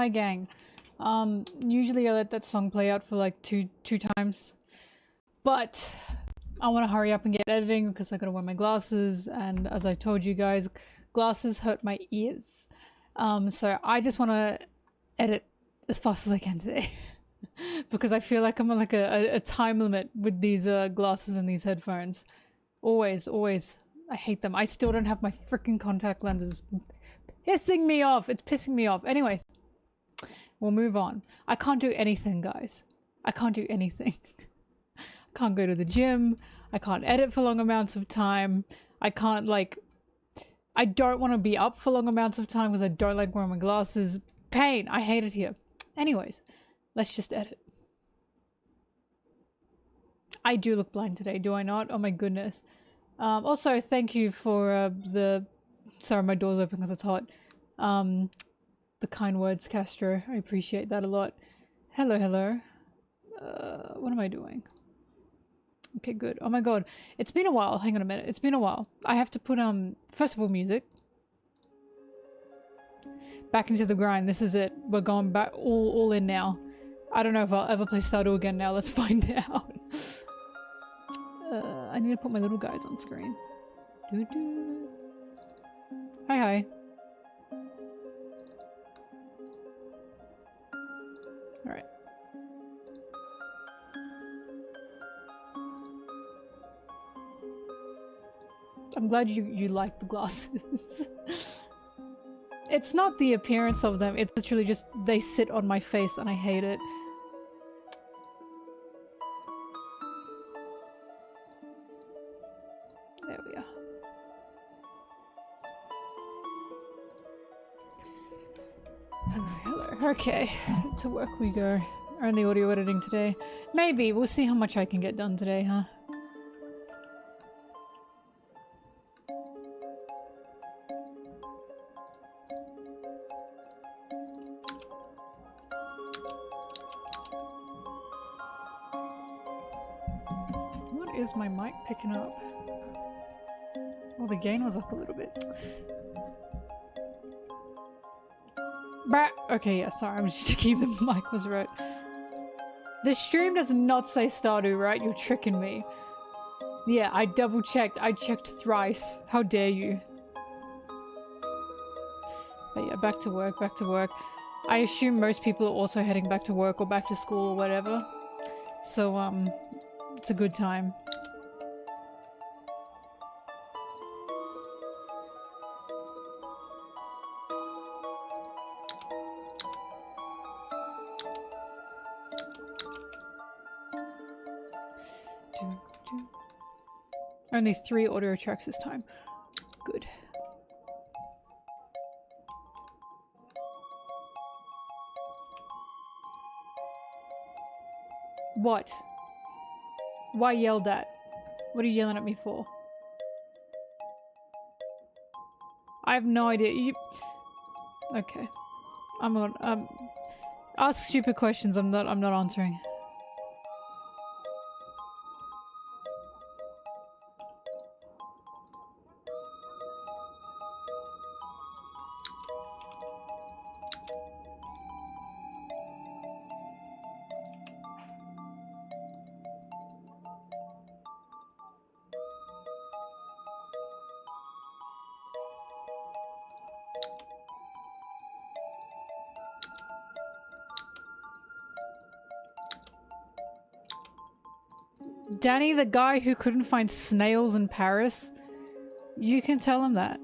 Hi gang. Usually I let that song play out for like two times, but I want to hurry up and get editing because I gotta wear my glasses, and as I told you guys, glasses hurt my ears. So I just want to edit as fast as I can today because I feel like I'm on like a time limit with these glasses and these headphones. Always. I hate them. I still don't have my freaking contact lenses. Pissing me off. It's pissing me off. Anyways, we'll move on. I can't do anything, guys. I can't do anything. I can't go to the gym. I can't edit for long amounts of time. I can't, like... I don't want to be up for long amounts of time because I don't like wearing my glasses. Pain. I hate it here. Anyways, let's just edit. I do look blind today, do I not? Oh my goodness. Also, thank you for the... Sorry, my door's open because it's hot. The kind words, Castro. I appreciate that a lot. Hello. What am I doing? Okay, good. Oh my god. It's been a while. Hang on a minute. It's been a while. I have to put, first of all, music. Back into the grind. This is it. We're going back all in now. I don't know if I'll ever play Stardew again now. Let's find out. I need to put my little guys on screen. Doo-doo. Hi. Alright. I'm glad you like the glasses. It's not the appearance of them, it's literally just they sit on my face and I hate it. There we are. Hello. Okay, to work we go. Only audio editing today. Maybe, we'll see how much I can get done today, huh? What is my mic picking up? Oh, the gain was up a little bit. Bah! Okay, yeah, sorry, I'm just checking the mic was right. The stream does not say Stardew, right? You're tricking me. Yeah, I double checked. I checked thrice. How dare you? But yeah, back to work. I assume most people are also heading back to work or back to school or whatever. So, it's a good time. Only 3 audio tracks this time. Good. What? Why yell that? What are you yelling at me for? I have no idea. You... Okay. I'm on, ask stupid questions. I'm not answering. Danny, the guy who couldn't find snails in Paris, you can tell him that.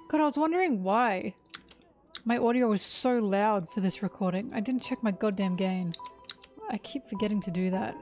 God, I was wondering why my audio was so loud for this recording. I didn't check my goddamn gain. I keep forgetting to do that.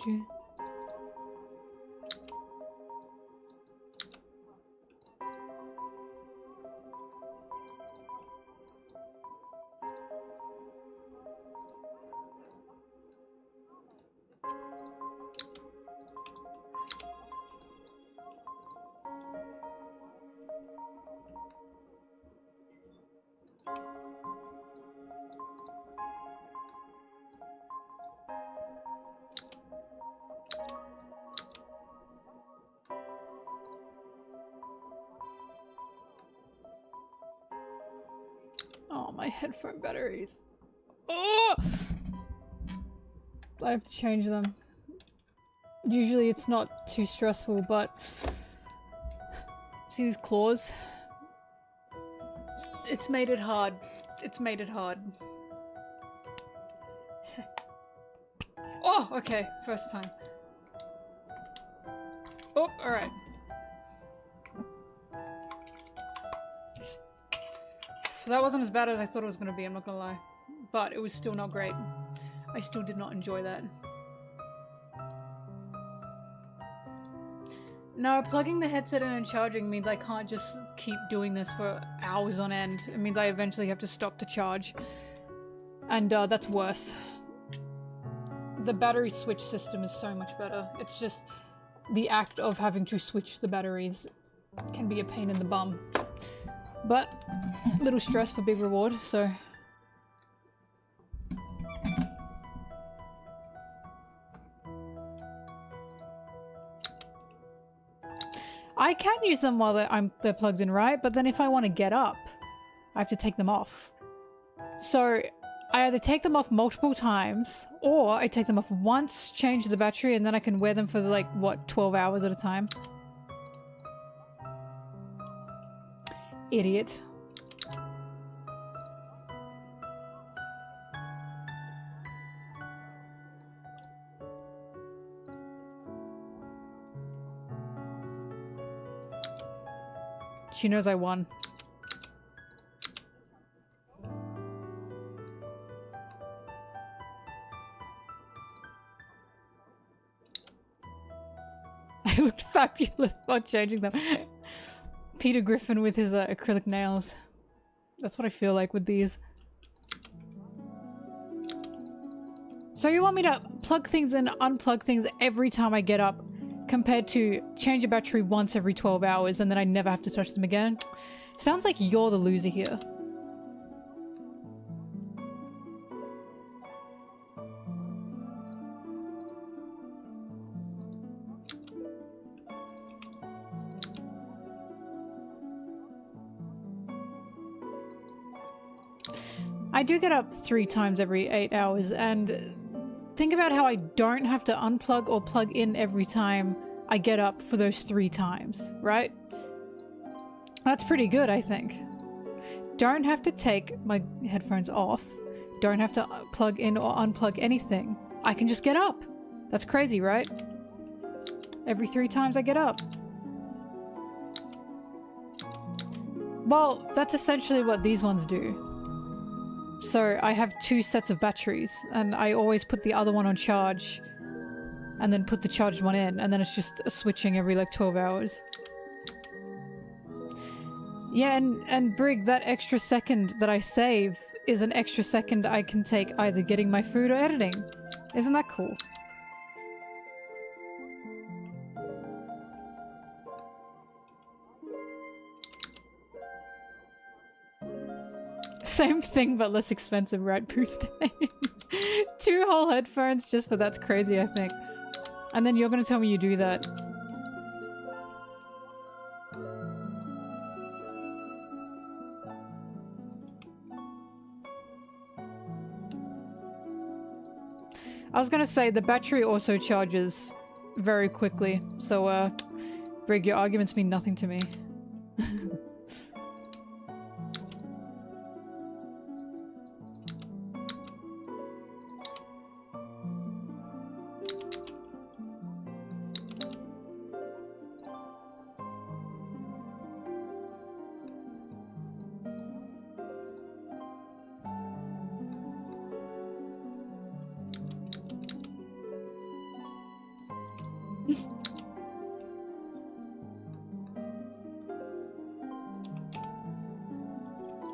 do. Oh, my headphone batteries. Oh! I have to change them. Usually it's not too stressful, but see these claws? It's made it hard. It's made it hard. Oh, okay. First time. Oh, alright. That wasn't as bad as I thought it was going to be, I'm not going to lie. But it was still not great. I still did not enjoy that. No, plugging the headset in and charging means I can't just keep doing this for hours on end. It means I eventually have to stop to charge. And that's worse. The battery switch system is so much better. It's just the act of having to switch the batteries can be a pain in the bum. But little stress for big reward, so. I can use them while they're plugged in, right? But then if I want to get up, I have to take them off. So I either take them off multiple times, or I take them off once, change the battery, and then I can wear them for like, what, 12 hours at a time? Idiot. She knows I won. I looked fabulous while changing them. Peter Griffin with his acrylic nails. That's what I feel like with these. So you want me to plug things in, unplug things every time I get up, compared to change a battery once every 12 hours and then I never have to touch them again? Sounds like you're the loser here. I do get up 3 times every 8 hours, and think about how I don't have to unplug or plug in every time I get up for those 3 times, right? That's pretty good, I think. Don't have to take my headphones off. Don't have to plug in or unplug anything. I can just get up. That's crazy, right? Every 3 times I get up. Well, that's essentially what these ones do. So I have 2 sets of batteries, and I always put the other one on charge and then put the charged one in, and then it's just a switching every like 12 hours. Yeah, and Brig, that extra second that I save is an extra second I can take either getting my food or editing. Isn't that cool? Same thing, but less expensive, right, Boost? 2 whole headphones just for that's crazy, I think. And then you're gonna tell me you do that. I was gonna say, the battery also charges very quickly, so, Brig, your arguments mean nothing to me.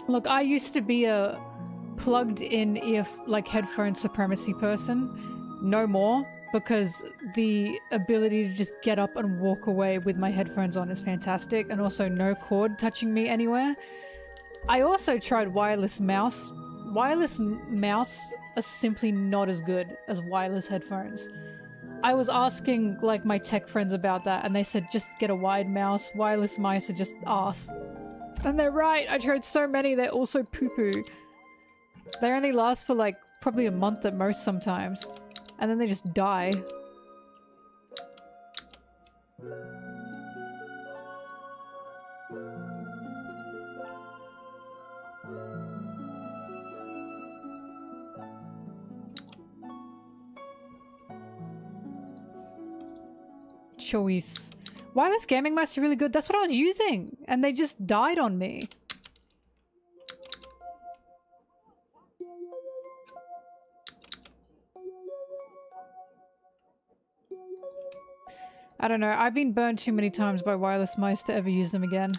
Look, I used to be a plugged-in like headphone supremacy person. No more, because the ability to just get up and walk away with my headphones on is fantastic, and also no cord touching me anywhere. I also tried wireless mouse. Wireless mouse are simply not as good as wireless headphones. I was asking like my tech friends about that, and they said just get a wired mouse. Wireless mice are just ass. And they're right, I tried so many, they're also poo-poo. They only last for like probably a month at most sometimes. And then they just die. Choice. Wireless gaming mice are really good. That's what I was using, and they just died on me. I don't know. I've been burned too many times by wireless mice to ever use them again.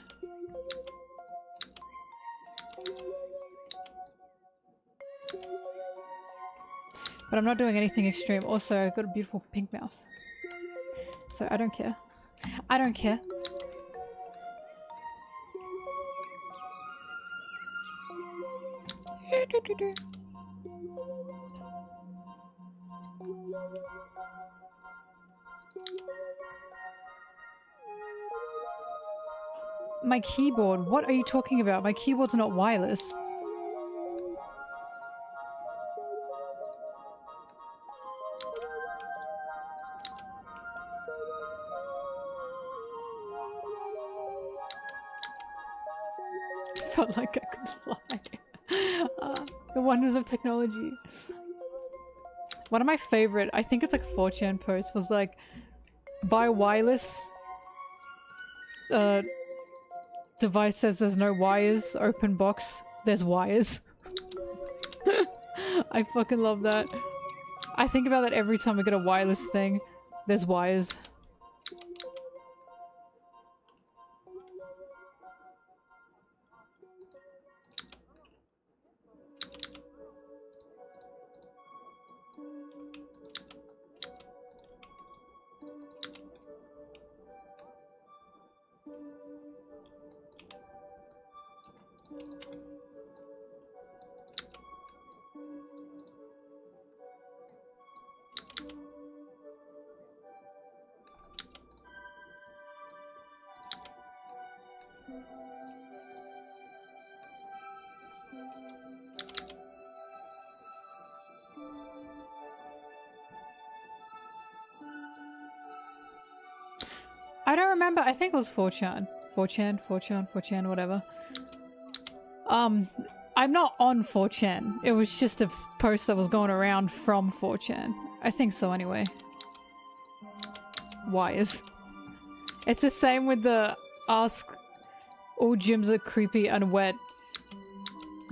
But I'm not doing anything extreme. Also, I've got a beautiful pink mouse. So I don't care. I don't care. My keyboard? What are you talking about? My keyboard's not wireless. Felt like I could fly. The wonders of technology. One of my favorite, I think it's like a 4chan post, was like, buy wireless. Device says there's no wires. Open box, there's wires. I fucking love that. I think about that every time I get a wireless thing. There's wires. I don't remember. I think it was 4chan. 4chan, whatever. I'm not on 4chan. It was just a post that was going around from 4chan. I think so anyway. Wires. It's the same with the ask all gyms are creepy and wet.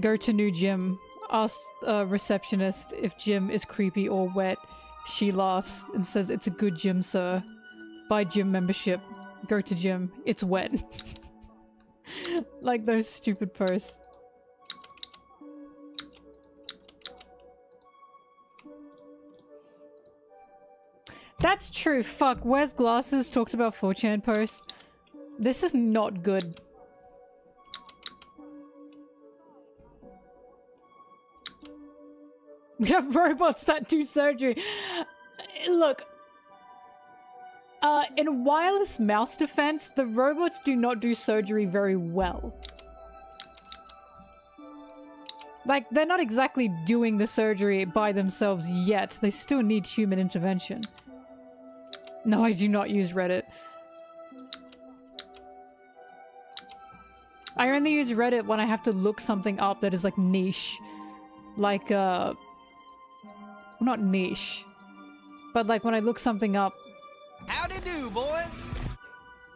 Go to new gym. Ask a receptionist if gym is creepy or wet. She laughs and says it's a good gym, sir. Buy gym membership. Go to gym. It's wet. Like those stupid posts. That's true. Fuck. Where's Glasses talks about 4chan posts. This is not good. We have robots that do surgery. Look. In wireless mouse defense, the robots do not do surgery very well. Like, they're not exactly doing the surgery by themselves yet. They still need human intervention. No, I do not use Reddit. I only use Reddit when I have to look something up that is like niche. Like, not niche. But like when I look something up. Howdy do, boys!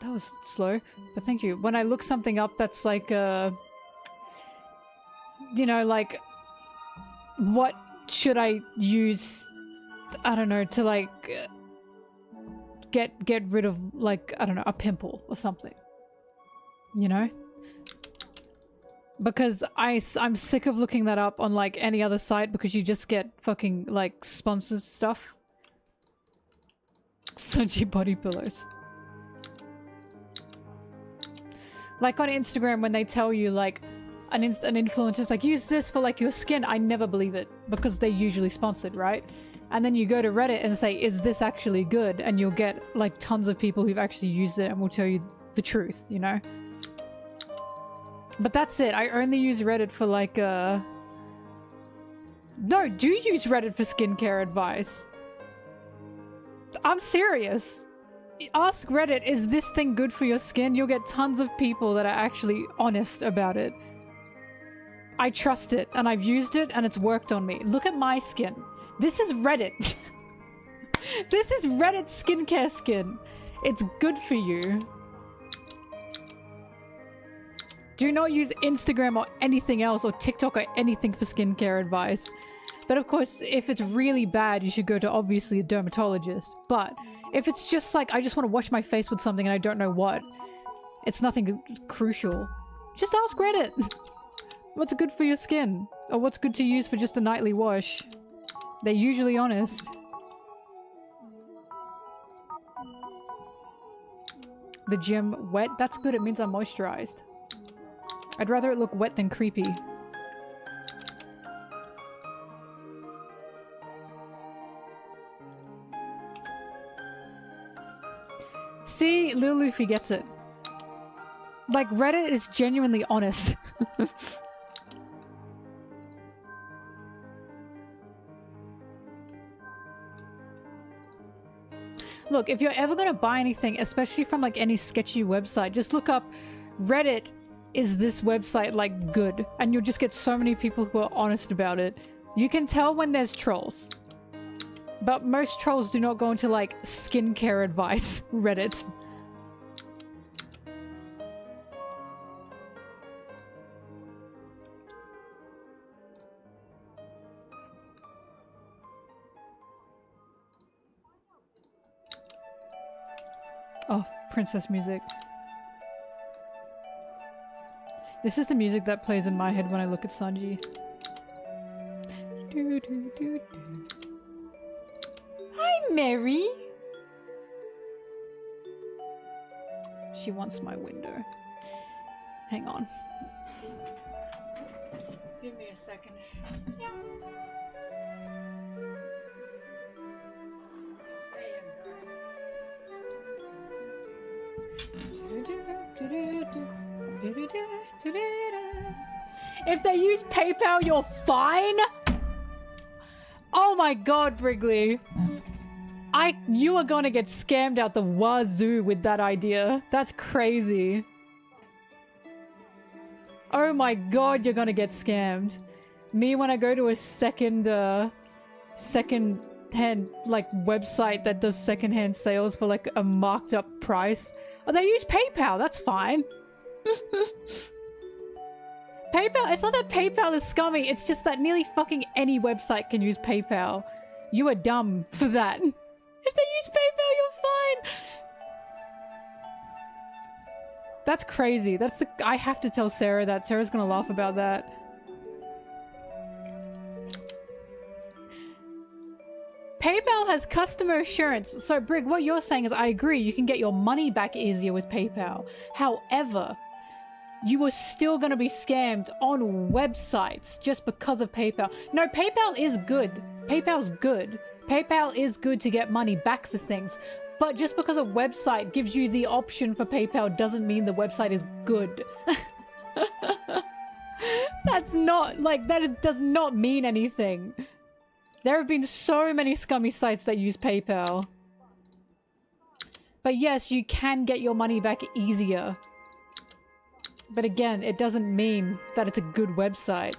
That was slow, but thank you. When I look something up that's like, you know, like, what should I use, I don't know, to like, get rid of, like, I don't know, a pimple or something. You know? Because I'm sick of looking that up on, like, any other site because you just get fucking, like, sponsors stuff. Sanji body pillows. Like on Instagram when they tell you, like, an influencer's like, use this for, like, your skin. I never believe it because they're usually sponsored, right? And then you go to Reddit and say, is this actually good? And you'll get, like, tons of people who've actually used it and will tell you the truth, you know? But that's it. I only use Reddit for, like, No, do use Reddit for skincare advice. I'm serious. Ask Reddit, is this thing good for your skin? You'll get tons of people that are actually honest about it. I trust it, and I've used it, and it's worked on me. Look at my skin. This is Reddit. This is Reddit skincare skin. It's good for you. Do not use Instagram or anything else, or TikTok or anything for skincare advice. But of course, if it's really bad, you should go to, obviously, a dermatologist. But if it's just like, I just want to wash my face with something and I don't know what, it's nothing crucial, just ask Reddit. What's good for your skin? Or what's good to use for just a nightly wash? They're usually honest. The gym wet? That's good, it means I'm moisturized. I'd rather it look wet than creepy. See, Lil Luffy gets it. Like, Reddit is genuinely honest. Look, if you're ever gonna buy anything, especially from, like, any sketchy website, just look up Reddit, is this website, like, good? And you'll just get so many people who are honest about it. You can tell when there's trolls. But most trolls do not go into, like, skincare advice Reddit. Oh, princess music. This is the music that plays in my head when I look at Sanji. Do, do, do, do. Hi, Mary! She wants my window. Hang on. Give me a second. Yeah. If they use PayPal, you're fine? Oh my god, Wrigley. You are gonna get scammed out the wazoo with that idea. That's crazy. Oh my god, you're gonna get scammed. Me, when I go to a second-hand, like, website that does secondhand sales for, like, a marked up price. Oh, they use PayPal, that's fine. PayPal, it's not that PayPal is scummy, it's just that nearly fucking any website can use PayPal. You are dumb for that. If they use PayPal, you're fine. That's crazy. I have to tell Sarah that. Sarah's gonna laugh about that. PayPal has customer assurance. So, Brig, what you're saying is I agree. You can get your money back easier with PayPal. However, you are still going to be scammed on websites just because of PayPal. No, PayPal is good. PayPal's good. PayPal is good to get money back for things. But just because a website gives you the option for PayPal doesn't mean the website is good. That's not, like, that does not mean anything. There have been so many scummy sites that use PayPal. But yes, you can get your money back easier. But again, it doesn't mean that it's a good website.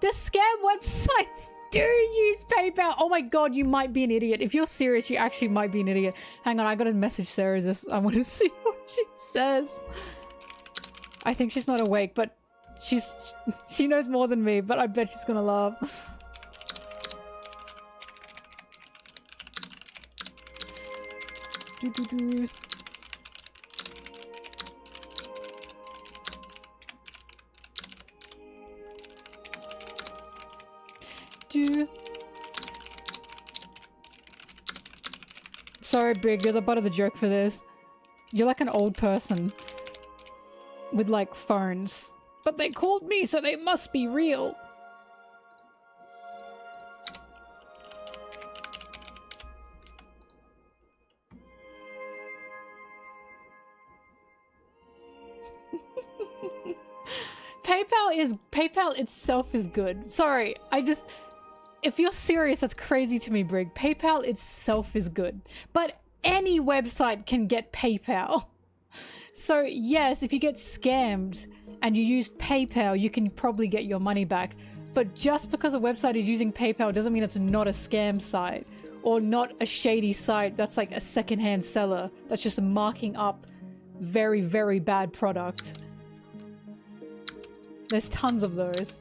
The scam websites do use PayPal! Oh my god, you might be an idiot. If you're serious, you actually might be an idiot. Hang on, I gotta message Sarah this. I want to see what she says. I think she's not awake, but she knows more than me, but I bet she's gonna laugh. Do, do, do. Do. Sorry, Brig, you're the butt of the joke for this. You're like an old person with like phones. But they called me, so they must be real. PayPal itself is good. Sorry, if you're serious, that's crazy to me, Brig. PayPal itself is good. But any website can get PayPal. So yes, if you get scammed and you use PayPal, you can probably get your money back. But just because a website is using PayPal doesn't mean it's not a scam site. Or not a shady site that's like a secondhand seller that's just marking up very, very bad product. There's tons of those.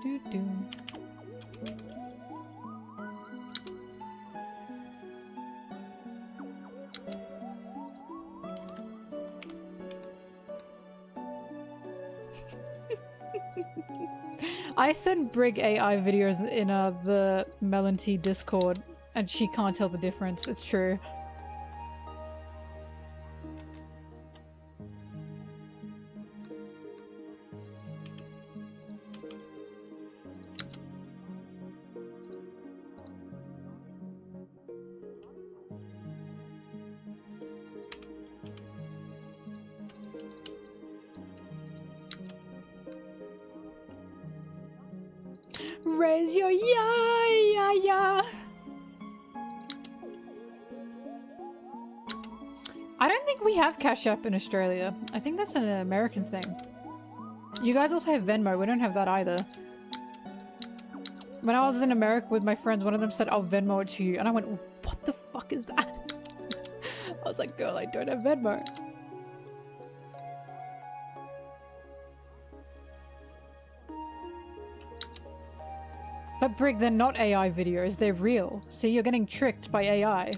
Doo-doo. I send Brig AI videos in the MelonTeee Discord, and she can't tell the difference. It's true. Raise your ya. I don't think we have Cash App in Australia. I think that's an American thing. You guys also have Venmo. We don't have that either. When I was in America with my friends, one of them said, "I'll Venmo it to you." And I went, "What the fuck is that?" I was like, "Girl, I don't have Venmo." But Brig, they're not AI videos, they're real. See, you're getting tricked by AI.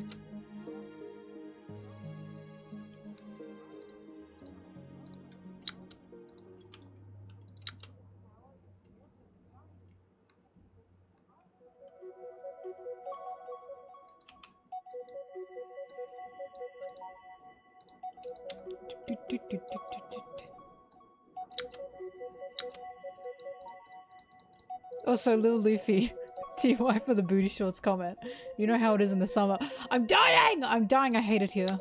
Also, Lil Luffy, TY for the booty shorts comment. You know how it is in the summer. I'm dying! I'm dying, I hate it here.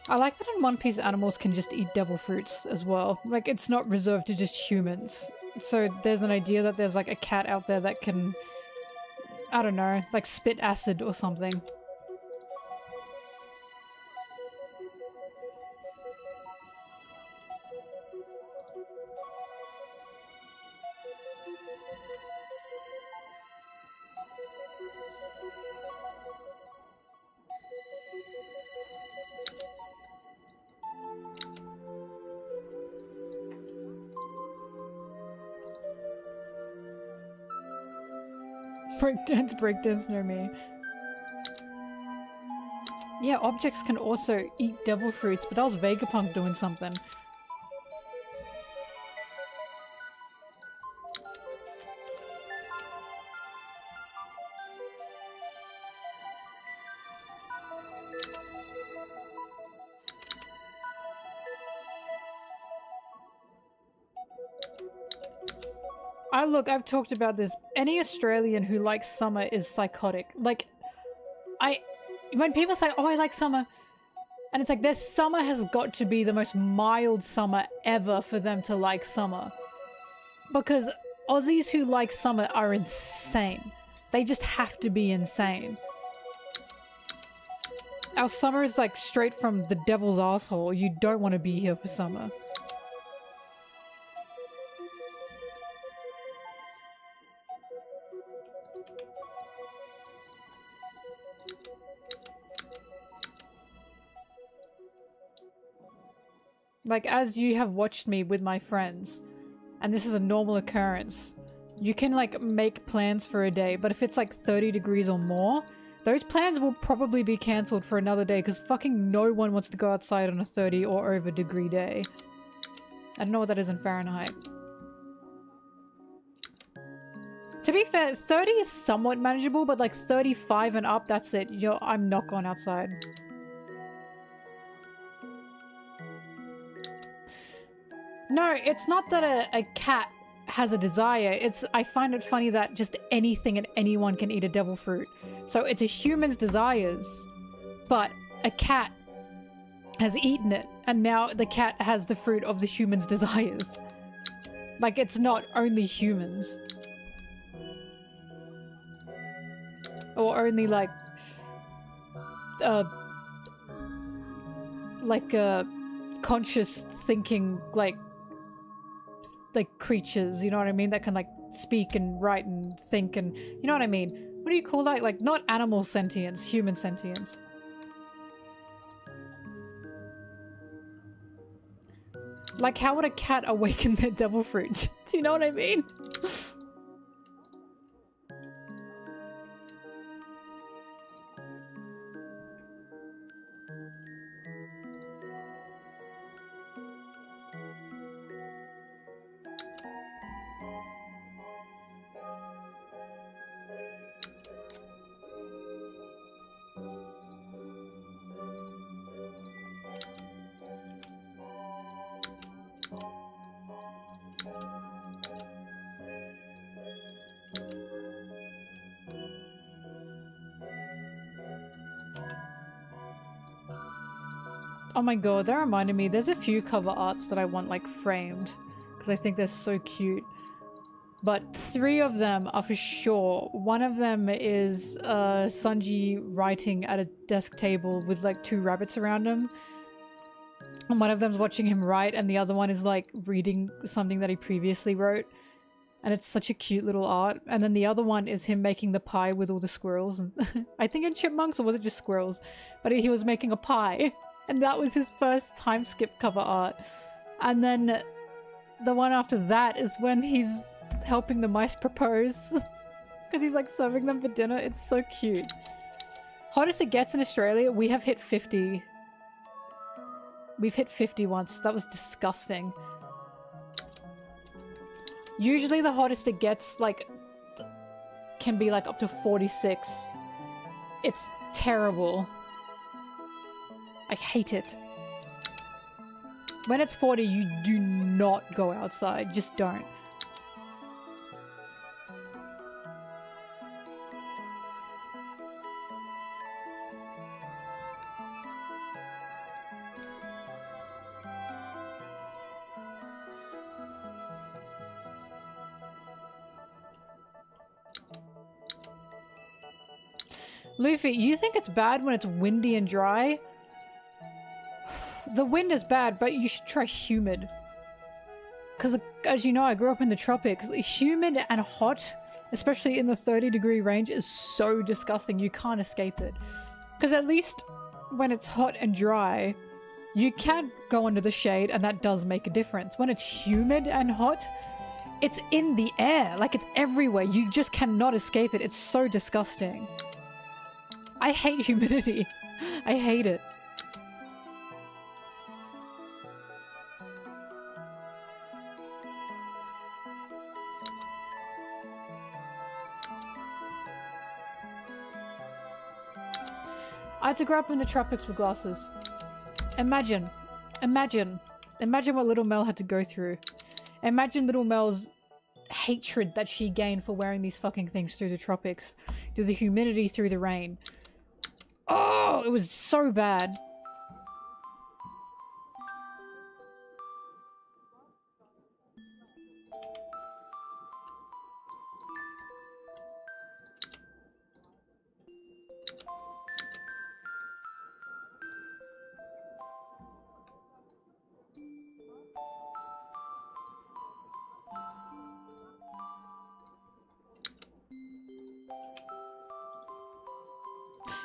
I like that in One Piece animals can just eat devil fruits as well. Like, it's not reserved to just humans. So there's an idea that there's like a cat out there that can, I don't know, like spit acid or something. Breakdance near me. Yeah, objects can also eat devil fruits, but that was Vegapunk doing something. Look, I've talked about this. Any Australian who likes summer is psychotic. Like, when people say, "Oh, I like summer," and it's like, their summer has got to be the most mild summer ever for them to like summer. Because Aussies who like summer are insane. They just have to be insane. Our summer is like straight from the devil's asshole. You don't want to be here for summer. Like, as you have watched me with my friends, and this is a normal occurrence, you can like make plans for a day, but if it's like 30 degrees or more, those plans will probably be cancelled for another day because fucking no one wants to go outside on a 30 or over degree day. I don't know what that is in Fahrenheit. To be fair, 30 is somewhat manageable, but like 35 and up, that's it. I'm not going outside. No, it's not that a cat has a desire. I find it funny that just anything and anyone can eat a devil fruit. So it's a human's desires, but a cat has eaten it, and now the cat has the fruit of the human's desires. Like, it's not only humans. Or only like conscious thinking, like creatures, you know what I mean, that can like speak and write and think, and you know what I mean. What do you call that? Like, not animal sentience, human sentience. Like, how would a cat awaken their devil fruit? Do you know what I mean? Oh my god, that reminded me, there's a few cover arts that I want like framed, because I think they're so cute. But 3 of them are for sure. One of them is Sanji writing at a desk table with like 2 rabbits around him. And one of them's watching him write, and the other one is like reading something that he previously wrote. And it's such a cute little art. And then the other one is him making the pie with all the squirrels. And I think in chipmunks, or was it just squirrels? But he was making a pie. And that was his first time skip cover art. And then the one after that is when he's helping the mice propose. Because he's like serving them for dinner. It's so cute. Hottest it gets in Australia, we have hit 50. We've hit 50 once. That was disgusting. Usually the hottest it gets, like, can be like up to 46. It's terrible. I hate it. When it's 40, you do not go outside. Just don't. Luffy, you think it's bad when it's windy and dry? The wind is bad, but you should try humid. Because, as you know, I grew up in the tropics. Humid and hot, especially in the 30-degree range, is so disgusting. You can't escape it. Because at least when it's hot and dry, you can go under the shade, and that does make a difference. When it's humid and hot, it's in the air. Like, it's everywhere. You just cannot escape it. It's so disgusting. I hate humidity. I hate it. I had to grow up in the tropics with glasses. Imagine what little Mel had to go through. Imagine little Mel's hatred that she gained for wearing these fucking things through the tropics. Through the humidity, through the rain. Oh, it was so bad.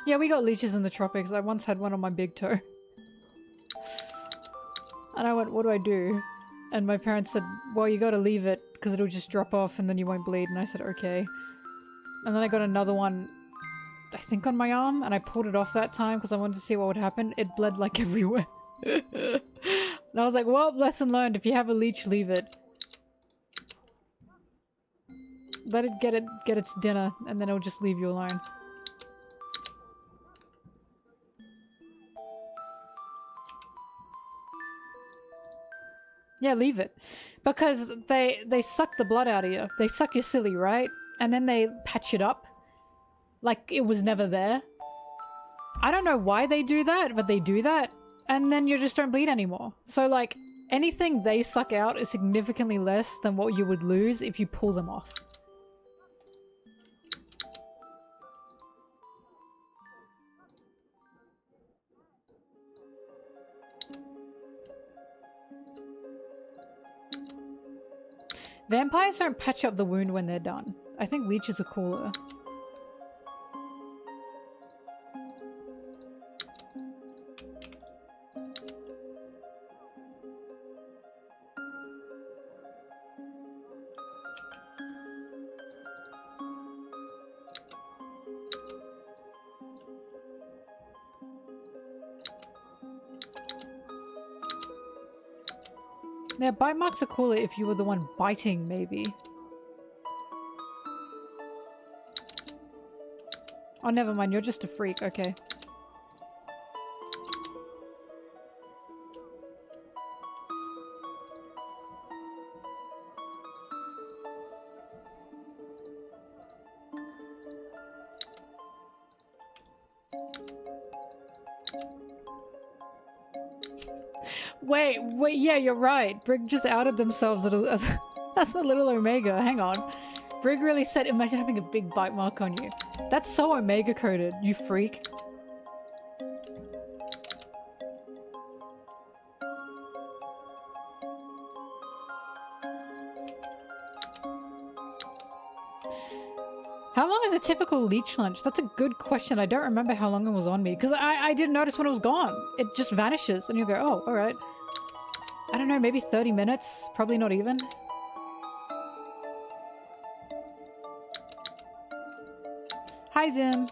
Yeah, we got leeches in the tropics. I once had one on my big toe. And I went, what do I do? And my parents said, well, you gotta leave it because it'll just drop off and then you won't bleed. And I said, okay. And then I got another one, I think on my arm, and I pulled it off that time because I wanted to see what would happen. It bled like everywhere. And I was like, well, lesson learned. If you have a leech, leave it. Let it get its dinner, and then it'll just leave you alone. Yeah, leave it. Because they suck the blood out of you. They suck your silly, right? And then they patch it up. Like it was never there. I don't know why they do that, but they do that. And then you just don't bleed anymore. So like, anything they suck out is significantly less than what you would lose if you pull them off. Vampires don't patch up the wound when they're done. I think leeches are cooler. Yeah, bite marks are cooler if you were the one biting, maybe. Oh, never mind, you're just a freak, okay. Wait, yeah, you're right. Brig just outed themselves as a little Omega. Hang on. Brig really said, imagine having a big bite mark on you. That's so Omega coded, you freak. How long is a typical leech lunch? That's a good question. I don't remember how long it was on me because I didn't notice when it was gone. It just vanishes and you go, oh, all right. I don't know, maybe 30 minutes. Probably not even. Hi, Zim.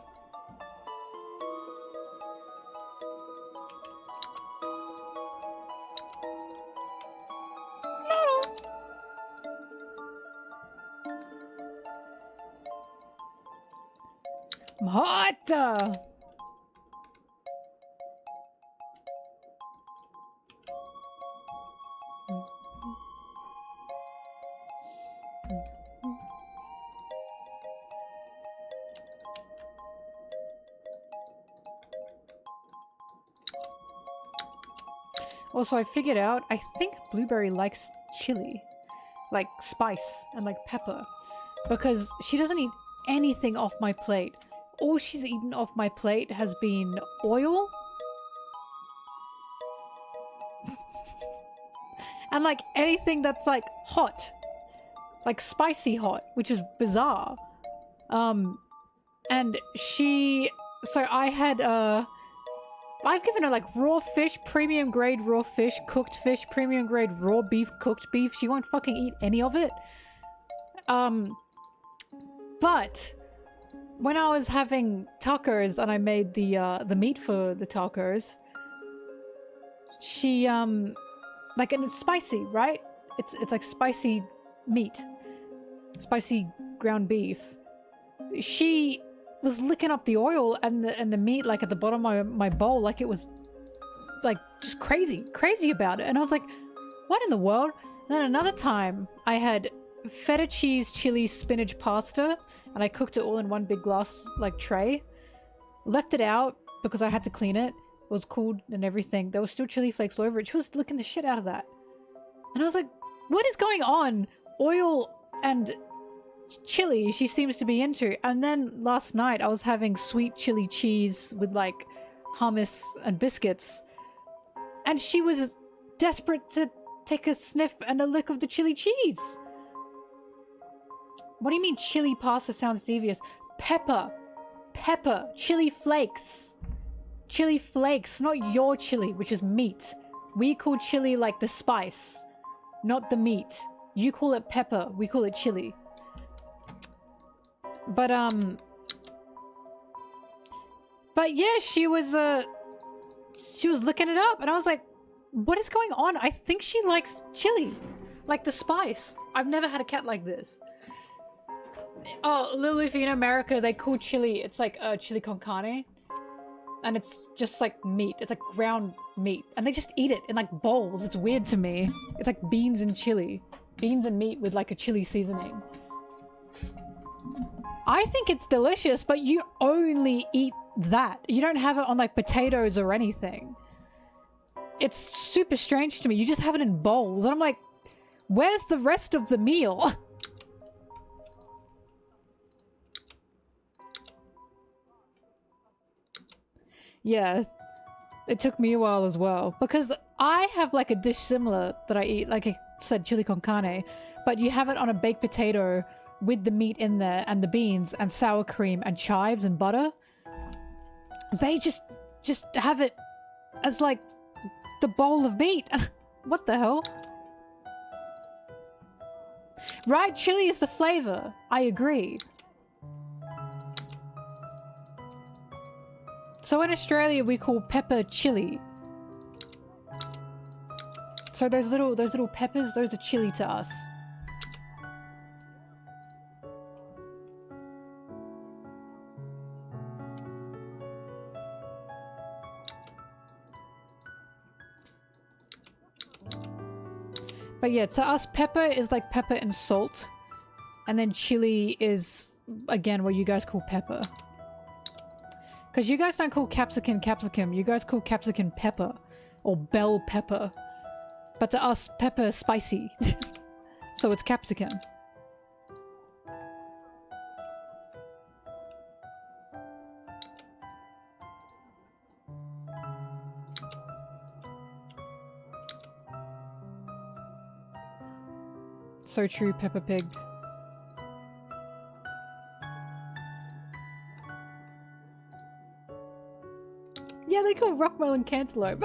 I'm hot! Also, I figured out, I think Blueberry likes chili. Like spice and like pepper. Because she doesn't eat anything off my plate. All she's eaten off my plate has been oil. And like anything that's like hot. Like spicy hot, which is bizarre. And she... So I had, I've given her like raw fish, premium grade raw fish, cooked fish, premium grade raw beef, cooked beef. She won't fucking eat any of it. But when I was having tacos and I made the meat for the tacos, she like, and it's spicy, right? It's like spicy meat, spicy ground beef. She was licking up the oil and the meat like at the bottom of my bowl, like it was like just crazy about it. And I was like, what in the world? And then another time I had feta cheese, chili, spinach pasta, and I cooked it all in one big glass like tray. Left it out because I had to clean it. It was cooled and everything. There was still chili flakes all over it. She was licking the shit out of that. And I was like, what is going on? Oil and chili she seems to be into. And then last night I was having sweet chili cheese with like hummus and biscuits. And she was desperate to take a sniff and a lick of the chili cheese. What do you mean chili pasta sounds devious? Pepper. pepper, chili flakes. Chili flakes, not your chili, which is meat. We call chili like the spice, not the meat. You call it pepper, we call it chili. But yeah, she was looking it up and I was like, what is going on? I think she likes chili, like the spice. I've never had a cat like this. Oh, Luffy, in America, they call chili, it's like chili con carne. And it's just like meat. It's like ground meat. And they just eat it in like bowls. It's weird to me. It's like beans and chili. Beans and meat with like a chili seasoning. I think it's delicious, but you only eat that. You don't have it on like potatoes or anything. It's super strange to me. You just have it in bowls. And I'm like, where's the rest of the meal? Yeah, it took me a while as well. Because I have like a dish similar that I eat, like I said, chili con carne. But you have it on a baked potato with the meat in there and the beans and sour cream and chives and butter. They just have it as like the bowl of meat. What the hell? Right, chili is the flavor. I agree. So in Australia we call pepper chili. So those little peppers, those are chili to us. But yeah, to us pepper is like pepper and salt. And then chili is, again, what you guys call pepper. Because you guys don't call capsicum capsicum, you guys call capsicum pepper. Or bell pepper. But to us, pepper is spicy. So it's capsicum. So true, Peppa Pig. Yeah, they call rockmelon cantaloupe.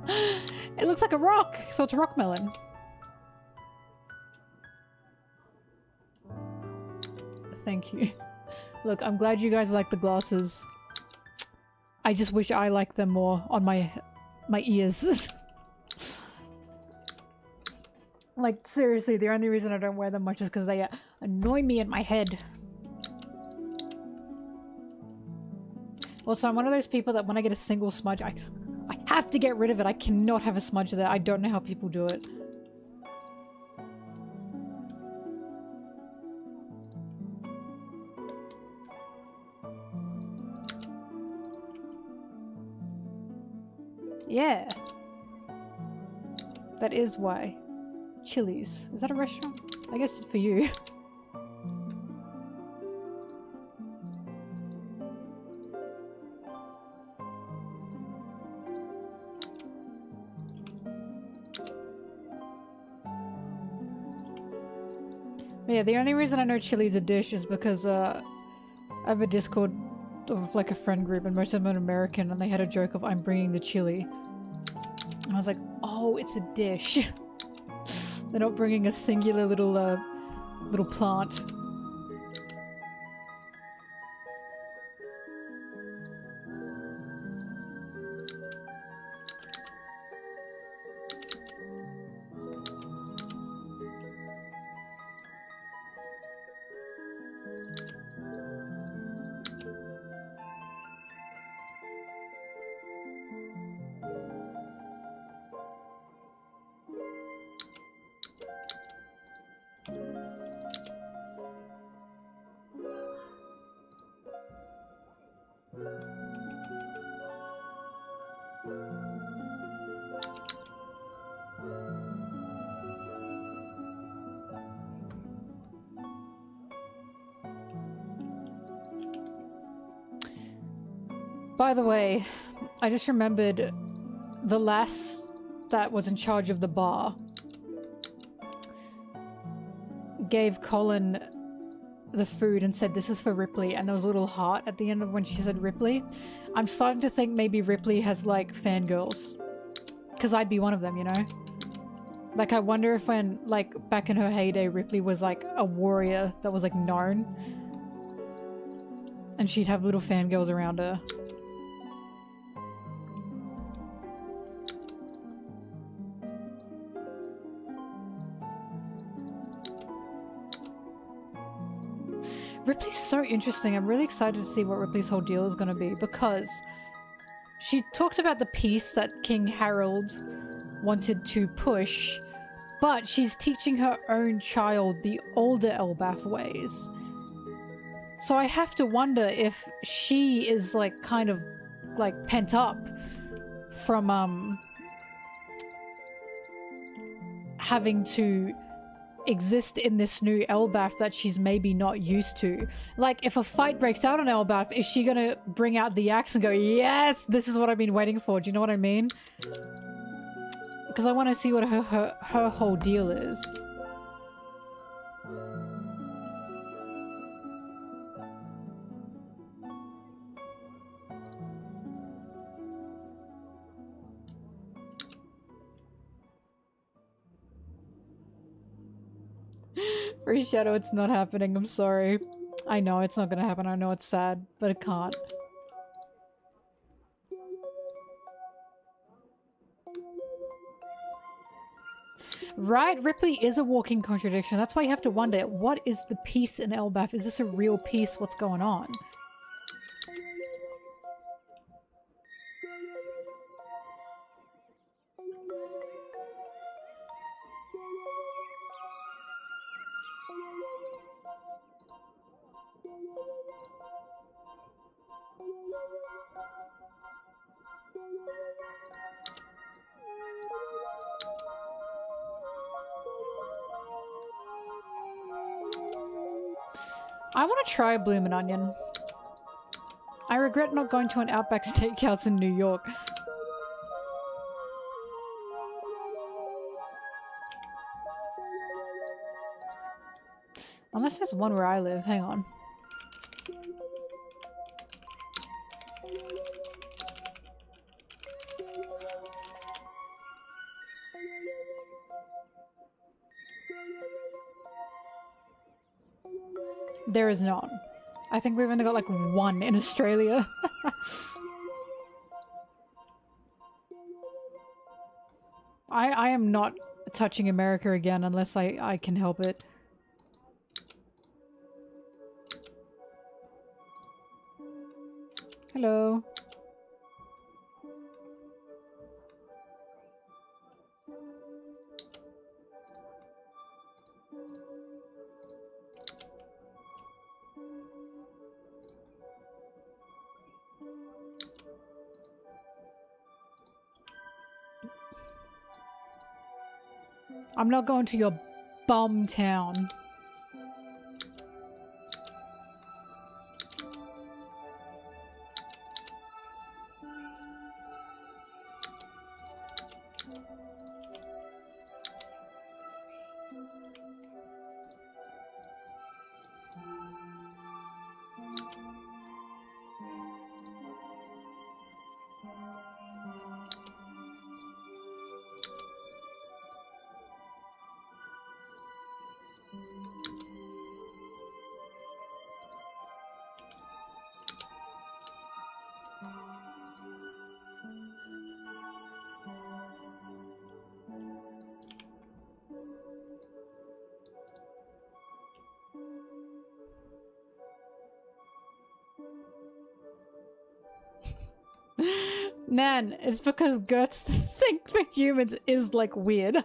It looks like a rock, so it's rockmelon. Thank you. Look, I'm glad you guys like the glasses. I just wish I liked them more on my ears. Like, seriously, the only reason I don't wear them much is because they annoy me in my head. Also, I'm one of those people that when I get a single smudge, I have to get rid of it. I cannot have a smudge there. I don't know how people do it. Yeah. That is why. Chili's. Is that a restaurant? I guess for you. But yeah, the only reason I know chili's a dish is because I have a Discord of like a friend group and most of them are American and they had a joke of I'm bringing the chili. And I was like, oh, it's a dish. They're not bringing a singular little plant. By the way, I just remembered the lass that was in charge of the bar gave Colin the food and said, "This is for Ripley," and there was a little heart at the end of when she said Ripley, I'm starting to think maybe Ripley has like fangirls. Because I'd be one of them, you know? Like, I wonder if when, like, back in her heyday, Ripley was like a warrior that was like known. And she'd have little fangirls around her. Ripley's so interesting. I'm really excited to see what Ripley's whole deal is going to be, because she talked about the peace that King Harold wanted to push, but she's teaching her own child the older Elbaf ways. So I have to wonder if she is like kind of like pent up from having to exist in this new Elbaf that she's maybe not used to. Like, if a fight breaks out on Elbaf, is she gonna bring out the axe and go, "Yes, this is what I've been waiting for"? Do you know what I mean? Because I want to see what her whole deal is. Free Shadow, it's not happening. I'm sorry. I know it's not gonna happen. I know it's sad, but it can't. Right, Ripley is a walking contradiction. That's why you have to wonder, what is the peace in Elbaf? Is this a real peace? What's going on? I want to try a bloomin' onion. I regret not going to an Outback Steakhouse in New York. Unless there's one where I live. Hang on. There is not. I think we've only got like one in Australia. I am not touching America again unless I can help it. Hello. I'm not going to your bum town. Nan, it's because Gert's think for humans is like weird.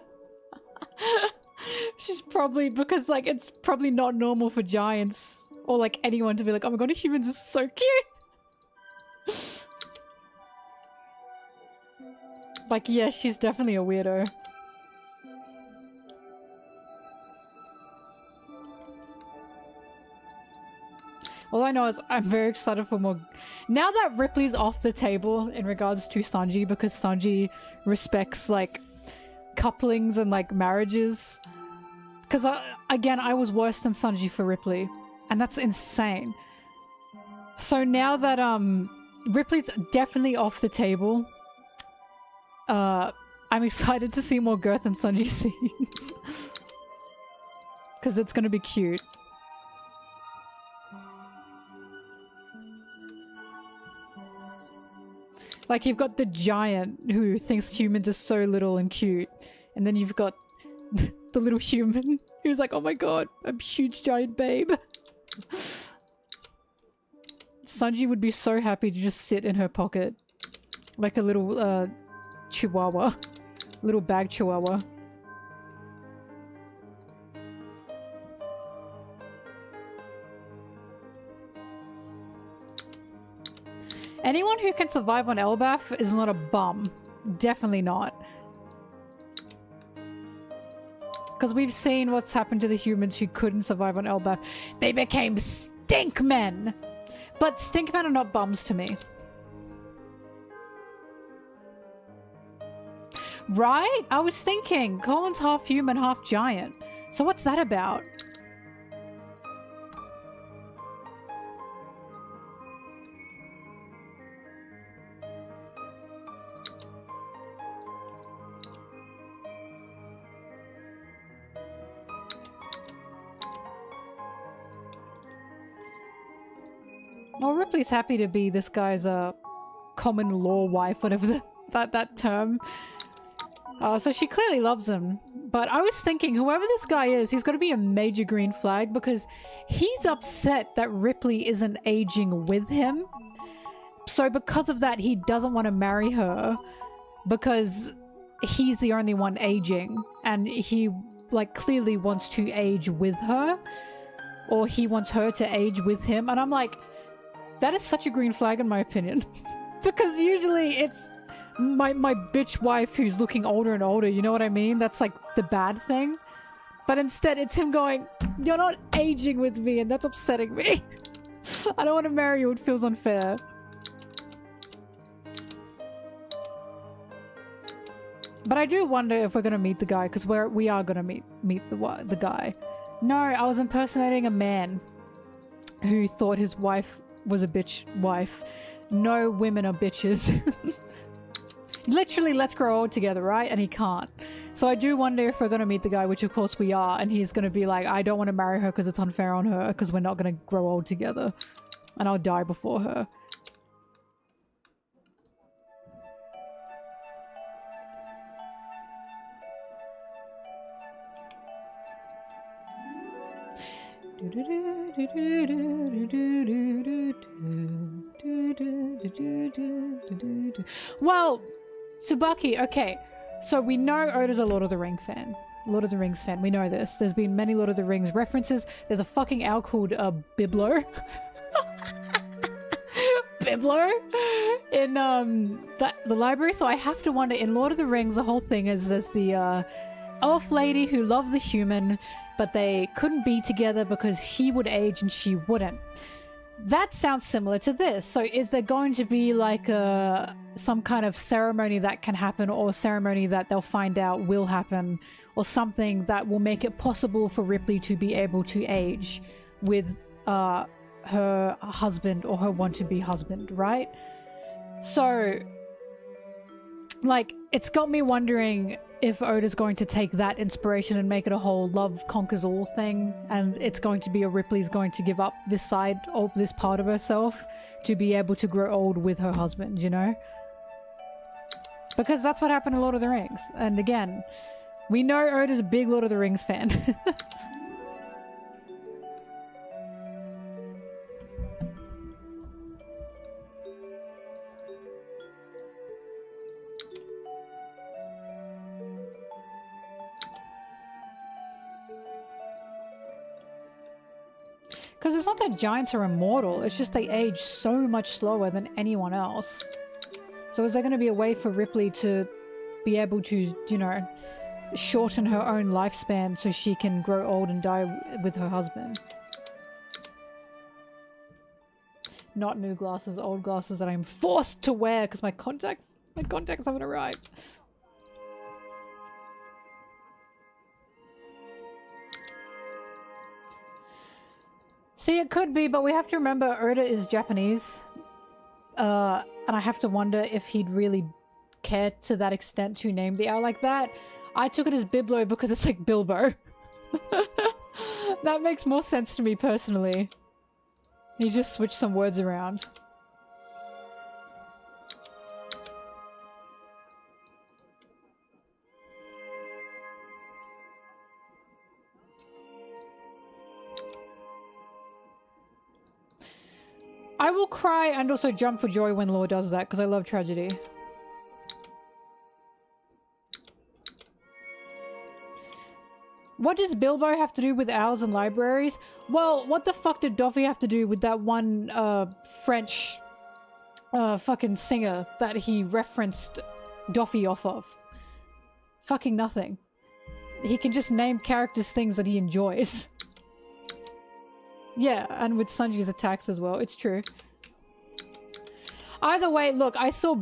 She's probably, because like it's probably not normal for giants or like anyone to be like, "Oh my god, humans are so cute." Like, yeah, she's definitely a weirdo. All I know is I'm very excited for more. Now that Ripley's off the table in regards to Sanji, because Sanji respects like couplings and like marriages. Because again, I was worse than Sanji for Ripley. And that's insane. So now that Ripley's definitely off the table, I'm excited to see more Girth and Sanji scenes. Because it's gonna be cute. Like, you've got the giant who thinks humans are so little and cute. And then you've got the little human who's like, oh my god, a huge giant babe. Sanji would be so happy to just sit in her pocket. Like a little, chihuahua. Little bag chihuahua. Anyone who can survive on Elbaf is not a bum. Definitely not. Because we've seen what's happened to the humans who couldn't survive on Elbaf. They became stinkmen! But stinkmen are not bums to me. Right? I was thinking, Colin's half human, half giant. So what's that about? Well, Ripley's happy to be this guy's common law wife, whatever that term. So she clearly loves him. But I was thinking, whoever this guy is, he's got to be a major green flag because he's upset that Ripley isn't aging with him. So because of that, he doesn't want to marry her because he's the only one aging, and he like clearly wants to age with her, or he wants her to age with him. And I'm like, that is such a green flag in my opinion. Because usually it's my bitch wife who's looking older and older, you know what I mean? That's like the bad thing. But instead it's him going, you're not aging with me, and that's upsetting me. I don't want to marry you, it feels unfair. But I do wonder if we're gonna meet the guy, because we are gonna meet the guy. No, I was impersonating a man who thought his wife was a bitch wife. No, women are bitches. Literally, let's grow old together, right? And he can't. So I do wonder if we're gonna meet the guy, which of course we are, and he's gonna be like, I don't want to marry her because it's unfair on her, because we're not gonna grow old together. And I'll die before her. Well, Tsubaki, okay, so we know Oda's a Lord of the Rings fan. Lord of the Rings fan, we know this. There's been many Lord of the Rings references. There's a fucking owl called Biblo. Biblo in the library, so I have to wonder, in Lord of the Rings, the whole thing is there's the elf lady who loves a human, but they couldn't be together because he would age and she wouldn't. That sounds similar to this. So is there going to be like some kind of ceremony that can happen, or a ceremony that they'll find out will happen, or something that will make it possible for Ripley to be able to age with her husband or her want-to-be husband, right? So, like, it's got me wondering if Oda's going to take that inspiration and make it a whole love conquers all thing, and it's going to be a Ripley's going to give up this side or this part of herself to be able to grow old with her husband, you know? Because that's what happened in Lord of the Rings. And again, we know Oda's a big Lord of the Rings fan. Because it's not that giants are immortal, it's just they age so much slower than anyone else. So is there going to be a way for Ripley to be able to, you know, shorten her own lifespan so she can grow old and die with her husband? Not new glasses, old glasses that I'm forced to wear because my contacts haven't arrived. See, it could be, but we have to remember Oda is Japanese. And I have to wonder if he'd really care to that extent to name the owl like that. I took it as Biblo because it's like Bilbo. That makes more sense to me personally. You just switch some words around. I will cry and also jump for joy when Law does that, because I love tragedy. What does Bilbo have to do with owls and libraries? Well, what the fuck did Doffy have to do with that one, French, fucking singer that he referenced Doffy off of? Fucking nothing. He can just name characters things that he enjoys. Yeah, and with Sanji's attacks as well, it's true. Either way, look, I saw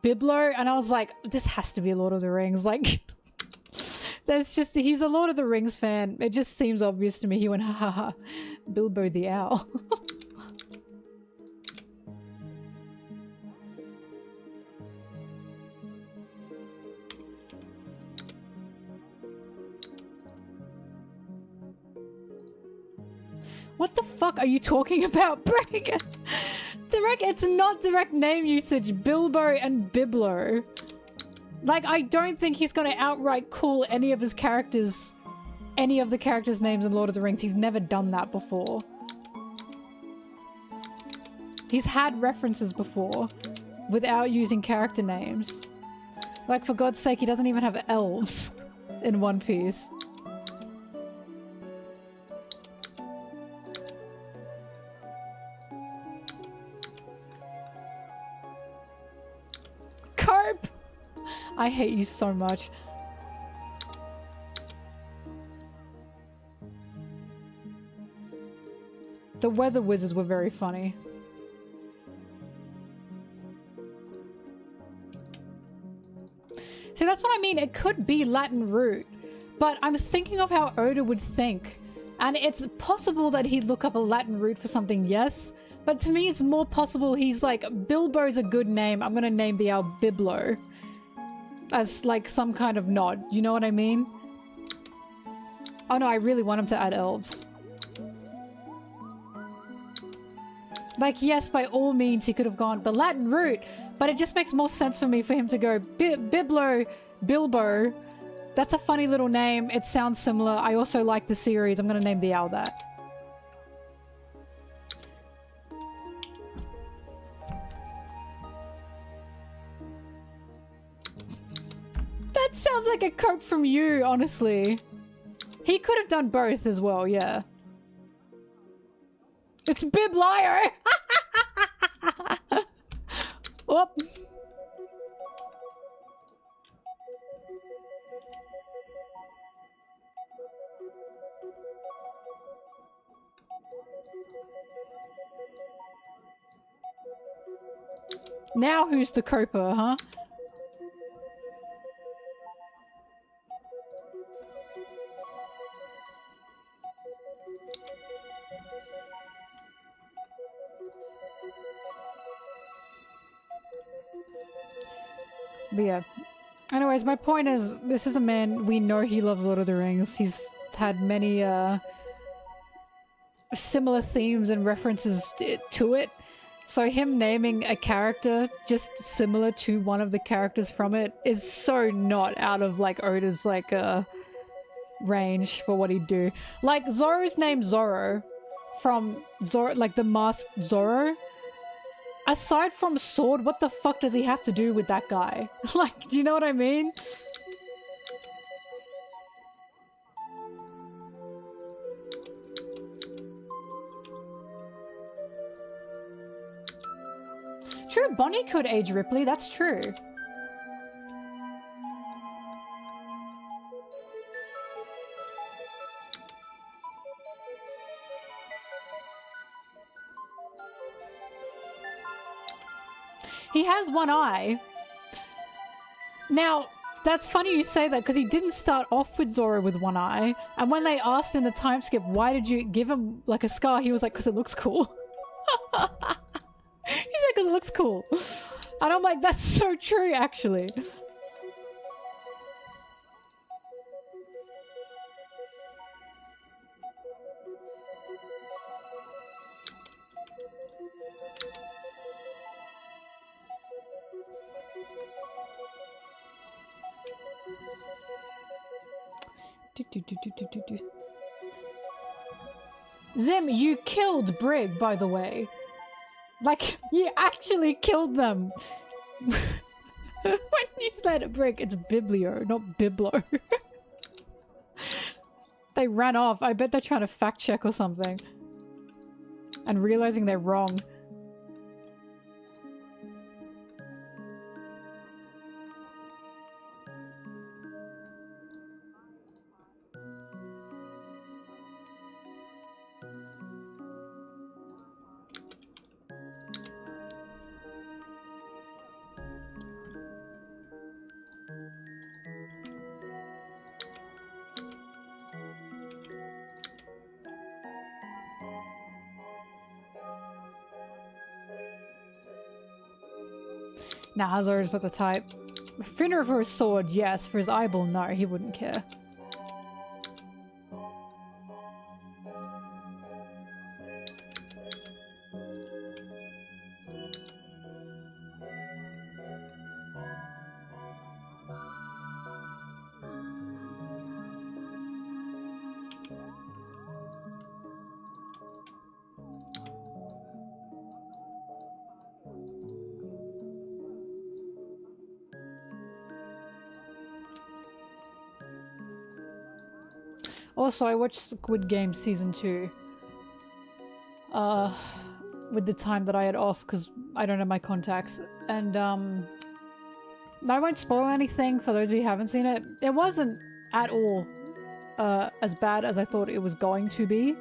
Biblo and I was like, this has to be Lord of the Rings, like... There's just, he's a Lord of the Rings fan. It just seems obvious to me. He went, ha ha ha, Bilbo the Owl. What the fuck are you talking about, Break? It's not direct name usage. Bilbo and Biblo. Like, I don't think he's gonna outright call any of his characters, any of the characters' names in Lord of the Rings. He's never done that before. He's had references before, without using character names. Like, for God's sake, he doesn't even have elves in One Piece. Carp! I hate you so much. The weather wizards were very funny. See, that's what I mean. It could be Latin root, but I'm thinking of how Oda would think. And it's possible that he'd look up a Latin root for something, yes. But to me, it's more possible he's like, Bilbo's a good name. I'm gonna name the owl Biblo. As like some kind of nod, you know what I mean? Oh no, I really want him to add elves. Like, yes, by all means he could have gone the Latin root, but it just makes more sense for me for him to go Biblo, Bilbo. That's a funny little name. It sounds similar. I also like the series. I'm gonna name the owl that. That sounds like a quote from you, honestly. He could have done both as well, yeah. It's Biblio! Whoop. Now who's the coper, huh? But yeah. Anyways, my point is, this is a man, we know he loves Lord of the Rings. He's had many, similar themes and references to it. So him naming a character just similar to one of the characters from it is so not out of, like, Oda's, like, range for what he'd do. Like, Zoro's name Zoro from Zoro, like, the masked Zoro. Aside from sword, what the fuck does he have to do with that guy? Like, do you know what I mean? True, Bonnie could age Ripley, that's true. He has one eye. Now, That's funny you say that, because he didn't start off with Zoro with one eye, and when they asked in the time skip, why did you give him like a scar, he was like, because it looks cool. He said because it looks cool. And I'm like, that's so true, actually. Zim, you killed Brig, by the way. Like, you actually killed them. When you said Brig, it's Biblio, not Biblo. They ran off. I bet they're trying to fact check or something. And realizing they're wrong. Nah, Zoro's not the type. Funeral for his sword, yes. For his eyeball, no, he wouldn't care. Also, I watched Squid Game Season 2. With the time that I had off, because I don't have my contacts. And, I won't spoil anything for those of you who haven't seen it. It wasn't at all, as bad as I thought it was going to be.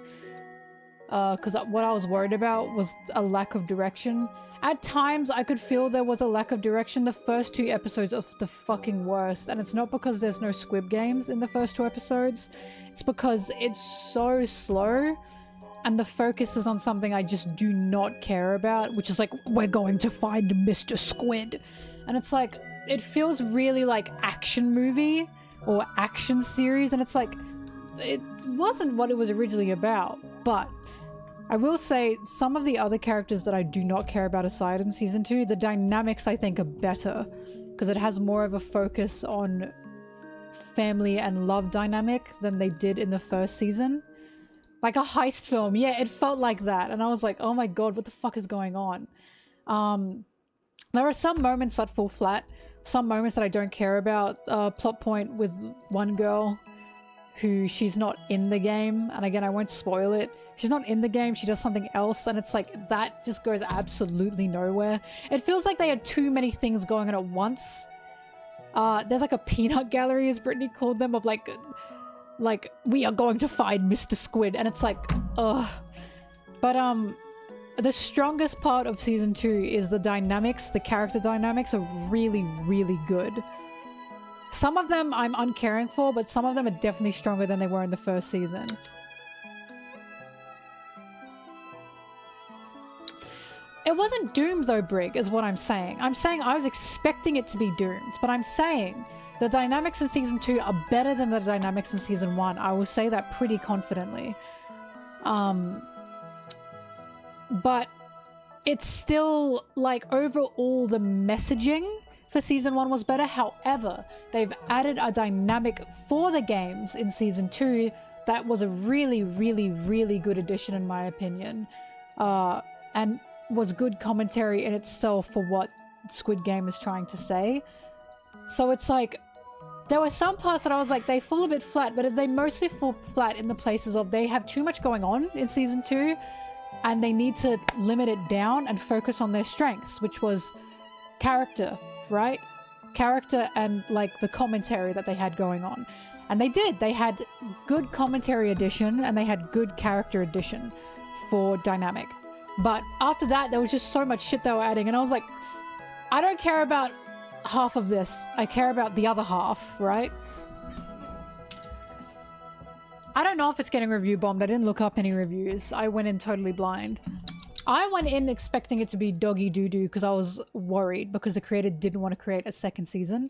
Because what I was worried about was a lack of direction. At times, I could feel there was a lack of direction. The first 2 episodes are the fucking worst. And it's not because there's no Squid Games in the first 2 episodes. It's because it's so slow. And the focus is on something I just do not care about. Which is like, we're going to find Mr. Squid. And it's like, it feels really like action movie. Or action series. And it's like, it wasn't what it was originally about. But I will say, some of the other characters that I do not care about aside in Season 2, the dynamics I think are better. Because it has more of a focus on family and love dynamic than they did in the first season. Like a heist film, yeah, it felt like that. And I was like, oh my god, what the fuck is going on? There are some moments that fall flat. Some moments that I don't care about. Plot point with one girl who she's not in the game. And again, I won't spoil it. She's not in the game, she does something else, and it's like, that just goes absolutely nowhere. It feels like they had too many things going on at once. There's like a peanut gallery, as Brittany called them, of like, we are going to find Mr. Squid, and it's like, ugh. But, the strongest part of Season 2 is the dynamics. The character dynamics are really, really good. Some of them I'm uncaring for, but some of them are definitely stronger than they were in the first season. It wasn't doomed though, Brig, is what I'm saying. I'm saying I was expecting it to be doomed, but I'm saying the dynamics in Season 2 are better than the dynamics in Season 1. I will say that pretty confidently. But it's still, like, overall the messaging for Season 1 was better. However, they've added a dynamic for the games in Season 2 that was a really, really, really good addition in my opinion. And was good commentary in itself for what Squid Game is trying to say. So it's like, there were some parts that I was like, they fall a bit flat, but they mostly fall flat in the places of they have too much going on in Season 2, and they need to limit it down and focus on their strengths, which was character, right? Character and like the commentary that they had going on. And they did. They had good commentary addition and they had good character addition for dynamic. But after that, there was just so much shit they were adding, and I was like, I don't care about half of this. I care about the other half, right? I don't know if it's getting review bombed. I didn't look up any reviews. I went in totally blind. I went in expecting it to be doggy doo-doo because I was worried because the creator didn't want to create a second season.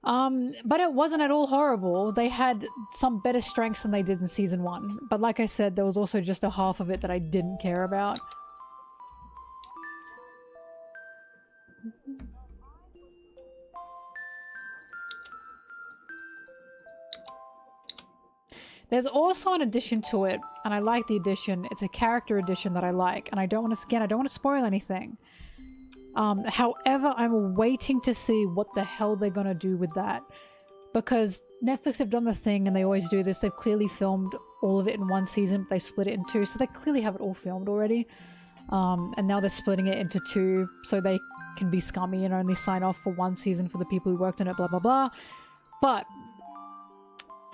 But it wasn't at all horrible. They had some better strengths than they did in season 1. But like I said, there was also just a half of it that I didn't care about. There's also an addition to it, and I like the addition. It's a character addition that I like, and I don't want to spoil anything. However, I'm waiting to see what the hell they're gonna do with that. Because Netflix have done the thing, and they always do this. They've clearly filmed all of it in one season, but they've split it in 2, so they clearly have it all filmed already. And now they're splitting it into 2, so they can be scummy and only sign off for 1 season for the people who worked on it, blah blah blah. But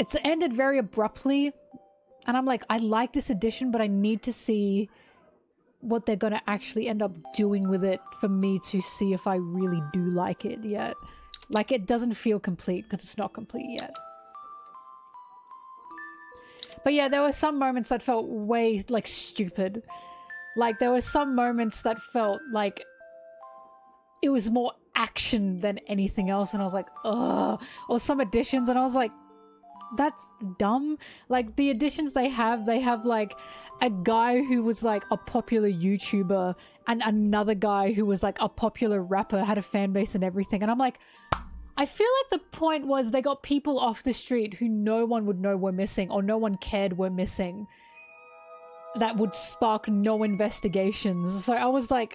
it's ended very abruptly, and I'm like, I like this edition, but I need to see what they're gonna actually end up doing with it for me to see if I really do like it yet. Like, it doesn't feel complete because it's not complete yet. But yeah, there were some moments that felt way, like, stupid. Like, there were some moments that felt like it was more action than anything else, and I was like, ugh. Or some additions, and I was like, that's dumb. Like, the additions they have like a guy who was like a popular YouTuber and another guy who was like a popular rapper, had a fan base and everything, and I'm like, I feel like the point was they got people off the street who no one would know were missing, or no one cared were missing, that would spark no investigations. So I was like,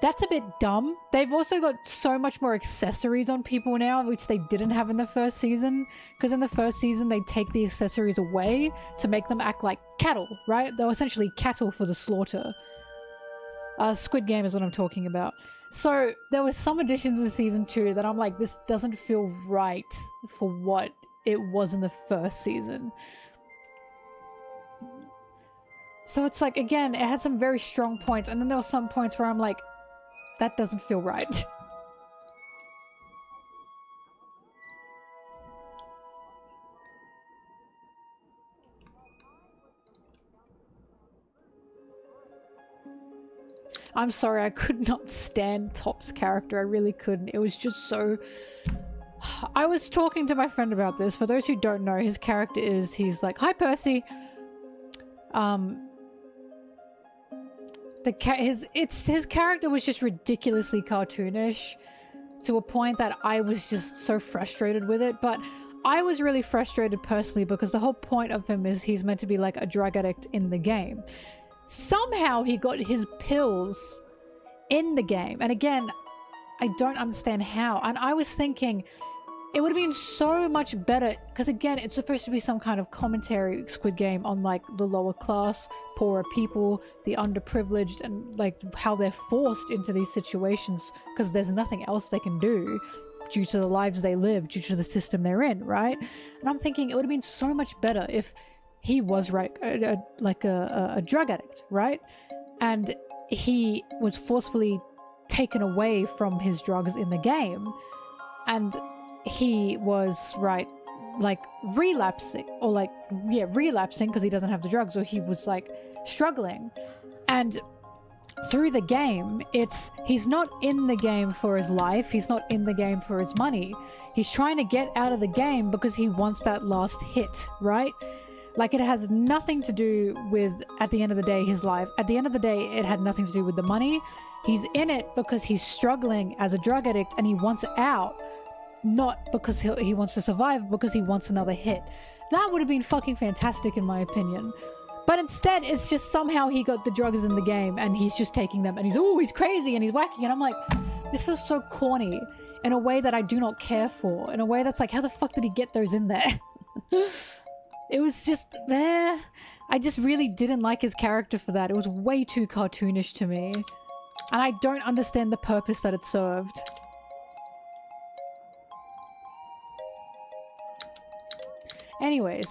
that's a bit dumb. They've also got so much more accessories on people now, which they didn't have in the first season. Because in the first season, they take the accessories away to make them act like cattle, right? They were essentially cattle for the slaughter. Squid Game is what I'm talking about. So there were some additions in season 2 that I'm like, this doesn't feel right for what it was in the first season. So it's like, again, it had some very strong points, and then there were some points where I'm like, that doesn't feel right. I'm sorry, I could not stand Top's character. I really couldn't. It was just so... I was talking to my friend about this. For those who don't know, his character is, he's like, hi Percy. His character was just ridiculously cartoonish to a point that I was just so frustrated with it. But I was really frustrated personally because the whole point of him is he's meant to be like a drug addict in the game. Somehow he got his pills in the game, and again, I don't understand how. And I was thinking it would have been so much better, because again, it's supposed to be some kind of commentary, Squid Game, on like the lower class, poorer people, the underprivileged, and like how they're forced into these situations because there's nothing else they can do due to the lives they live, due to the system they're in, right? And I'm thinking it would have been so much better if he was like a drug addict, right? And he was forcefully taken away from his drugs in the game, and he was like relapsing, or like, yeah, relapsing because he doesn't have the drugs, or he was like struggling. And through the game, he's not in the game for his life, he's not in the game for his money, he's trying to get out of the game because he wants that last hit, right? Like, it has nothing to do with, at the end of the day, his life. At the end of the day, it had nothing to do with the money. He's in it because he's struggling as a drug addict and he wants out. Not because he wants to survive, because he wants another hit. That would have been fucking fantastic in my opinion. But instead, it's just somehow he got the drugs in the game and he's just taking them and he's crazy and he's whacking. And I'm like, this feels so corny in a way that I do not care for. In a way that's like, how the fuck did he get those in there? It was just, I just really didn't like his character for that. It was way too cartoonish to me. And I don't understand the purpose that it served. Anyways.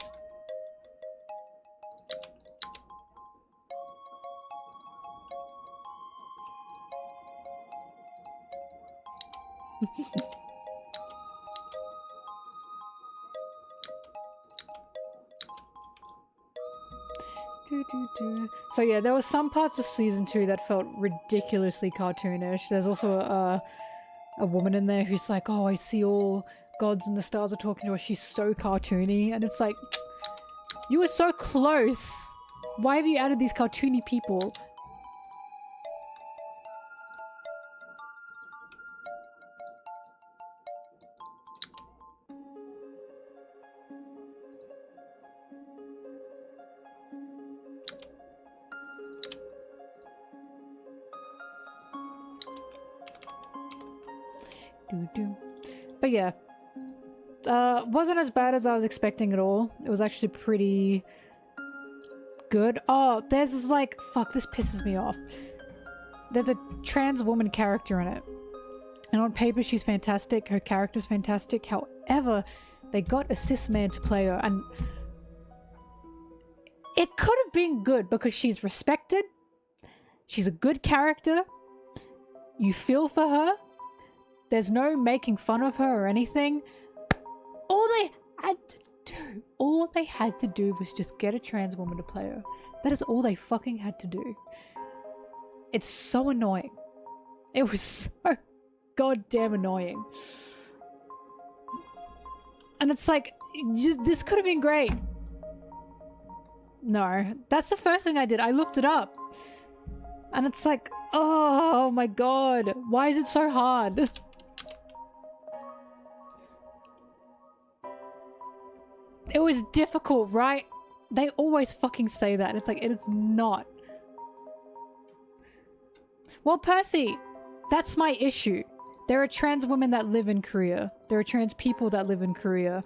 So yeah, there were some parts of season 2 that felt ridiculously cartoonish. There's also a woman in there who's like, oh, I see all gods and the stars are talking to her. She's so cartoony. And it's like, you were so close. Why have you added these cartoony people? But yeah, wasn't as bad as I was expecting at all. It was actually pretty good. Oh, there's this like, fuck, this pisses me off. There's a trans woman character in it. And on paper she's fantastic, her character's fantastic. However, they got a cis man to play her, and it could have been good because she's respected. She's a good character. You feel for her. There's no making fun of her or anything. All they had to do was just get a trans woman to play her. That is all they fucking had to do. It's so annoying. It was so goddamn annoying. And it's like, this could have been great. No, that's the first thing I did. I looked it up. And it's like, oh my god, why is it so hard? It was difficult, right? They always fucking say that. It's like, it is not. Well, Percy, that's my issue. There are trans women that live in Korea. There are trans people that live in Korea.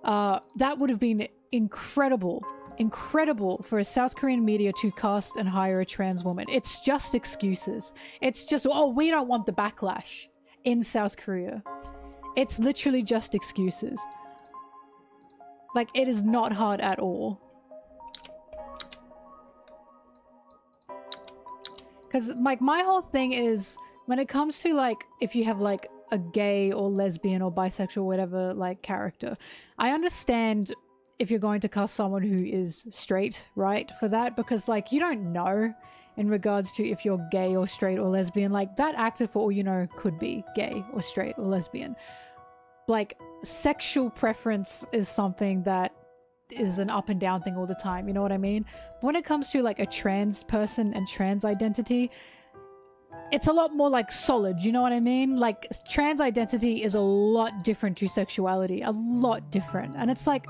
That would have been incredible. Incredible for a South Korean media to cast and hire a trans woman. It's just excuses. It's just, oh, we don't want the backlash in South Korea. It's literally just excuses. Like, it is not hard at all. Because, like, my whole thing is, when it comes to, like, if you have, like, a gay or lesbian or bisexual or whatever, like, character, I understand if you're going to cast someone who is straight, right, for that, because, like, you don't know in regards to if you're gay or straight or lesbian. Like, that actor, for all you know, could be gay or straight or lesbian. Like, sexual preference is something that is an up and down thing all the time, you know what I mean? When it comes to, like, a trans person and trans identity, it's a lot more, like, solid, you know what I mean? Like, trans identity is a lot different to sexuality, a lot different. And it's like,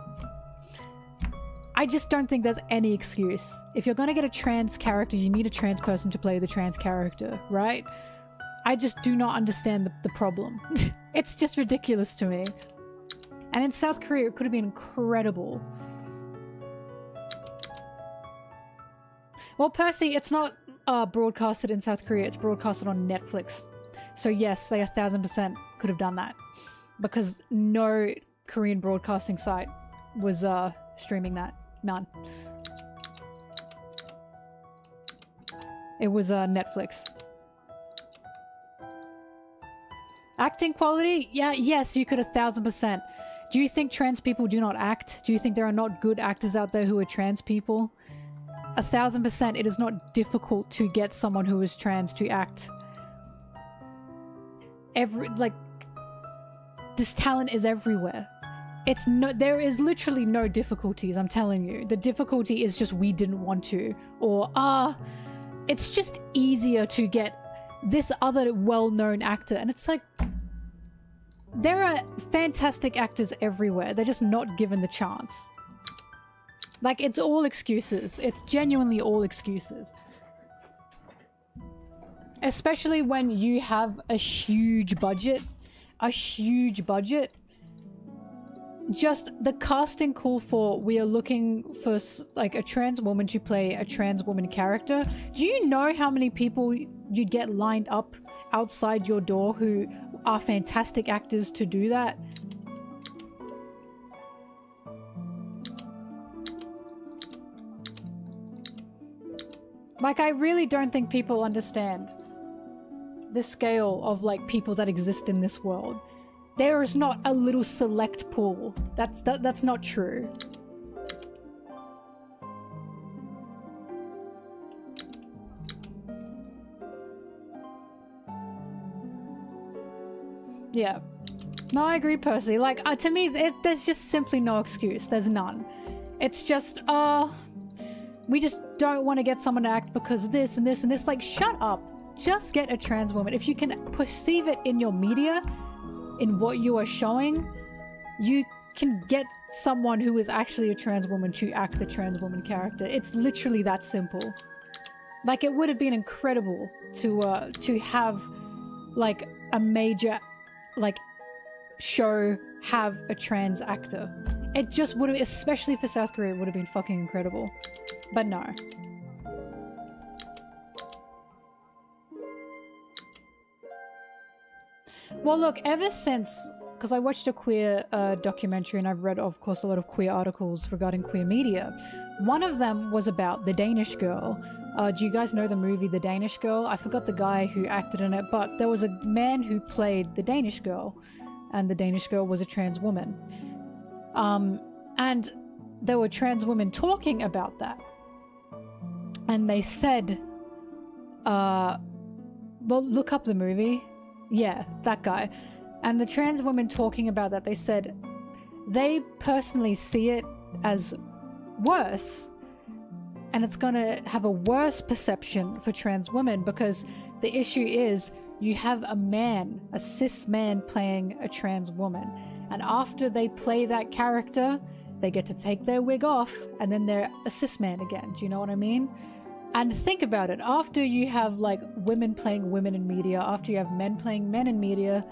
I just don't think there's any excuse. If you're gonna get a trans character, you need a trans person to play the trans character, right? I just do not understand the problem. It's just ridiculous to me. And in South Korea, it could have been incredible. Well, Percy, it's not broadcasted in South Korea. It's broadcasted on Netflix. So yes, they 1000% could have done that. Because no Korean broadcasting site was streaming that. None. It was Netflix. Acting quality? Yeah, yes, you could 1000%. Do you think trans people do not act? Do you think there are not good actors out there who are trans people? 1000%, it is not difficult to get someone who is trans to act. This talent is everywhere. There is literally no difficulties, I'm telling you. The difficulty is just we didn't want to. Or, it's just easier to get this other well-known actor. And it's like, there are fantastic actors everywhere. They're just not given the chance. Like, it's all excuses. It's genuinely all excuses. Especially when you have a huge budget. A huge budget. Just the casting call for, we are looking for, like, a trans woman to play a trans woman character. Do you know how many people you'd get lined up outside your door who are fantastic actors to do that? Like, I really don't think people understand the scale of like people that exist in this world, there is not a little select pool. That's not true. Yeah. No, I agree, Percy. Like, to me, there's just simply no excuse. There's none. It's just, we just don't want to get someone to act because of this and this and this. Like, shut up. Just get a trans woman. If you can perceive it in your media, in what you are showing, you can get someone who is actually a trans woman to act the trans woman character. It's literally that simple. Like, it would have been incredible to have, like, a major, like, show have a trans actor. It just would have, especially for South Korea, it would have been fucking incredible. But no. Well, look, ever since, because I watched a queer documentary and I've read, of course, a lot of queer articles regarding queer media. One of them was about the Danish Girl. Do you guys know the movie The Danish Girl? I forgot the guy who acted in it, but there was a man who played the Danish Girl, and the Danish Girl was a trans woman. And there were trans women talking about that. And they said, well, look up the movie. Yeah, that guy. And the trans women talking about that, they said they personally see it as worse. And it's gonna have a worse perception for trans women because the issue is you have a man, a cis man playing a trans woman. And after they play that character, they get to take their wig off and then they're a cis man again. Do you know what I mean? And think about it. After you have like women playing women in media, after you have men playing men in media,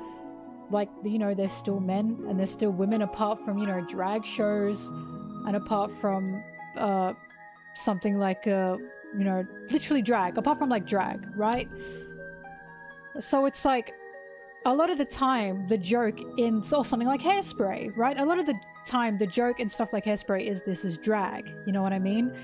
like, you know, they're still men and they're still women apart from, you know, drag shows and apart from something like, you know, literally drag, apart from like drag, right? So it's like a lot of the time the joke in, or something like Hairspray, right? A lot of the time the joke and stuff like Hairspray is this is drag, you know what I mean?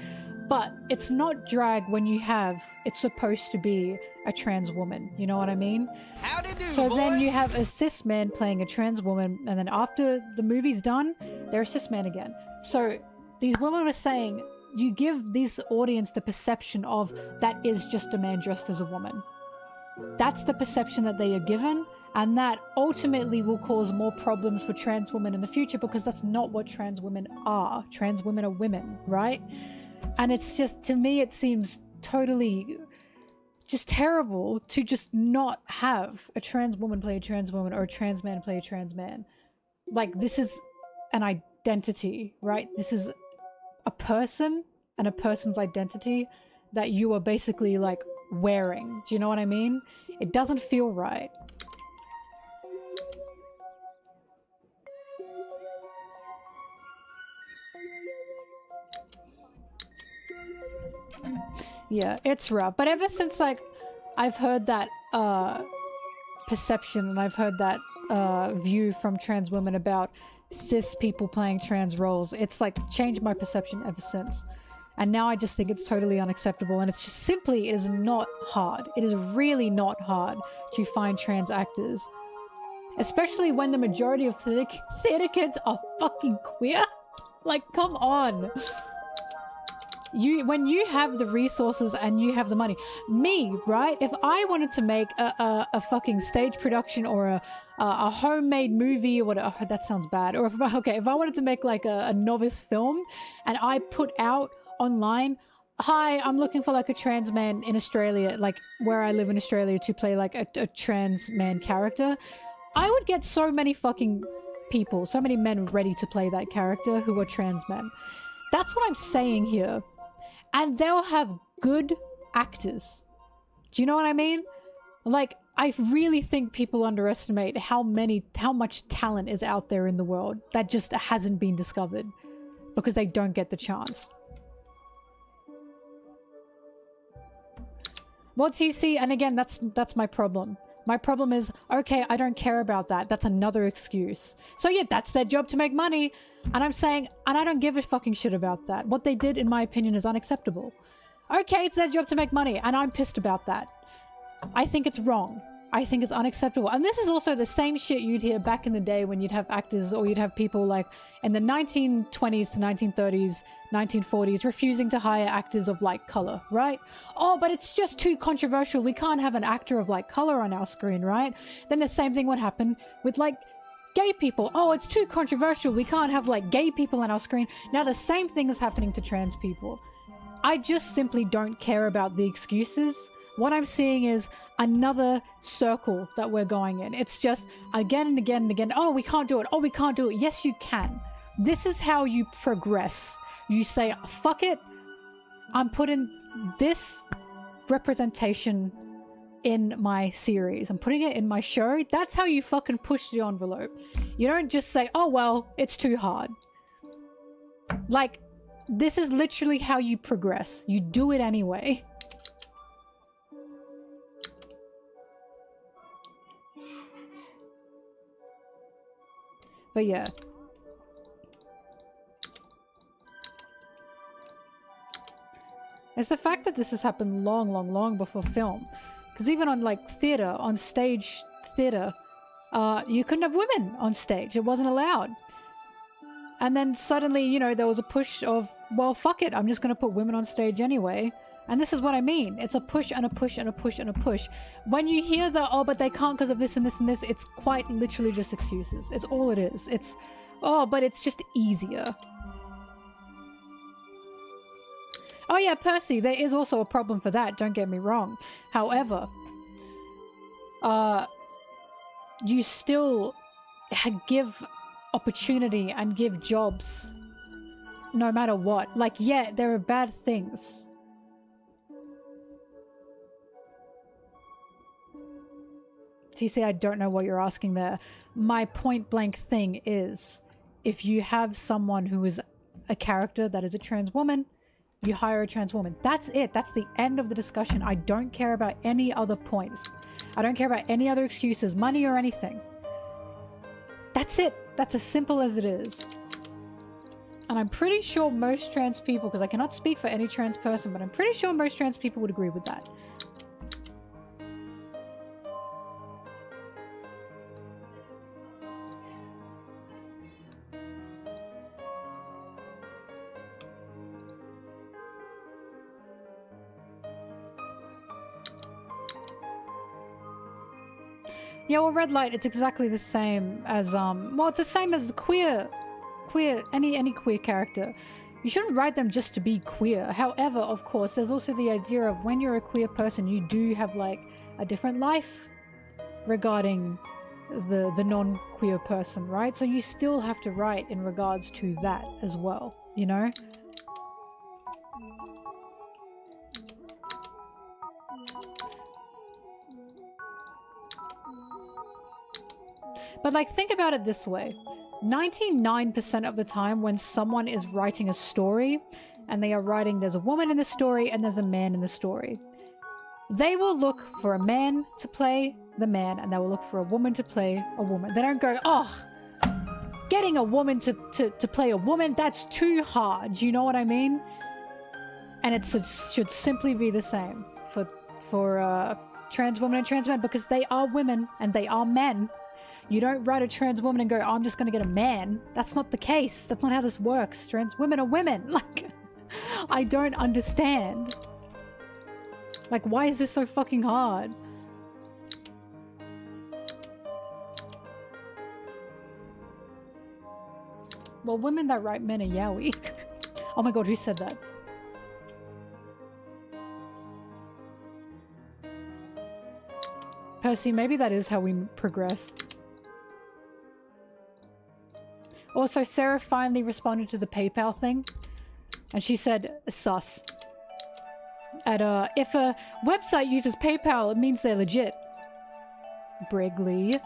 But it's not drag when you have, it's supposed to be a trans woman, you know what I mean? Howdy do, so boys. then you have a cis man playing a trans woman, and then after the movie's done, they're a cis man again. So these women are saying, you give this audience the perception of that is just a man dressed as a woman. That's the perception that they are given, and that ultimately will cause more problems for trans women in the future because that's not what trans women are. Trans women are women, right? And it's just, to me, it seems totally just terrible to just not have a trans woman play a trans woman or a trans man play a trans man. Like, this is an identity, right? This is a person and a person's identity that you are basically like wearing. Do you know what I mean? It doesn't feel right. Yeah, it's rough. But ever since, like, I've heard that perception and I've heard that view from trans women about cis people playing trans roles, it's like changed my perception ever since. And now I just think it's totally unacceptable, and it's just simply, it is not hard. It is really not hard to find trans actors. Especially when the majority of theater kids are fucking queer. Like, come on. When you have the resources and you have the money, me, right? If I wanted to make a fucking stage production or a homemade movie or whatever, oh, that sounds bad. Or if I wanted to make like a novice film and I put out online, hi, I'm looking for like a trans man in Australia, like where I live in Australia, to play like a trans man character, I would get so many fucking people, so many men ready to play that character who are trans men. That's what I'm saying here. And they'll have good actors. Do you know what I mean? Like, I really think people underestimate how much talent is out there in the world that just hasn't been discovered because they don't get the chance. Well, TC, and again, that's my problem. My problem is, okay, I don't care about that. That's another excuse. So yeah, that's their job to make money. And I'm saying, and I don't give a fucking shit about that. What they did, in my opinion, is unacceptable. Okay, it's their job to make money, and I'm pissed about that. I think it's wrong. I think it's unacceptable. And this is also the same shit you'd hear back in the day when you'd have actors or you'd have people like in the 1920s to 1930s, 1940s refusing to hire actors of light color, right? Oh, but it's just too controversial. We can't have an actor of light color on our screen, right? Then the same thing would happen with like gay people. Oh, it's too controversial. We can't have like gay people on our screen. Now the same thing is happening to trans people. I just simply don't care about the excuses. What I'm seeing is another circle that we're going in. It's just again and again and again. Oh, we can't do it. Oh, we can't do it. Yes, you can. This is how you progress. You say, fuck it. I'm putting this representation in my series. I'm putting it in my show. That's how you fucking push the envelope. You don't just say, oh, well, it's too hard. Like, this is literally how you progress. You do it anyway. But yeah. It's the fact that this has happened long before film. Because even on like theatre, on stage theatre, you couldn't have women on stage. It wasn't allowed. And then suddenly, you know, there was a push of, well, fuck it. I'm just going to put women on stage anyway. And this is what I mean. It's a push and a push and a push and a push. When you hear the, oh, but they can't because of this and this and this, it's quite literally just excuses. It's all it is. It's, oh, but it's just easier. Oh yeah, Percy, there is also a problem for that, don't get me wrong. However, you still give opportunity and give jobs no matter what. Like, yeah, there are bad things. TC, I don't know what you're asking there. My point blank thing is, if you have someone who is a character that is a trans woman, you hire a trans woman. That's it. That's the end of the discussion. I don't care about any other points. I don't care about any other excuses, money or anything. That's it. That's as simple as it is. And I'm pretty sure most trans people, because I cannot speak for any trans person, but I'm pretty sure most trans people would agree with that. Yeah, well, red light, it's exactly the same as, well, it's the same as any queer character. You shouldn't write them just to be queer. However, of course, there's also the idea of when you're a queer person, you do have, like, a different life regarding the non-queer person, right? So you still have to write in regards to that as well, you know? But like, think about it this way. 99% of the time when someone is writing a story and they are writing, there's a woman in the story and there's a man in the story, they will look for a man to play the man and they will look for a woman to play a woman. They don't go, oh, getting a woman to play a woman, that's too hard. You know what I mean? And it should simply be the same for trans women and trans men, because they are women and they are men. You don't write a trans woman and go, oh, I'm just going to get a man. That's not the case. That's not how this works. Trans women are women. Like, I don't understand. Like, why is this so fucking hard? Well, women that write men are yaoi. Oh my god, who said that? Percy, maybe that is how we progress. Also, Sarah finally responded to the PayPal thing, and she said, sus. If a website uses PayPal, it means they're legit. Brigley.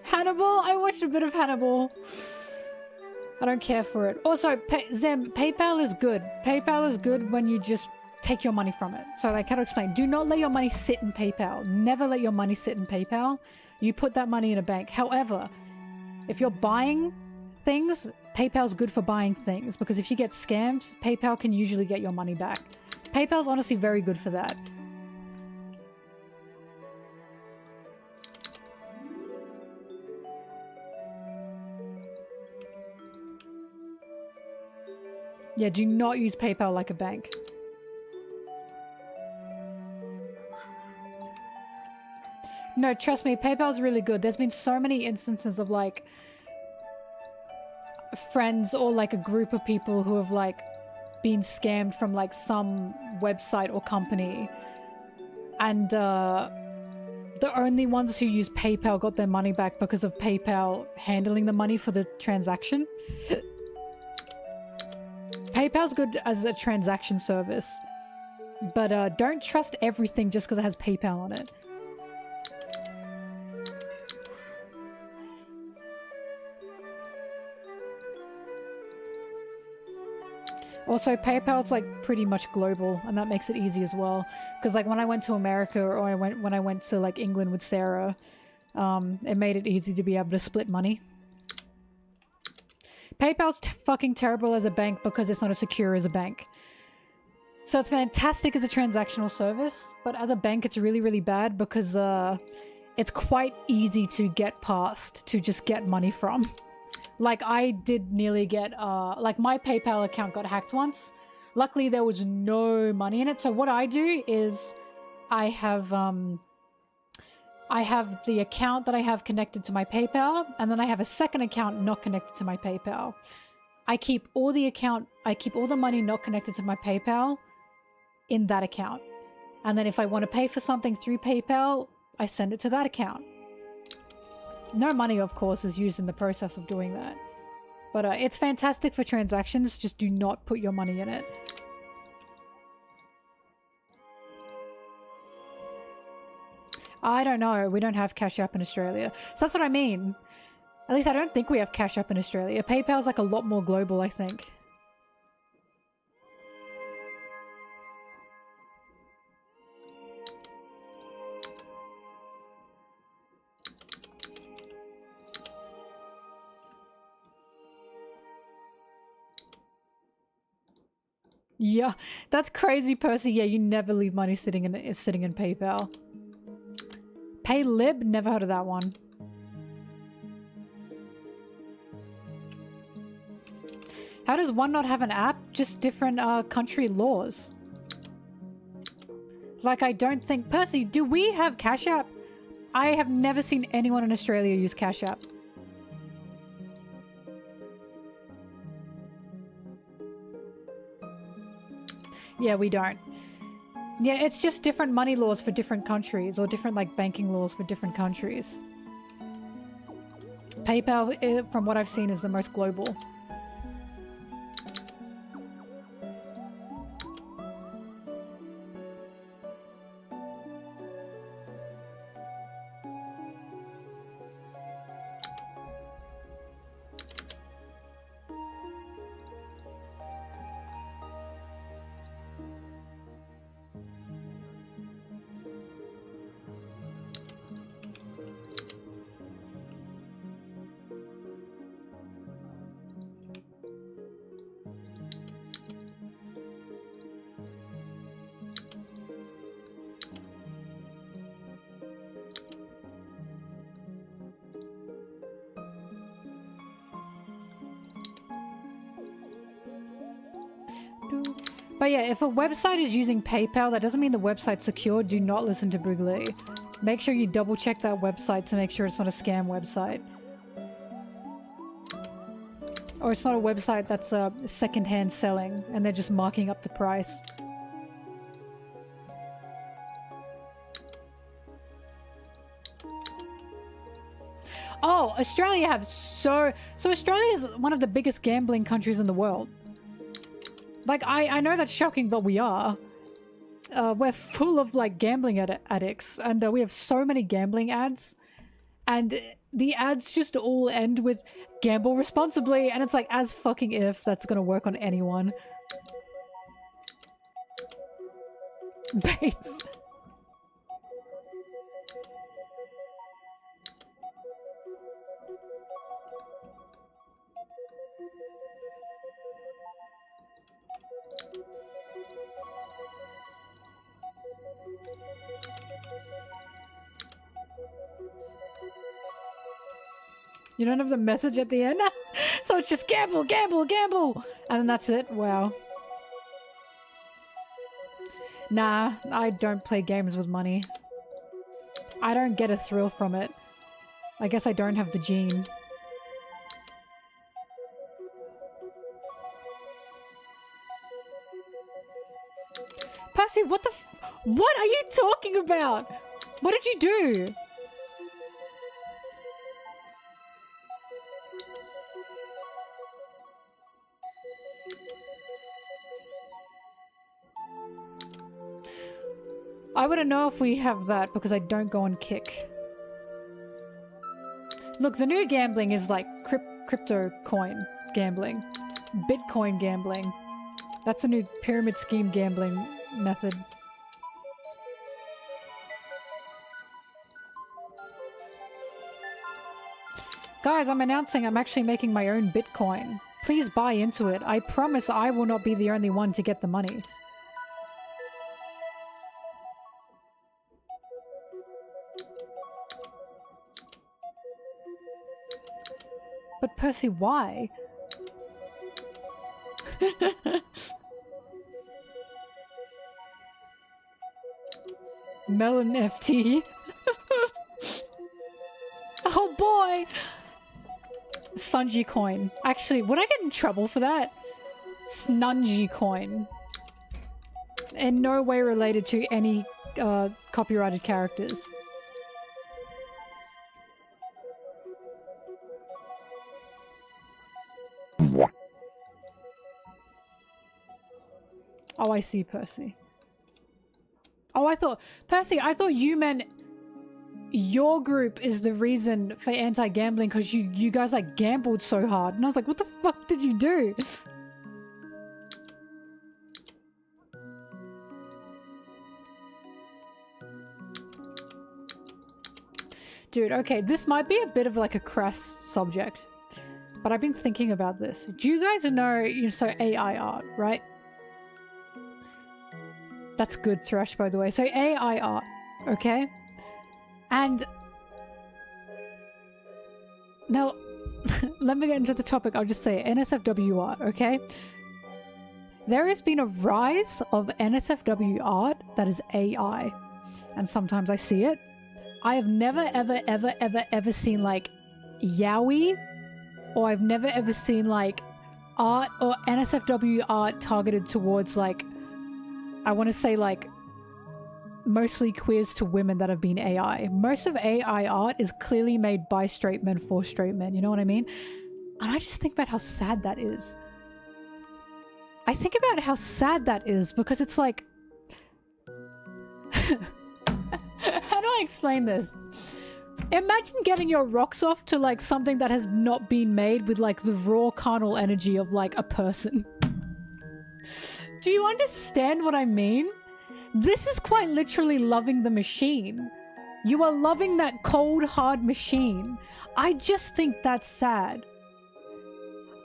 Hannibal? I watched a bit of Hannibal. I don't care for it. Also, Zem, PayPal is good. PayPal is good when you just take your money from it. So like, how to explain? Do not let your money sit in PayPal. Never let your money sit in PayPal. You put that money in a bank. However, if you're buying things, PayPal's good for buying things, because if you get scammed, PayPal can usually get your money back. PayPal's honestly very good for that. Yeah, do not use PayPal like a bank. No, trust me, PayPal's really good. There's been so many instances of like friends or like a group of people who have like been scammed from like some website or company, and the only ones who used PayPal got their money back because of PayPal handling the money for the transaction. PayPal's good as a transaction service, but don't trust everything just because it has PayPal on it. Also, PayPal's like pretty much global, and that makes it easy as well. Because like when I went to America, or when I went to like England with Sarah, it made it easy to be able to split money. PayPal's fucking terrible as a bank because it's not as secure as a bank. So it's fantastic as a transactional service, but as a bank it's really, really bad because it's quite easy to get past, to just get money from. Like I did nearly get, like my PayPal account got hacked once. Luckily there was no money in it. So what I do is I have the account that I have connected to my PayPal, and then I have a second account not connected to my PayPal. I keep all the money not connected to my PayPal in that account. And then if I want to pay for something through PayPal, I send it to that account. No money, of course, is used in the process of doing that. But it's fantastic for transactions, just do not put your money in it. I don't know, we don't have Cash App in Australia. So that's what I mean. At least I don't think we have Cash App in Australia. PayPal's like a lot more global, I think. Yeah, that's crazy, Percy. Yeah, you never leave money sitting in PayPal. Paylib? Never heard of that one. How does one not have an app? Just different country laws. Like, I don't think... Percy, do we have Cash App? I have never seen anyone in Australia use Cash App. Yeah, we don't. Yeah, it's just different money laws for different countries, or different like banking laws for different countries. PayPal, from what I've seen, is the most global. But yeah, if a website is using PayPal, that doesn't mean the website's secure. Do not listen to Brigley. Make sure you double check that website to make sure it's not a scam website. Or it's not a website that's secondhand selling and they're just marking up the price. Oh, Australia have so Australia is one of the biggest gambling countries in the world. Like, I know that's shocking, but we are. We're full of, like, gambling addicts, and we have so many gambling ads. And the ads just all end with gamble responsibly, and it's like, as fucking if that's gonna work on anyone. Base. You don't have the message at the end? So it's just gamble, gamble, gamble! And then that's it? Wow. Nah, I don't play games with money. I don't get a thrill from it. I guess I don't have the gene. Percy, what the what are you talking about? What did you do? I wouldn't know if we have that because I don't go on Kick. Look, the new gambling is like crypto coin gambling. Bitcoin gambling. That's a new pyramid scheme gambling method. Guys, I'm announcing I'm actually making my own Bitcoin. Please buy into it. I promise I will not be the only one to get the money. But Percy, why? MelonTeee. Oh boy! Sanji coin. Actually, would I get in trouble for that? Snungy coin. In no way related to any copyrighted characters. Oh, I see, Percy. Oh, Percy, I thought you meant your group is the reason for anti-gambling because you guys like gambled so hard. And I was like, what the fuck did you do? Dude, okay, this might be a bit of like a crass subject, but I've been thinking about this. Do you guys know, so AI art, right? That's good, Thresh, by the way. So AI art, okay? And now, let me get into the topic. I'll just say NSFW art, okay? There has been a rise of NSFW art that is AI. And sometimes I see it. I have never, ever seen like yaoi, or I've never ever seen like art or NSFW art targeted towards like, I want to say like mostly queers to women that have been AI. Most of AI art is clearly made by straight men for straight men, you know what I mean? And I just think about how sad that is. I think about how sad that is because it's like... How do I explain this? Imagine getting your rocks off to like something that has not been made with like the raw carnal energy of like a person. Do you understand what I mean? This is quite literally loving the machine. You are loving that cold, hard machine. I just think that's sad.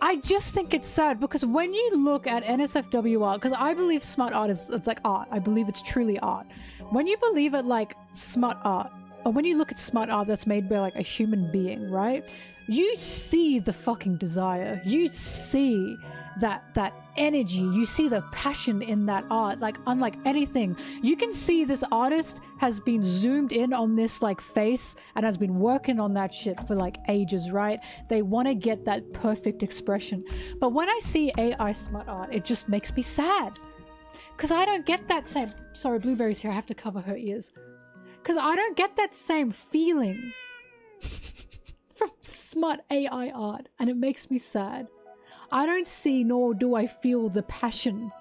I just think it's sad because when you look at NSFW art, because I believe smut art is, it's like art. I believe it's truly art. When you believe it like smut art, or when you look at smut art that's made by like a human being, right? You see the fucking desire. You see that energy. You see the passion in that art, like unlike anything. You can see this artist has been zoomed in on this like face and has been working on that shit for like ages, right? They want to get that perfect expression. But when I see AI smut art, it just makes me sad. Because I don't get that same... Sorry, Blueberry's here. I have to cover her ears. Because I don't get that same feeling from smut AI art. And it makes me sad. I don't see nor do I feel the passion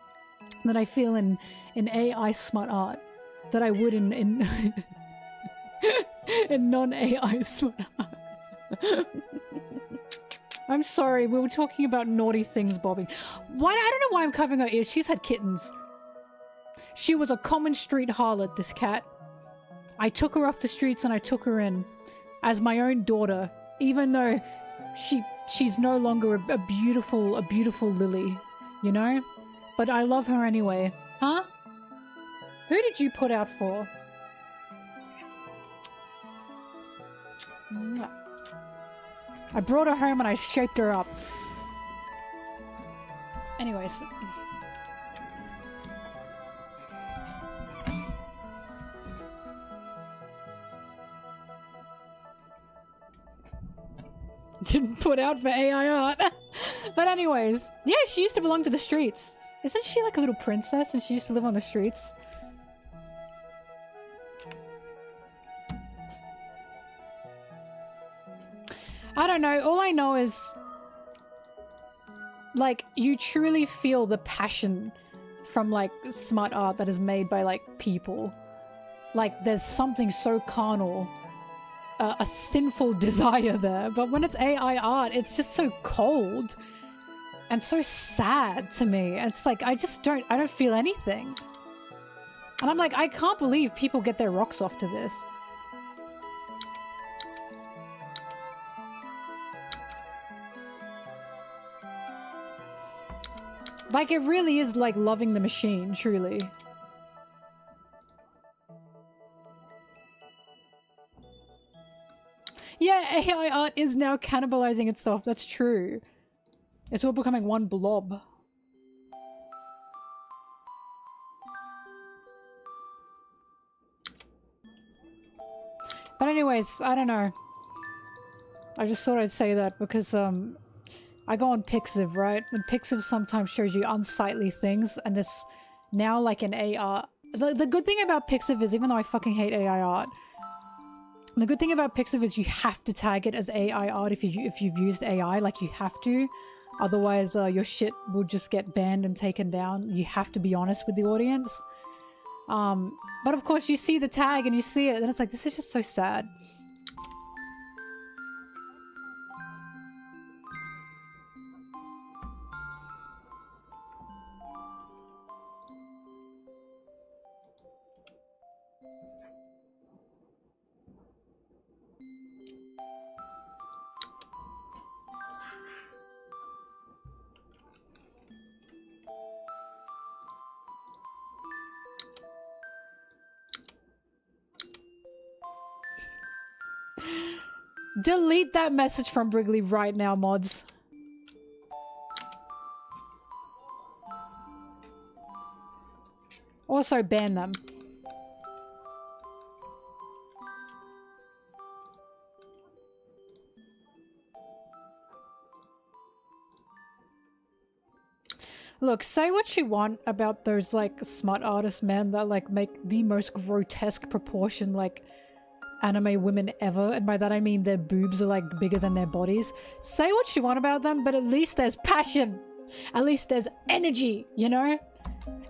that I feel in AI smut art that I would in in non-AI smut art. I'm sorry, we were talking about naughty things, Bobby. Why? I don't know why I'm covering her ears. She's had kittens. She was a common street harlot, this cat. I took her off the streets and I took her in as my own daughter, even though she's no longer a beautiful lily, you know? But I love her anyway. Huh? Who did you put out for? I brought her home and I shaped her up. Anyways. Didn't put out for AI art. But anyways. Yeah, she used to belong to the streets. Isn't she like a little princess and she used to live on the streets? I don't know. All I know is, like, you truly feel the passion from, like, smart art that is made by, like, people. Like, there's something so carnal, a sinful desire there. But when it's AI art, it's just so cold and so sad to me. It's like, I don't feel anything. And I'm like, I can't believe people get their rocks off to this. Like, it really is like loving the machine, truly. Yeah, AI art is now cannibalizing itself. That's true. It's all becoming one blob. But anyways, I don't know. I just thought I'd say that because, I go on Pixiv, right? And Pixiv sometimes shows you unsightly things, and there's now like an AR. The good thing about Pixiv is, even though I fucking hate AI art, the good thing about Pixiv is you have to tag it as AI art if you've used AI, like you have to. Otherwise, your shit will just get banned and taken down. You have to be honest with the audience. But of course, you see the tag and you see it, and it's like, this is just so sad. Delete that message from Wrigley right now, mods. Also ban them. Look, say what you want about those, like, smut artists, man, that, like, make the most grotesque proportion, like, anime women ever, and by that I mean their boobs are like bigger than their bodies. Say what you want about them, but at least there's passion. At least there's energy, you know?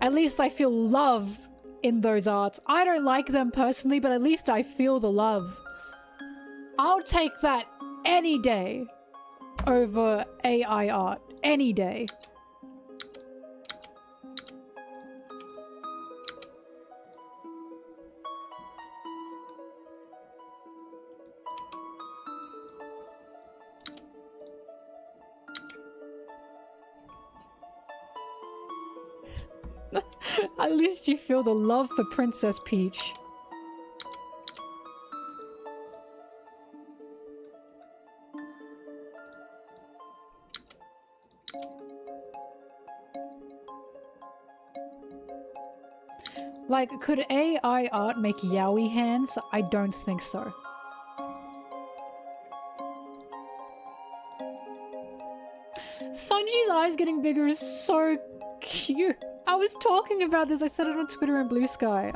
At least I feel love in those arts. I don't like them personally, but at least I feel the love. I'll take that any day over AI art. Any day. At least you feel the love for Princess Peach. Like, could AI art make yaoi hands? I don't think so. Sanji's eyes getting bigger is so cute. I was talking about this. I said it on Twitter and Blue Sky.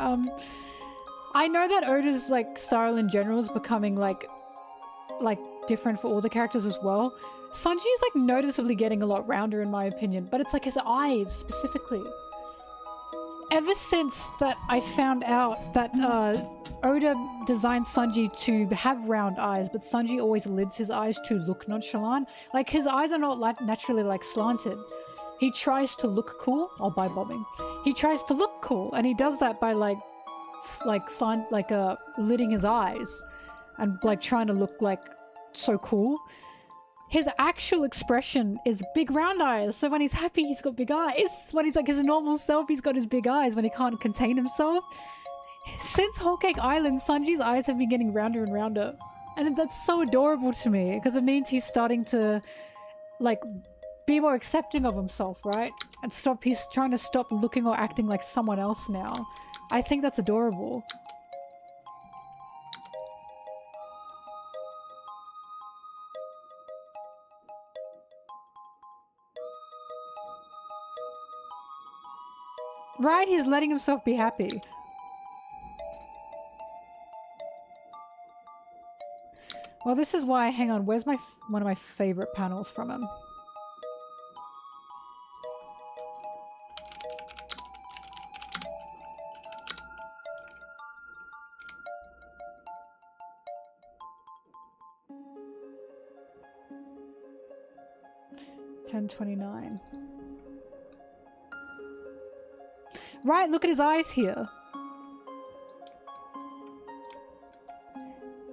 I know that Oda's, like, style in general is becoming, like different for all the characters as well. Sanji's, like, noticeably getting a lot rounder in my opinion, but it's, like, his eyes, specifically. ever since that I found out that Oda designed Sanji to have round eyes, but Sanji always lids his eyes to look nonchalant. Like, his eyes are not like naturally like slanted. He tries to look cool, or by bobbing. He tries to look cool, and he does that by lidding his eyes and like trying to look like so cool. His actual expression is big round eyes. So when he's happy, he's got big eyes. When he's like his normal self, he's got his big eyes when he can't contain himself. Since Whole Cake Island, Sanji's eyes have been getting rounder and rounder. And that's so adorable to me, because it means he's starting to like be more accepting of himself, right? And he's trying to stop looking or acting like someone else now. I think that's adorable. Right? He's letting himself be happy. Well, this is why, hang on, where's one of my favorite panels from him? $10.29. Right, look at his eyes here.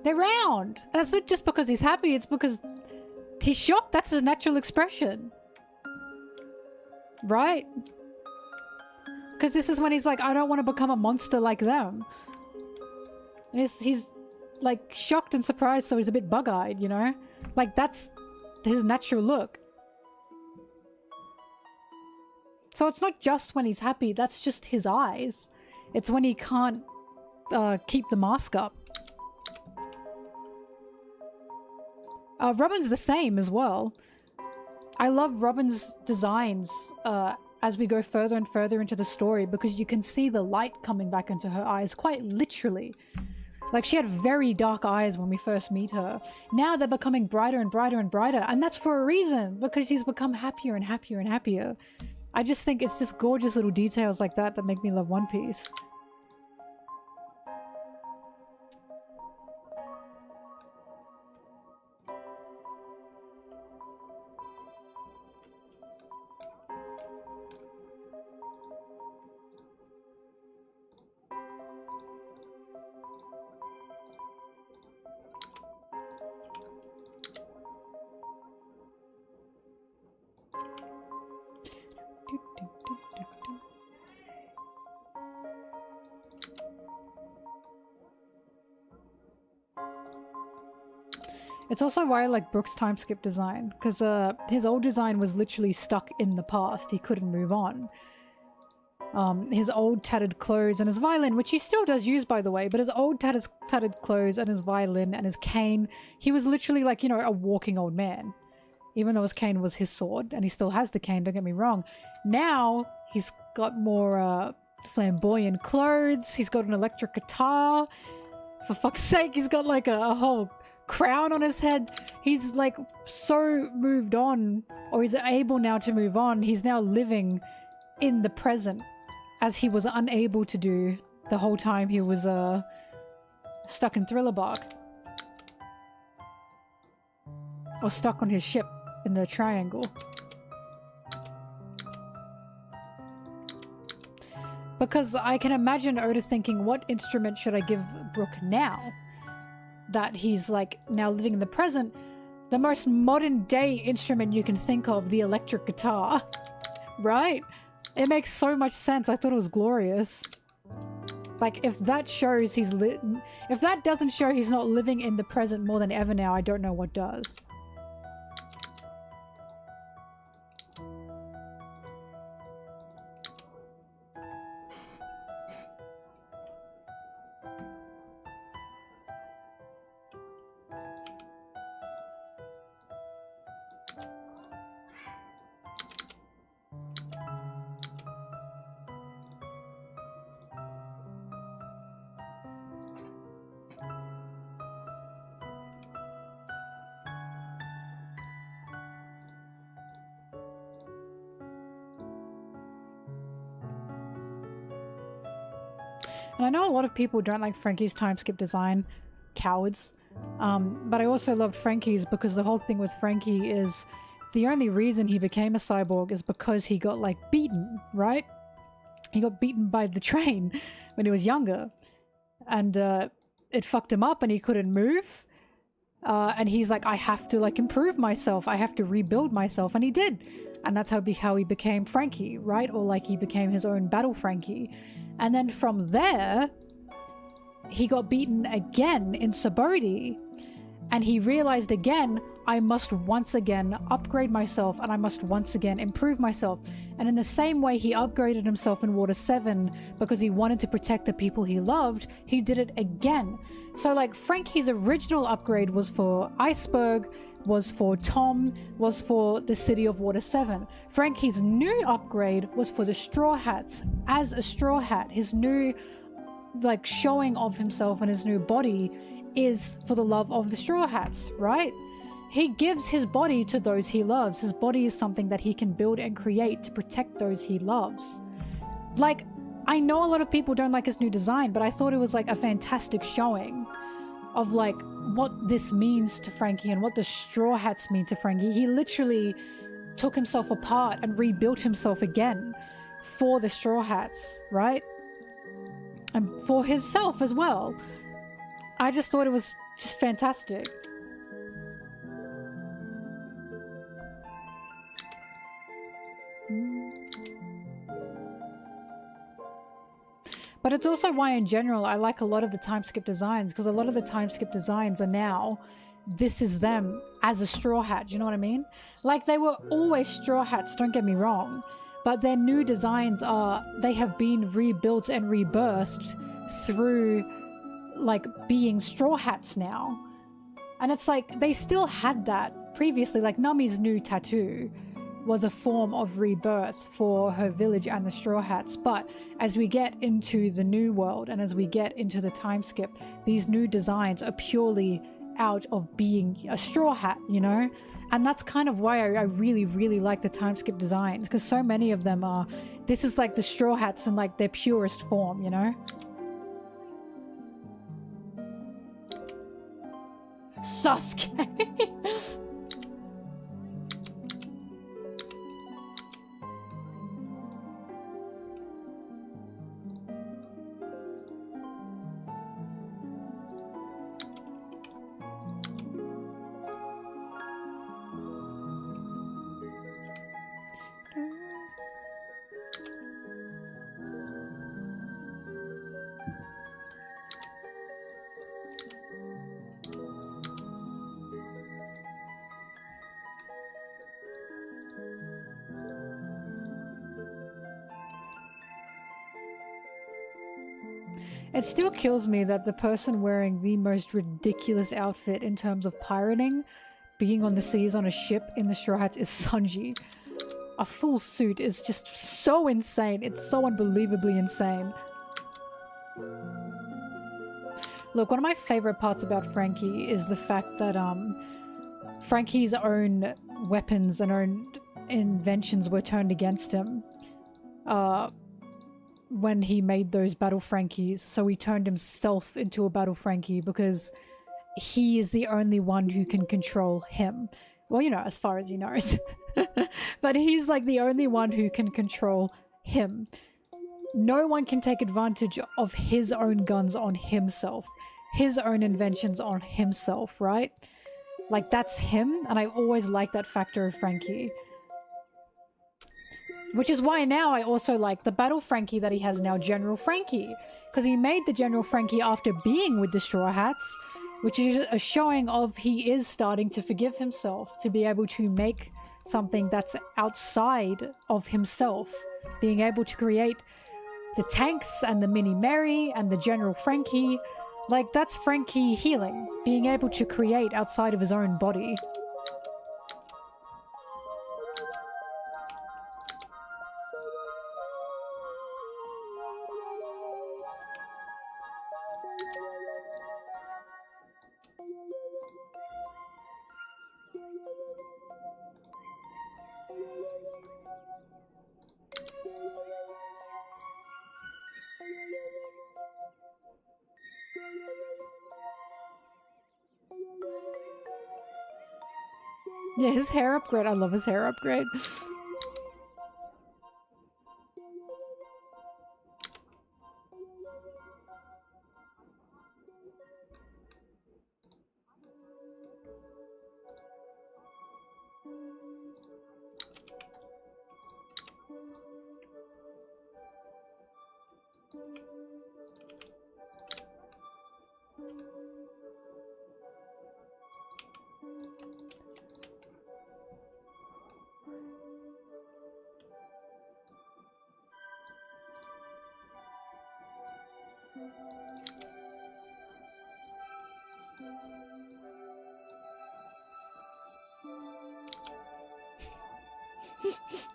They're round. And it's not just because he's happy, it's because he's shocked. That's his natural expression. Right? Because this is when he's like, I don't want to become a monster like them. And he's like shocked and surprised, so he's a bit bug-eyed, you know? Like, that's his natural look. So it's not just when he's happy, that's just his eyes. It's when he can't keep the mask up. Robin's the same as well. I love Robin's designs as we go further and further into the story, because you can see the light coming back into her eyes quite literally. Like, she had very dark eyes when we first meet her. Now they're becoming brighter and brighter and brighter, and that's for a reason, because she's become happier and happier and happier. I just think it's just gorgeous little details like that that make me love One Piece. It's also why I like Brook's time skip design, because his old design was literally stuck in the past. He couldn't move on. His old tattered clothes and his violin, which he still does use, by the way, but his old tattered clothes and his violin and his cane, he was literally like, you know, a walking old man. Even though his cane was his sword, and he still has the cane, don't get me wrong. Now, he's got more flamboyant clothes, he's got an electric guitar. For fuck's sake, he's got like a whole crown on his head. He's like so moved on, or he's able now to move on. He's now living in the present, as he was unable to do the whole time he was stuck in Thriller Bark. Or stuck on his ship in the triangle. Because I can imagine Oda thinking, what instrument should I give Brook now? That he's like now living in the present. The most modern day instrument you can think of, the electric guitar. Right? It makes so much sense. I thought it was glorious. Like, if that shows he's if that doesn't show he's not living in the present more than ever now, I don't know what does. And I know a lot of people don't like Frankie's time skip design. Cowards. But I also love Frankie's because the whole thing with Frankie is the only reason he became a cyborg is because he got like beaten, right? He got beaten by the train when he was younger. And it fucked him up and he couldn't move. And he's like, I have to like improve myself. I have to rebuild myself. And he did. And that's how he became Frankie, right? Or like he became his own battle Frankie. And then from there, he got beaten again in Saboti. And he realized again, I must once again upgrade myself and I must once again improve myself. And in the same way he upgraded himself in Water 7 because he wanted to protect the people he loved, he did it again. So like Frankie's original upgrade was for Iceberg, was for Tom, was for the city of Water 7. Frankie's new upgrade was for the Straw Hats as a Straw Hat. His new like showing of himself and his new body is for the love of the Straw Hats, right? He gives his body to those he loves. His body is something that he can build and create to protect those he loves. Like, I know a lot of people don't like his new design, but I thought it was like a fantastic showing of like what this means to Frankie and what the Straw Hats mean to Frankie. He literally took himself apart and rebuilt himself again for the Straw Hats, right? And for himself as well. I just thought it was just fantastic. But it's also why in general I like a lot of the time skip designs, because a lot of the time skip designs are now, this is them as a Straw Hat, do you know what I mean? Like they were always Straw Hats, don't get me wrong, but their new designs are, they have been rebuilt and rebirthed through like being Straw Hats now. And it's like, they still had that previously, like Nami's new tattoo was a form of rebirth for her village and the Straw Hats. But as we get into the new world and as we get into the time skip, these new designs are purely out of being a Straw Hat, you know? And that's kind of why I really, really like the time skip designs, because so many of them are, this is like the Straw Hats in like their purest form, you know? Sasuke! It still kills me that the person wearing the most ridiculous outfit in terms of pirating, being on the seas on a ship in the Straw Hats, is Sanji. A full suit is just so insane. It's so unbelievably insane. Look, one of my favorite parts about Frankie is the fact that Frankie's own weapons and own inventions were turned against him. When he made those Battle Frankies, so he turned himself into a Battle Frankie because he is the only one who can control him. Well, you know, as far as he knows. But he's like the only one who can control him. No one can take advantage of his own guns on himself, his own inventions on himself, right? Like, that's him, and I always like that factor of Frankie. Which is why now I also like the Battle Frankie that he has now, General Frankie. Because he made the General Frankie after being with the Straw Hats, which is a showing of he is starting to forgive himself, to be able to make something that's outside of himself. Being able to create the tanks and the Mini Mary and the General Frankie. Like, that's Frankie healing. Being able to create outside of his own body. Yeah, his hair upgrade. I love his hair upgrade.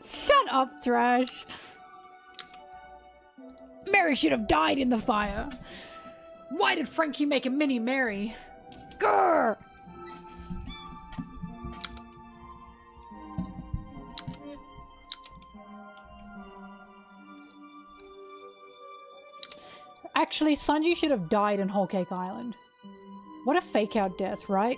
Shut up, Thrash. Mary should have died in the fire. Why did Frankie make a mini Mary? Grr! Actually, Sanji should have died in Whole Cake Island. What a fake out death, right?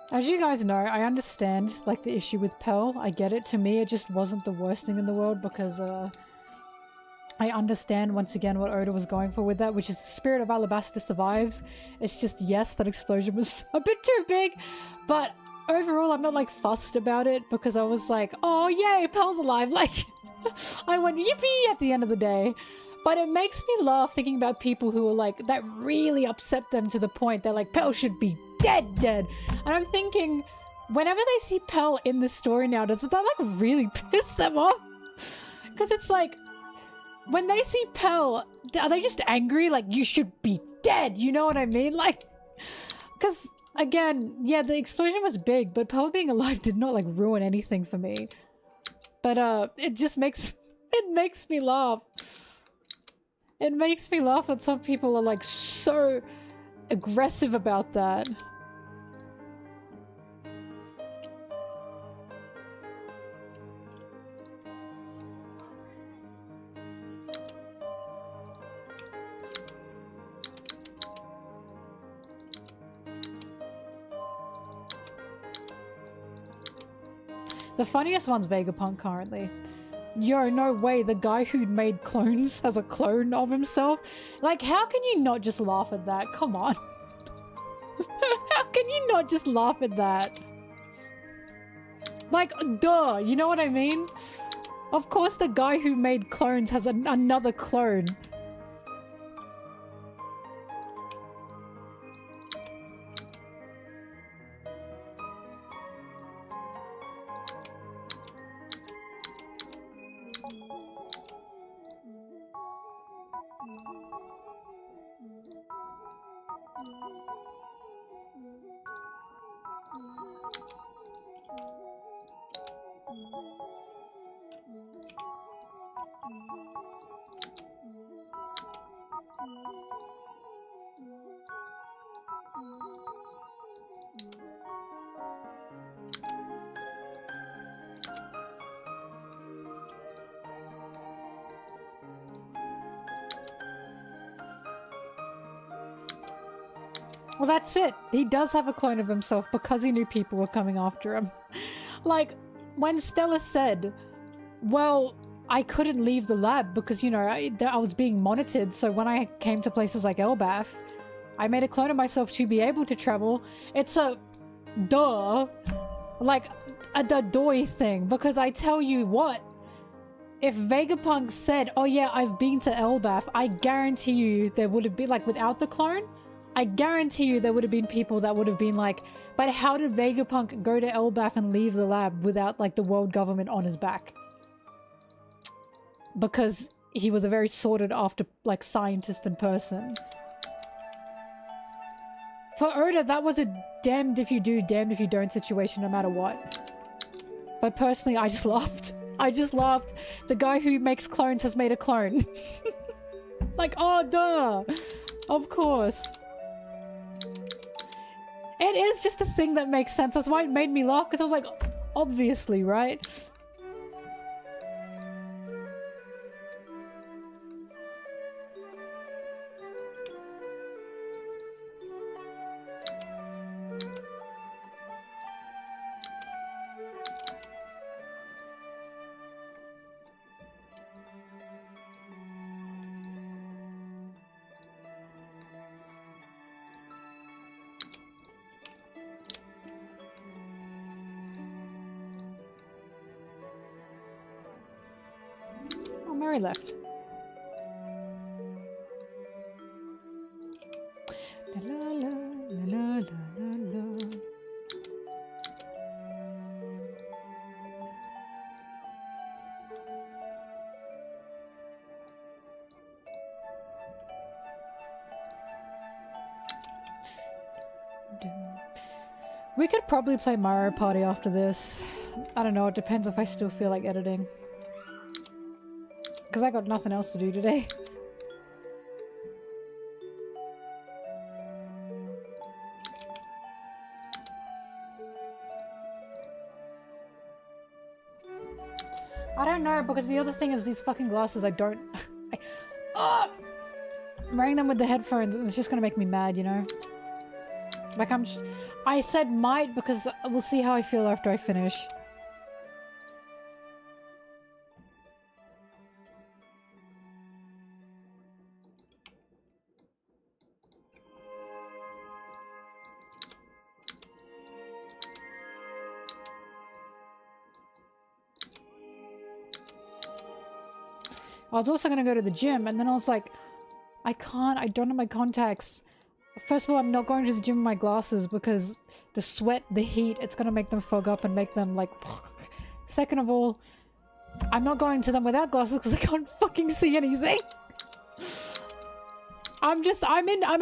As you guys know, I understand, like, the issue with Pearl. I get it. To me, it just wasn't the worst thing in the world because, I understand, once again, what Oda was going for with that, which is Spirit of Alabasta survives. It's just, yes, that explosion was a bit too big, but overall, I'm not, like, fussed about it because I was like, oh, yay, Pearl's alive. Like, I went yippee at the end of the day. But it makes me laugh thinking about people who are like, that really upset them to the point they're like, Pearl should be dead. And I'm thinking, whenever they see Pearl in the story now, does that like really piss them off? Because it's like, when they see Pearl, are they just angry? Like, you should be dead, you know what I mean? Like, because again, yeah, the explosion was big, but Pearl being alive did not like ruin anything for me. But it just makes me laugh. It makes me laugh that some people are like so aggressive about that. The funniest one's Vegapunk currently. Yo, no way, the guy who made clones has a clone of himself? Like, how can you not just laugh at that? Come on. How can you not just laugh at that? Like, duh, you know what I mean? Of course the guy who made clones has another clone. Well, that's it. He does have a clone of himself because he knew people were coming after him. Like, when Stella said, well, I couldn't leave the lab because, you know, I was being monitored, so when I came to places like Elbaf, I made a clone of myself to be able to travel. It's a duh. Like, a doy thing, because I tell you what, if Vegapunk said, oh yeah, I've been to Elbaf, I guarantee you there would have been, like, without the clone, I guarantee you there would have been people that would have been like, but how did Vegapunk go to Elbaf and leave the lab without, like, the world government on his back? because he was a very sorted after, like, scientist and person. For Oda, that was a damned if you do, damned if you don't situation no matter what. But personally, I just laughed. I just laughed. The guy who makes clones has made a clone. Like, oh, duh. Of course. It is just a thing that makes sense. That's why it made me laugh, because I was like, obviously, right? Mary left. La, la, la, la, la, la. We could probably play Mario Party after this. I don't know, it depends if I still feel like editing. Because I got nothing else to do today. I don't know, because the other thing is these fucking glasses, I don't... I'm wearing them with the headphones, it's just gonna make me mad, you know? Like, I said might because we'll see how I feel after I finish. I was also gonna go to the gym, and then I was like, I don't have my contacts. First of all, I'm not going to the gym with my glasses because the sweat, the heat, it's gonna make them fog up and make them like... Second of all, I'm not going to them without glasses because I can't fucking see anything. I'm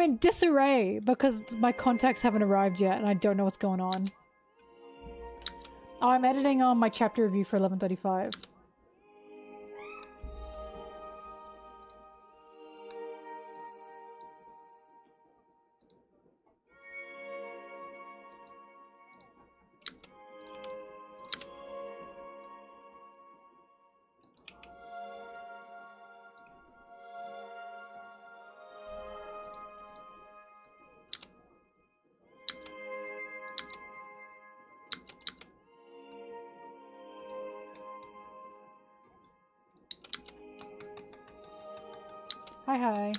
in disarray because my contacts haven't arrived yet and I don't know what's going on. Oh, I'm editing on my chapter review for 11:35. Hi, hi.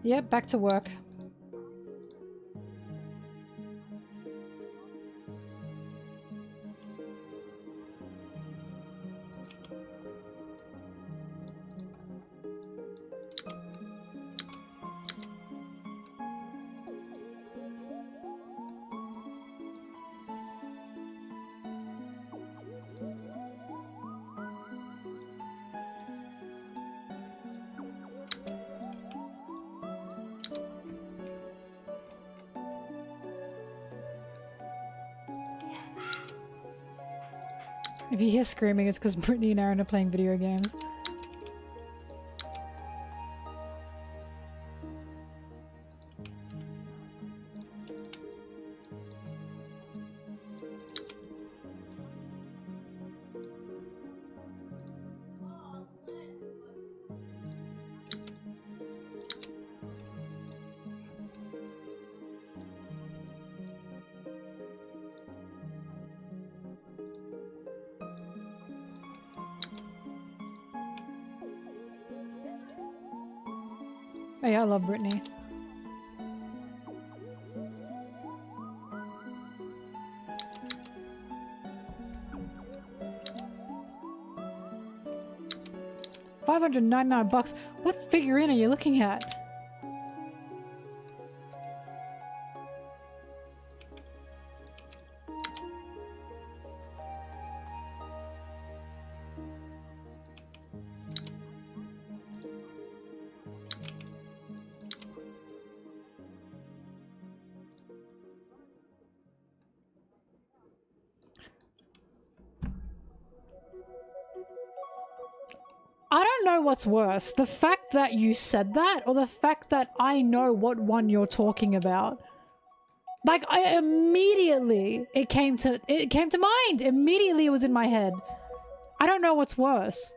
Yep, back to work. If you hear screaming, it's because Brittany and Aaron are playing video games. Oh yeah, I love Brittany. $599. What figurine are you looking at? I don't know what's worse, the fact that you said that or the fact that I know what one you're talking about. Like, I immediately, it came to mind. Immediately it was in my head. I don't know what's worse.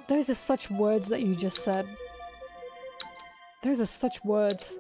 Those are such words that you just said. Those are such words.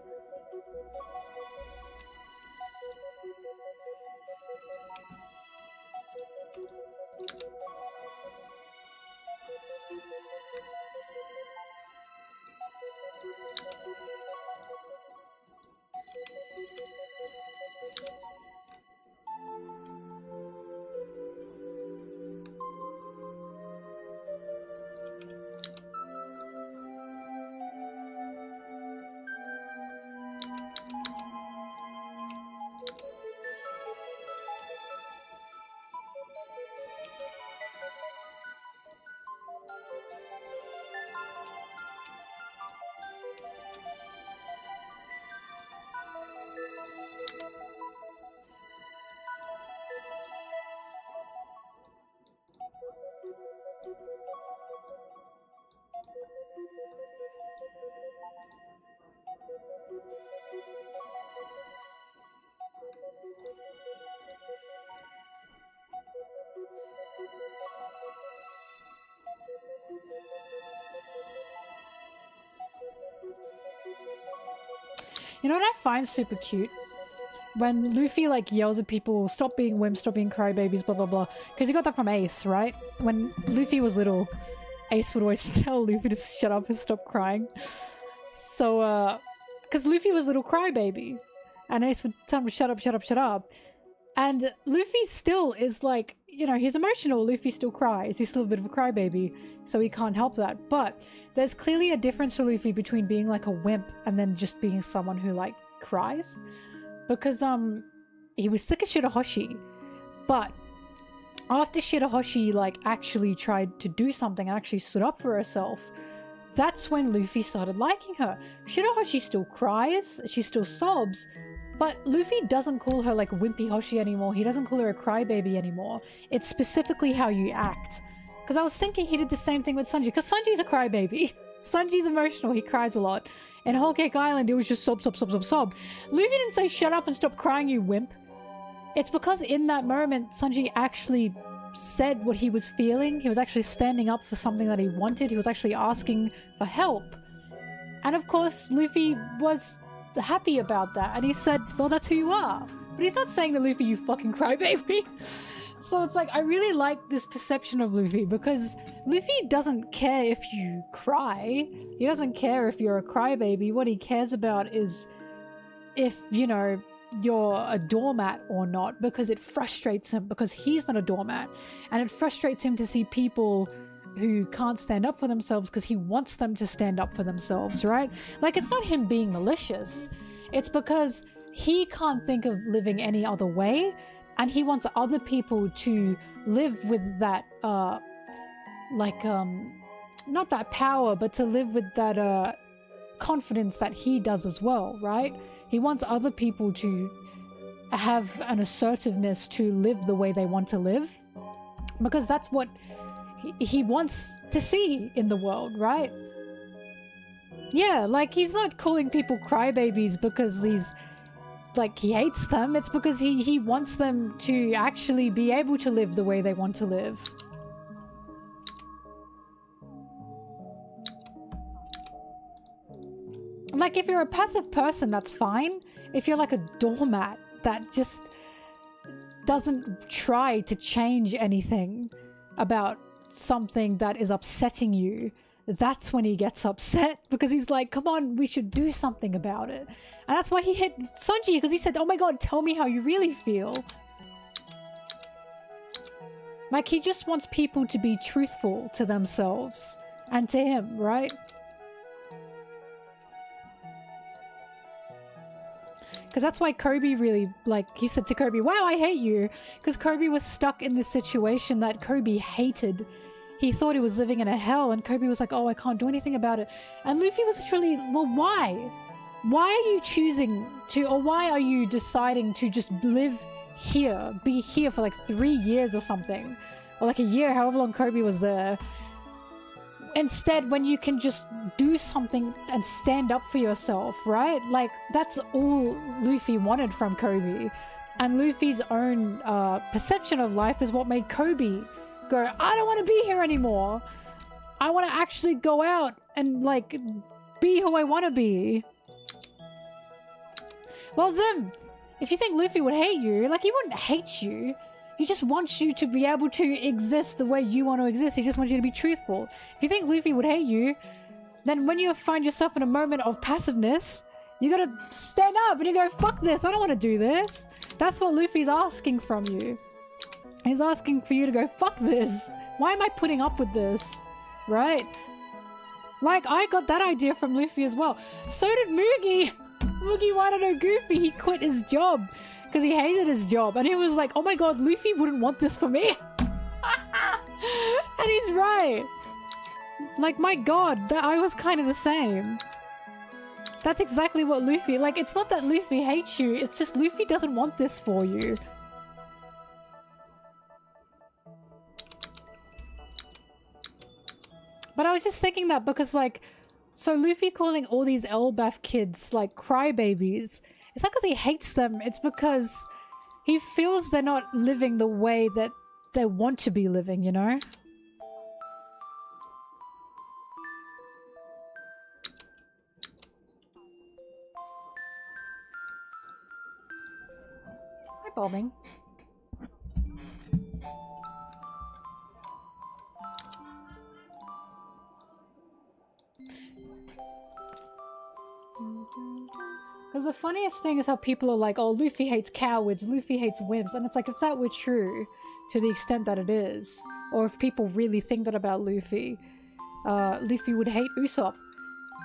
You know what I find super cute? When Luffy like yells at people, stop being wimps, stop being crybabies, blah blah blah. Because he got that from Ace, right? When Luffy was little, Ace would always tell Luffy to shut up and stop crying. So, because Luffy was a little crybaby. And Ace would tell him to shut up, shut up, shut up. And Luffy still is like, you know, he's emotional. Luffy still cries. He's still a bit of a crybaby. So he can't help that. But there's clearly a difference for Luffy between being like a wimp and then just being someone who like cries. Because he was sick of Shirahoshi. But after Shirahoshi like actually tried to do something and actually stood up for herself, that's when Luffy started liking her. Shirahoshi still cries, she still sobs, but Luffy doesn't call her like Wimpy Hoshi anymore. He doesn't call her a crybaby anymore. It's specifically how you act. Because I was thinking he did the same thing with Sanji, because Sanji's a crybaby. Sanji's emotional, he cries a lot. In Whole Cake Island, it was just sob, sob, sob, sob, sob. Luffy didn't say shut up and stop crying, you wimp. It's because in that moment, Sanji actually said what he was feeling. He was actually standing up for something that he wanted. He was actually asking for help. And of course, Luffy was happy about that. And he said, well, that's who you are. But he's not saying to Luffy, you fucking crybaby. So it's like, I really like this perception of Luffy because Luffy doesn't care if you cry. He doesn't care if you're a crybaby. What he cares about is if, you know, you're a doormat or not, because it frustrates him, because he's not a doormat. And it frustrates him to see people who can't stand up for themselves because he wants them to stand up for themselves, right? Like, it's not him being malicious. It's because he can't think of living any other way. And he wants other people to live with that, not that power, but to live with that confidence that he does as well, right? He wants other people to have an assertiveness to live the way they want to live. Because that's what he wants to see in the world, right? Yeah, like, he's not calling people crybabies because he's like he hates them. It's because he wants them to actually be able to live the way they want to live. Like, if you're a passive person, that's fine. If you're like a doormat that just doesn't try to change anything about something that is upsetting you, that's when he gets upset, because he's like, come on, we should do something about it. And that's why he hit Sanji, because he said, oh my god, tell me how you really feel. Like, he just wants people to be truthful to themselves and to him, right? Because that's why Kobe really, like, he said to Kobe, wow, I hate you. Because Kobe was stuck in this situation that Kobe hated. He thought he was living in a hell, and Kobe was like, oh, I can't do anything about it. And Luffy was literally, well, why? Why are you choosing to, or why are you deciding to just live here, be here for like 3 years or something? Or like a year, however long Kobe was there. Instead, when you can just do something and stand up for yourself, right? Like, that's all Luffy wanted from Kobe. And Luffy's own perception of life is what made Kobe go, I don't want to be here anymore. I want to actually go out and, like, be who I want to be. Well, Zim, if you think Luffy would hate you, like, he wouldn't hate you. He just wants you to be able to exist the way you want to exist. He just wants you to be truthful. If you think Luffy would hate you, then when you find yourself in a moment of passiveness, you gotta stand up and you go, fuck this, I don't want to do this. That's what Luffy's asking from you. He's asking for you to go, fuck this. Why am I putting up with this? Right? Like, I got that idea from Luffy as well. So did Mugi. Mugi wanted to Goofy. He quit his job because he hated his job. And he was like, oh my god, Luffy wouldn't want this for me. And he's right. Like, my god, I was kind of the same. That's exactly what Luffy... Like, it's not that Luffy hates you. It's just Luffy doesn't want this for you. But I was just thinking that because, like, so Luffy calling all these Elbaf kids, like, crybabies, it's not because he hates them, it's because he feels they're not living the way that they want to be living, you know? Hi, bombing. Because the funniest thing is how people are like, oh, Luffy hates cowards, Luffy hates wimps. And it's like, if that were true, to the extent that it is, or if people really think that about Luffy, Luffy would hate Usopp.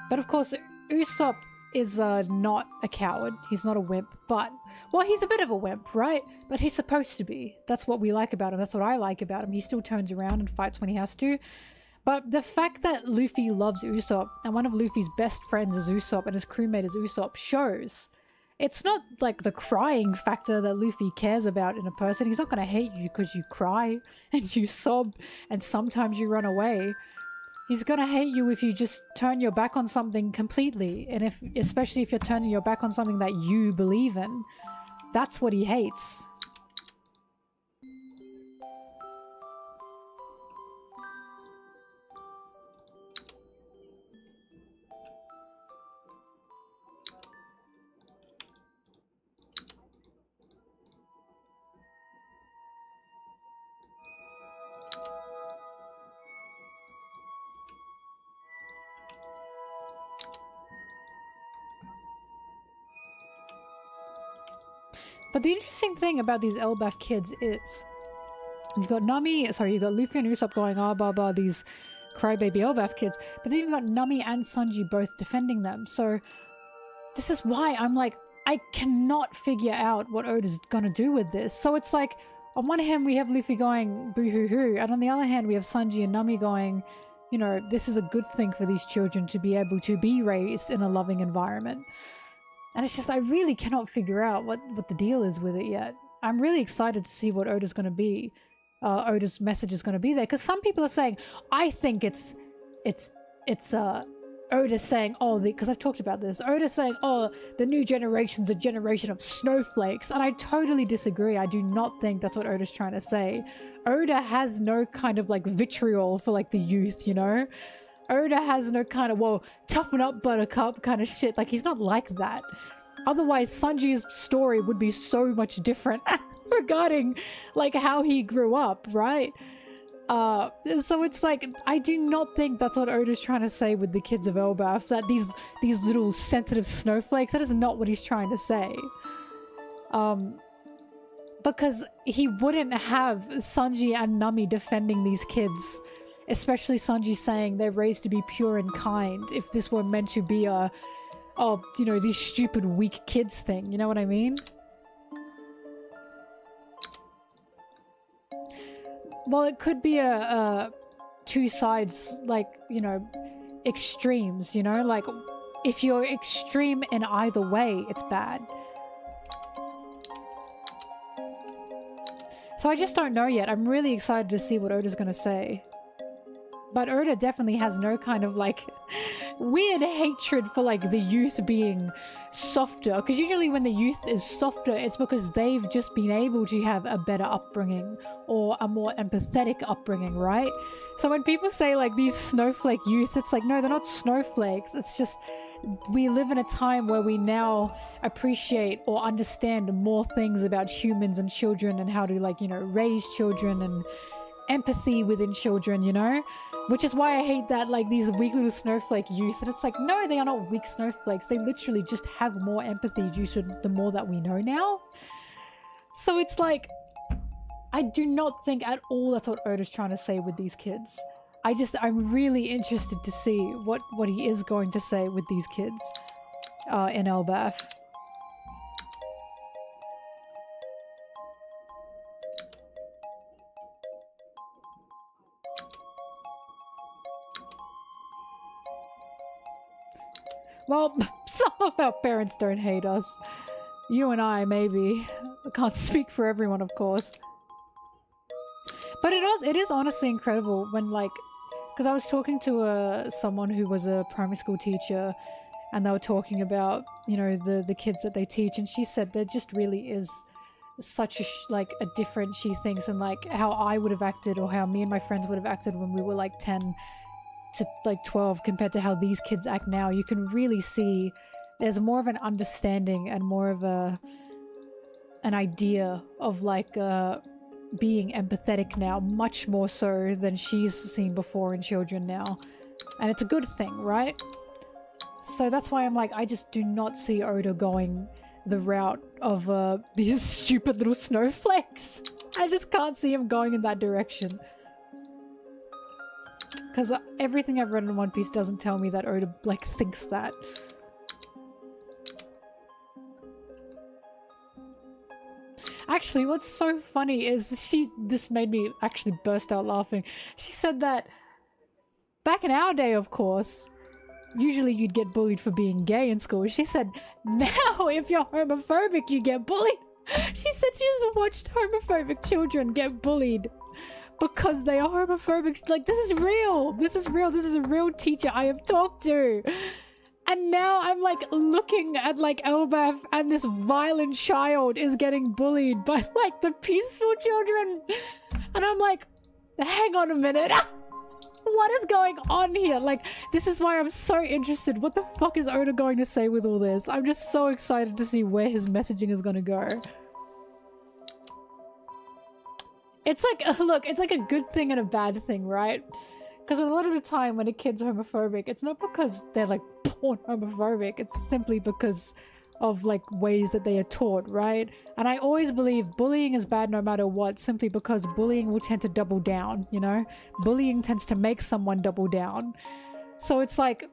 But of course, Usopp is not a coward. He's not a wimp, but... Well, he's a bit of a wimp, right? But he's supposed to be. That's what we like about him. That's what I like about him. He still turns around and fights when he has to. But the fact that Luffy loves Usopp, and one of Luffy's best friends is Usopp, and his crewmate is Usopp, shows it's not like the crying factor that Luffy cares about in a person. He's not going to hate you because you cry and you sob and sometimes you run away. He's going to hate you if you just turn your back on something completely, and especially if you're turning your back on something that you believe in. That's what he hates. But the interesting thing about these Elbaf kids is you've got Luffy and Usopp going, ah, blah, blah, these crybaby Elbaf kids, but then you've got Nami and Sanji both defending them. So this is why I'm like, I cannot figure out what Oda's gonna do with this. So it's like, on one hand we have Luffy going boo-hoo-hoo, and on the other hand we have Sanji and Nami going, you know, this is a good thing for these children to be able to be raised in a loving environment. And it's just, I really cannot figure out what the deal is with it yet. I'm really excited to see what Oda's going to be. Oda's message is going to be there. Because some people are saying, I think it's Oda saying, oh, because I've talked about this. Oda saying, oh, the new generation's a generation of snowflakes. And I totally disagree. I do not think that's what Oda's trying to say. Oda has no kind of like vitriol for like the youth, you know? Oda has no kind of, well, toughen up buttercup kind of shit. Like, he's not like that. Otherwise, Sanji's story would be so much different regarding, like, how he grew up, right? So it's like, I do not think that's what Oda's trying to say with the kids of Elbaf, that these little sensitive snowflakes, that is not what he's trying to say. Because he wouldn't have Sanji and Nami defending these kids, especially Sanji saying they're raised to be pure and kind, if this were meant to be a, oh, you know, these stupid weak kids thing, you know what I mean? Well, it could be a two sides, like, you know, extremes, you know? Like, if you're extreme in either way, it's bad. So I just don't know yet. I'm really excited to see what Oda's gonna say. But Oda definitely has no kind of, like, weird hatred for, like, the youth being softer. Because usually when the youth is softer, it's because they've just been able to have a better upbringing or a more empathetic upbringing, right? So when people say, like, these snowflake youth, it's like, no, they're not snowflakes. It's just, we live in a time where we now appreciate or understand more things about humans and children and how to, like, you know, raise children and empathy within children, you know? Which is why I hate that, like, these weak little snowflake youth. And it's like, no, they are not weak snowflakes. They literally just have more empathy due to the more that we know now. So it's like, I do not think at all that's what Oda's trying to say with these kids. I'm really interested to see what he is going to say with these kids in Elbaf. Well, some of our parents don't hate us. You and I, maybe. I can't speak for everyone, of course. But it is honestly incredible when, like, because I was talking to someone who was a primary school teacher, and they were talking about, you know, the kids that they teach, and she said there just really is such a like a difference, she thinks, in like how I would have acted or how me and my friends would have acted when we were like 10 to like 12 compared to how these kids act now. You can really see there's more of an understanding and more of an idea of like being empathetic now, much more so than she's seen before in children now. And it's a good thing, right? So that's why I'm like, I just do not see Oda going the route of these stupid little snowflakes. I just can't see him going in that direction. Because everything I've read in One Piece doesn't tell me that Oda, like, thinks that. Actually, what's so funny is this made me actually burst out laughing. She said that back in our day, of course, usually you'd get bullied for being gay in school. She said, now if you're homophobic, you get bullied. She said she has watched homophobic children get bullied because they are homophobic. Like, this is real. This is real. This is a real teacher I have talked to. And now I'm like looking at like Elbaf, and this violent child is getting bullied by like the peaceful children. And I'm like, hang on a minute. What is going on here? Like, this is why I'm so interested. What the fuck is Oda going to say with all this? I'm just so excited to see where his messaging is going to go. It's like, look, it's like a good thing and a bad thing, right? Because a lot of the time when a kid's homophobic, it's not because they're like born homophobic. It's simply because of like ways that they are taught, right? And I always believe bullying is bad no matter what, simply because bullying will tend to double down, you know? Bullying tends to make someone double down. So it's like,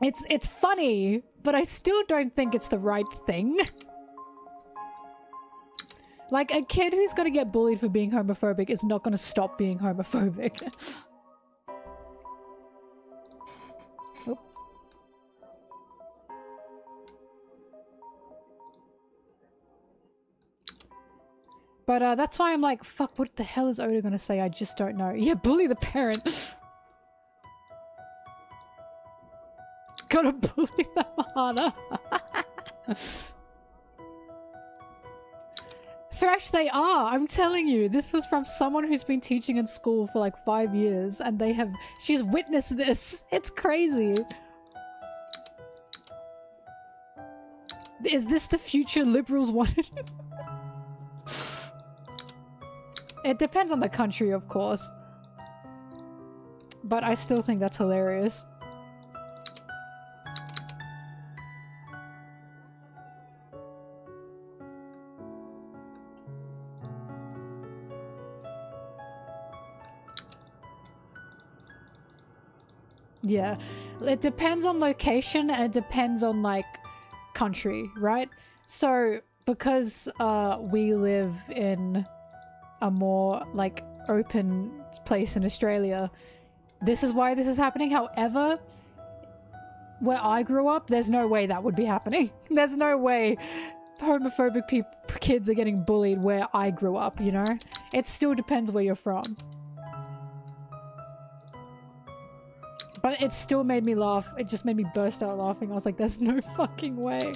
it's funny, but I still don't think it's the right thing. Like, a kid who's gonna get bullied for being homophobic is not gonna stop being homophobic. Oop. But that's why I'm like, fuck, what the hell is Oda gonna say? I just don't know. Yeah, bully the parent. Gotta bully them harder. Thresh, they are. I'm telling you, this was from someone who's been teaching in school for like 5 years, and she's witnessed this. It's crazy. Is this the future liberals wanted? It depends on the country, of course. But I still think that's hilarious. Yeah, it depends on location and it depends on like country, right? So because we live in a more like open place in Australia, this is why this is happening. However, where I grew up, there's no way that would be happening. There's no way homophobic kids are getting bullied where I grew up, you know? It still depends where you're from. But it still made me laugh. It just made me burst out laughing. I was like, there's no fucking way.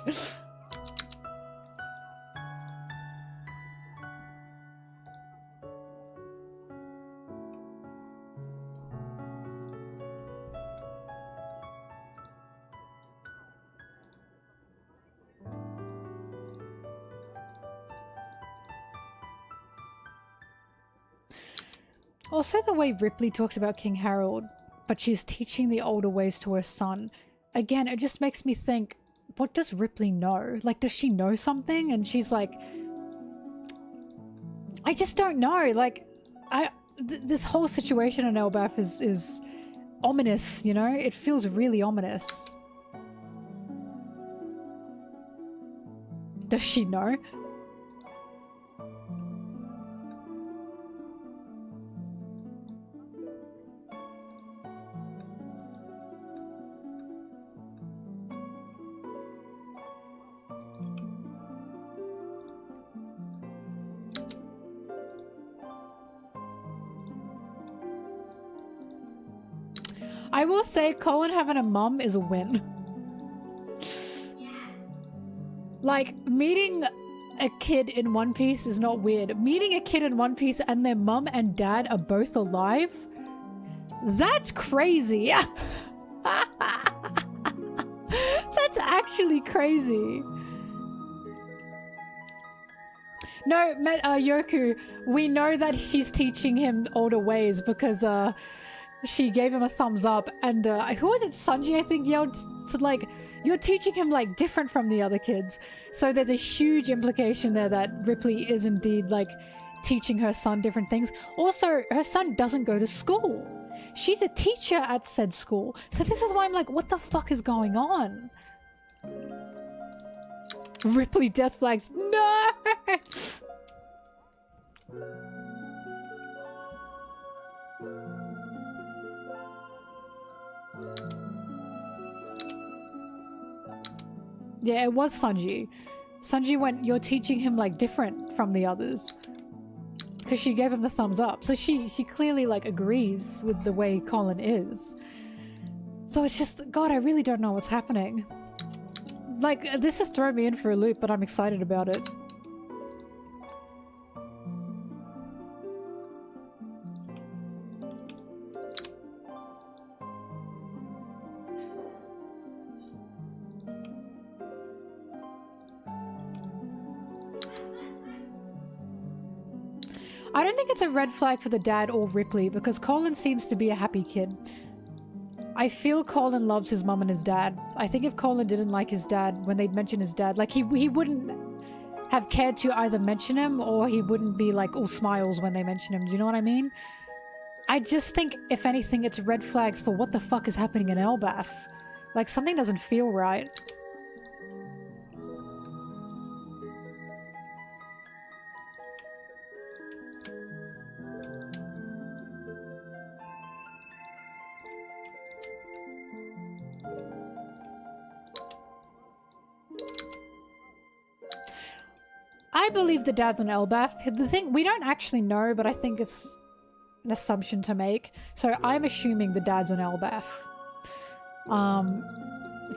Also, the way Ripley talks about King Harold, but she's teaching the older ways to her son. Again, it just makes me think, what does Ripley know? Like, does she know something? And she's like, I just don't know. Like, this whole situation in Elbaf is ominous, you know? It feels really ominous. Does she know? I will say Colin having a mum is a win. Like, meeting a kid in One Piece is not weird. Meeting a kid in One Piece and their mum and dad are both alive? That's crazy. That's actually crazy. No, Yoku, we know that she's teaching him older ways because, she gave him a thumbs up, and who was it? Sanji, I think, yelled to like, you're teaching him like different from the other kids. So there's a huge implication there that Ripley is indeed like teaching her son different things. Also, her son doesn't go to school. She's a teacher at said school. So this is why I'm like, what the fuck is going on? Ripley death flags. No! Yeah, it was Sanji. Sanji went, you're teaching him like different from the others. Because she gave him the thumbs up. So she clearly like agrees with the way Colin is. So it's just, God, I really don't know what's happening. Like, this has thrown me in for a loop, but I'm excited about it. I don't think it's a red flag for the dad or Ripley because Colin seems to be a happy kid. I feel Colin loves his mum and his dad. I think if Colin didn't like his dad when they'd mention his dad, like he wouldn't have cared to either mention him or he wouldn't be like all smiles when they mention him. Do you know what I mean? I just think if anything it's red flags for what the fuck is happening in Elbaf. Like something doesn't feel right. I believe the dad's on Elbaf. The thing, we don't actually know, but I think it's an assumption to make. So I'm assuming the dad's on Elbaf.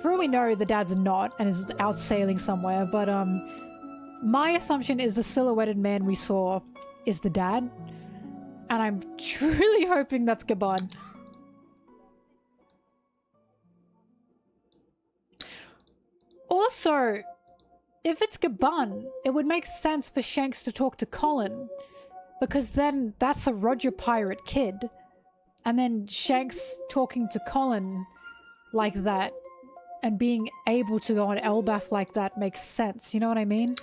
For all we know, the dad's not and is out sailing somewhere, but My assumption is the silhouetted man we saw is the dad. And I'm truly hoping that's Gaban. Also, if it's Gaban, it would make sense for Shanks to talk to Colin. Because then that's a Roger Pirate kid. And then Shanks talking to Colin like that and being able to go on Elbaf like that makes sense. You know what I mean?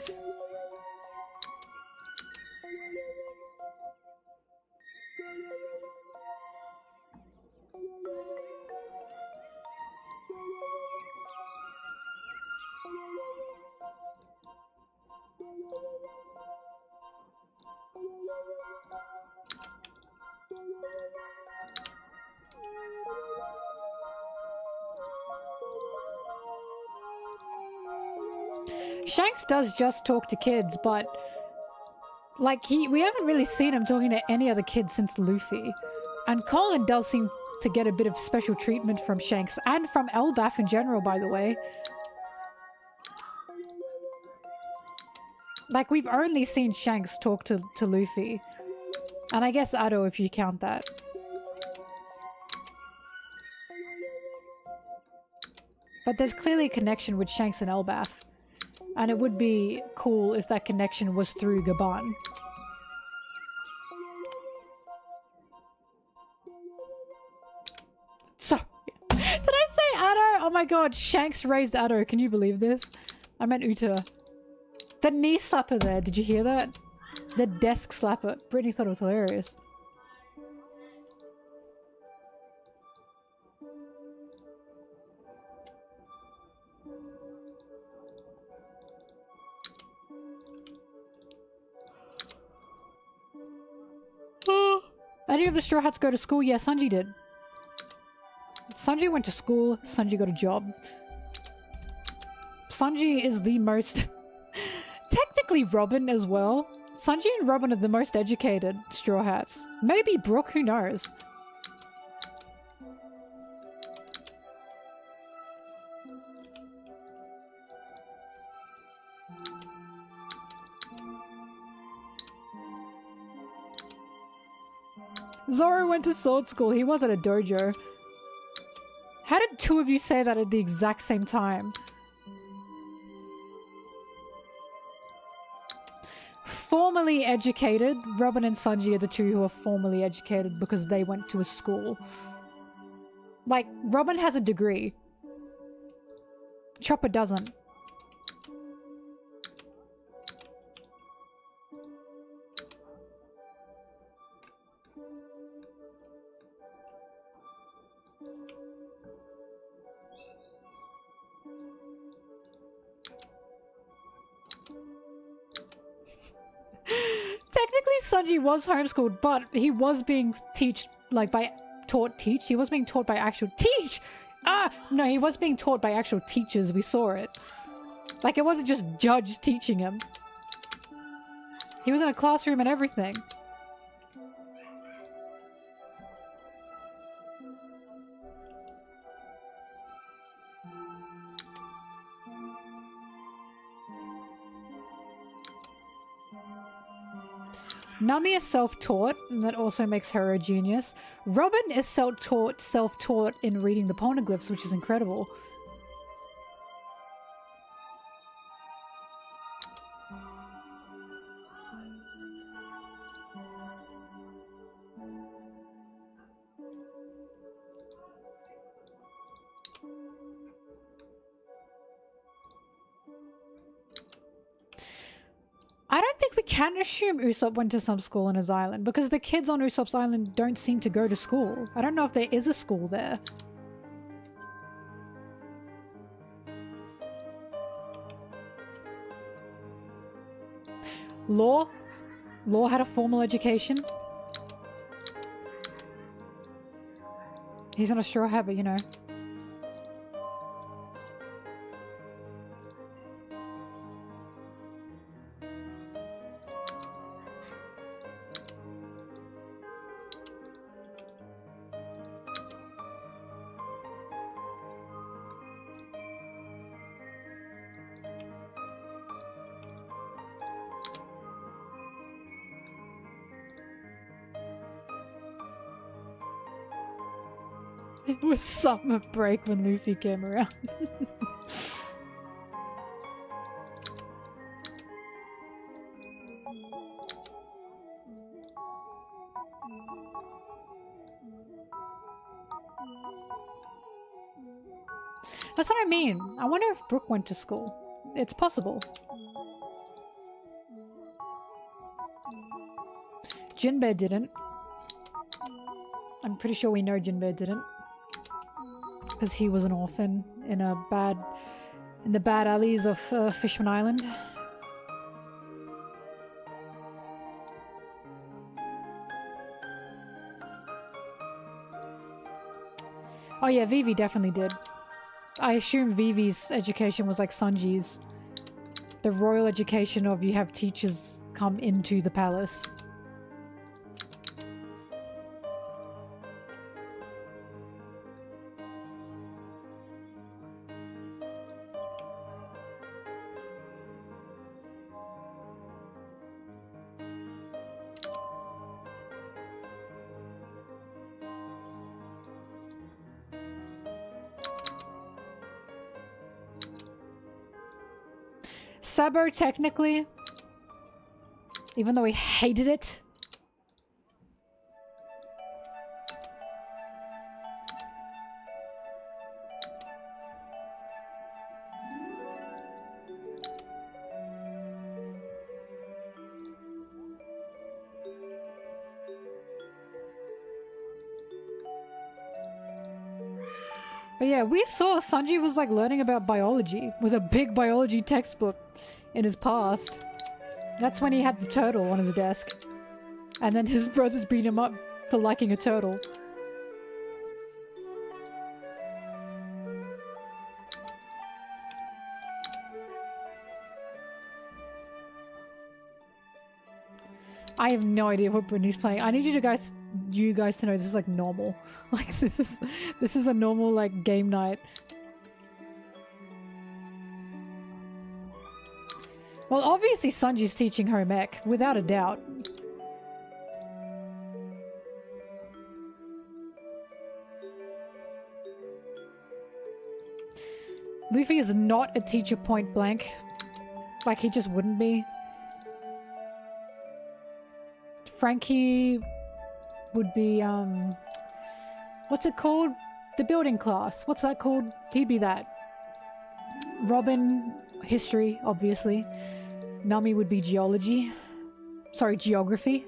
Shanks does just talk to kids, but like we haven't really seen him talking to any other kids since Luffy. And Colin does seem to get a bit of special treatment from Shanks and from Elbaf in general, by the way. Like, we've only seen Shanks talk to Luffy. And I guess Ado, if you count that. But there's clearly a connection with Shanks and Elbaf. And it would be cool if that connection was through Gaban. Sorry. Did I say Ado? Oh my god, Shanks raised Ado. Can you believe this? I meant Uta. The knee slapper there, did you hear that? The desk slapper. Brittany thought it was hilarious. Any of the Straw Hats go to school? Yeah, Sanji did. Sanji went to school, Sanji got a job. Sanji is the most... Technically Robin as well. Sanji and Robin are the most educated Straw Hats. Maybe Brooke, who knows? Zoro went to sword school. He was at a dojo. How did two of you say that at the exact same time? Formally educated. Robin and Sanji are the two who are formally educated because they went to a school. Like, Robin has a degree. Chopper doesn't. Technically, Sanji was homeschooled, but he was being taught. He was being taught by actual teach. No, he was being taught by actual teachers. We saw it. Like, it wasn't just Judge teaching him. He was in a classroom and everything. Nami is self-taught, and that also makes her a genius. Robin is self-taught in reading the poneglyphs, which is incredible. I don't think we can assume Usopp went to some school on his island, because the kids on Usopp's island don't seem to go to school. I don't know if there is a school there. Law? Law had a formal education? He's on a straw hat, but you know. It was summer break when Luffy came around. That's what I mean. I wonder if Brooke went to school. It's possible. Jinbei didn't. I'm pretty sure we know Jinbei didn't. Because he was an orphan in the bad alleys of Fishman Island. Oh yeah, Vivi definitely did. I assume Vivi's education was like Sanji's. The royal education of you have teachers come into the palace. Sabo, technically, even though he hated it. But yeah, we saw Sanji was like learning about biology with a big biology textbook in his past. That's when he had the turtle on his desk. And then his brothers beat him up for liking a turtle. I have no idea what Brittany's playing. I need you guys to know this is like normal. Like this is a normal like game night. Well, obviously Sanji's teaching home ec, without a doubt. Luffy is not a teacher point blank. Like he just wouldn't be. Frankie would be, what's it called? The building class. What's that called? He'd be that. Robin, history, obviously. Nami would be geology. Sorry, geography.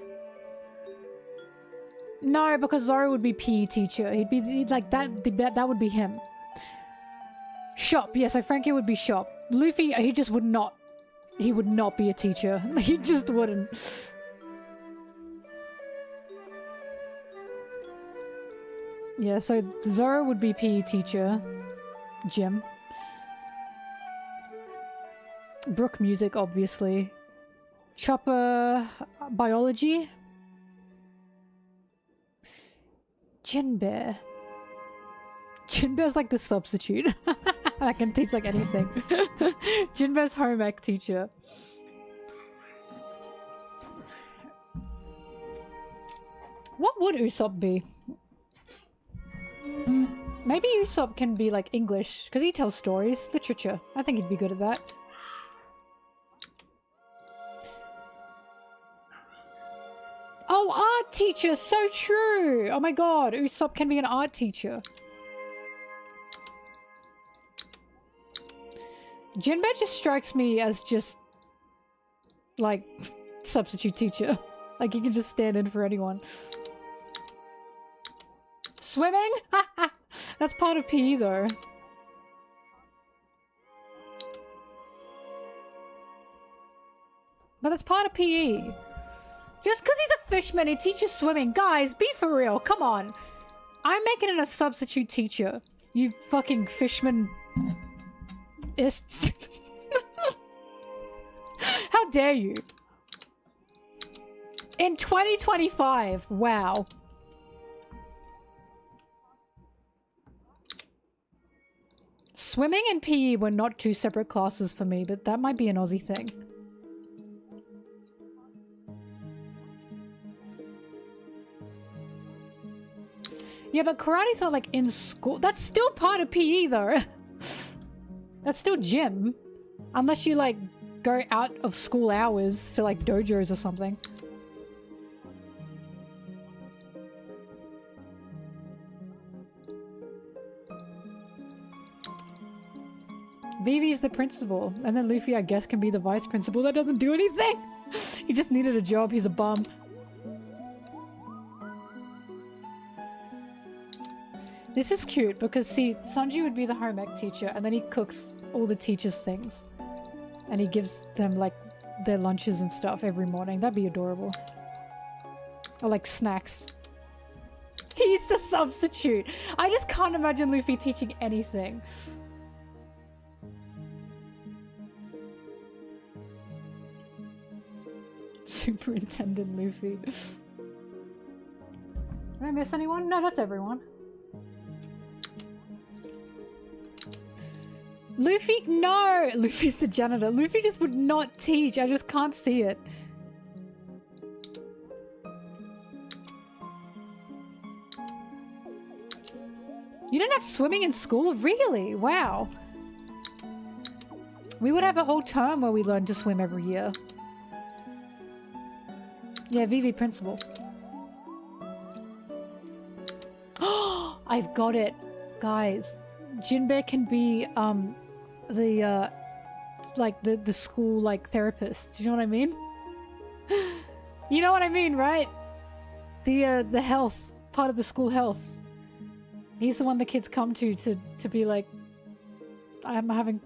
No, because Zoro would be PE teacher. He'd like, that would be him. Shop, yeah, so Frankie would be shop. Luffy, he just would not. He would not be a teacher. He just wouldn't. Yeah, so Zoro would be PE teacher. Jim. Brooke music, obviously. Chopper biology. Jinbei. Jinbei's like the substitute. I can teach like anything. Jinbei's home ec teacher. What would Usopp be? Maybe Usopp can be like English, because he tells stories, literature. I think he'd be good at that. Oh, art teacher! So true! Oh my god, Usopp can be an art teacher. Jinbei just strikes me as just, like, substitute teacher. Like, he can just stand in for anyone. Swimming? That's part of PE though. But that's part of PE. Just because he's a fishman, he teaches swimming. Guys, be for real. Come on. I'm making it a substitute teacher. You fucking fishman-ists. How dare you? In 2025. Wow. Swimming and PE were not two separate classes for me, but that might be an Aussie thing. Yeah, but karate's not like in school. That's still part of PE though. That's still gym. Unless you like go out of school hours to like dojos or something. Vivi's the principal, and then Luffy I guess can be the vice principal. That doesn't do anything! He just needed a job, he's a bum. This is cute because see, Sanji would be the home ec teacher and then he cooks all the teachers' things. And he gives them like their lunches and stuff every morning. That'd be adorable. Or like snacks. He's the substitute! I just can't imagine Luffy teaching anything. Superintendent Luffy. Did I miss anyone? No, that's everyone. Luffy, no! Luffy's the janitor. Luffy just would not teach. I just can't see it. You didn't have swimming in school? Really? Wow. We would have a whole term where we learned to swim every year. Yeah, Vivi principal. Oh, I've got it. Guys, Jinbei can be, the school, like, therapist. Do you know what I mean? You know what I mean, right? The health, part of the school health. He's the one the kids come to be like, I'm having...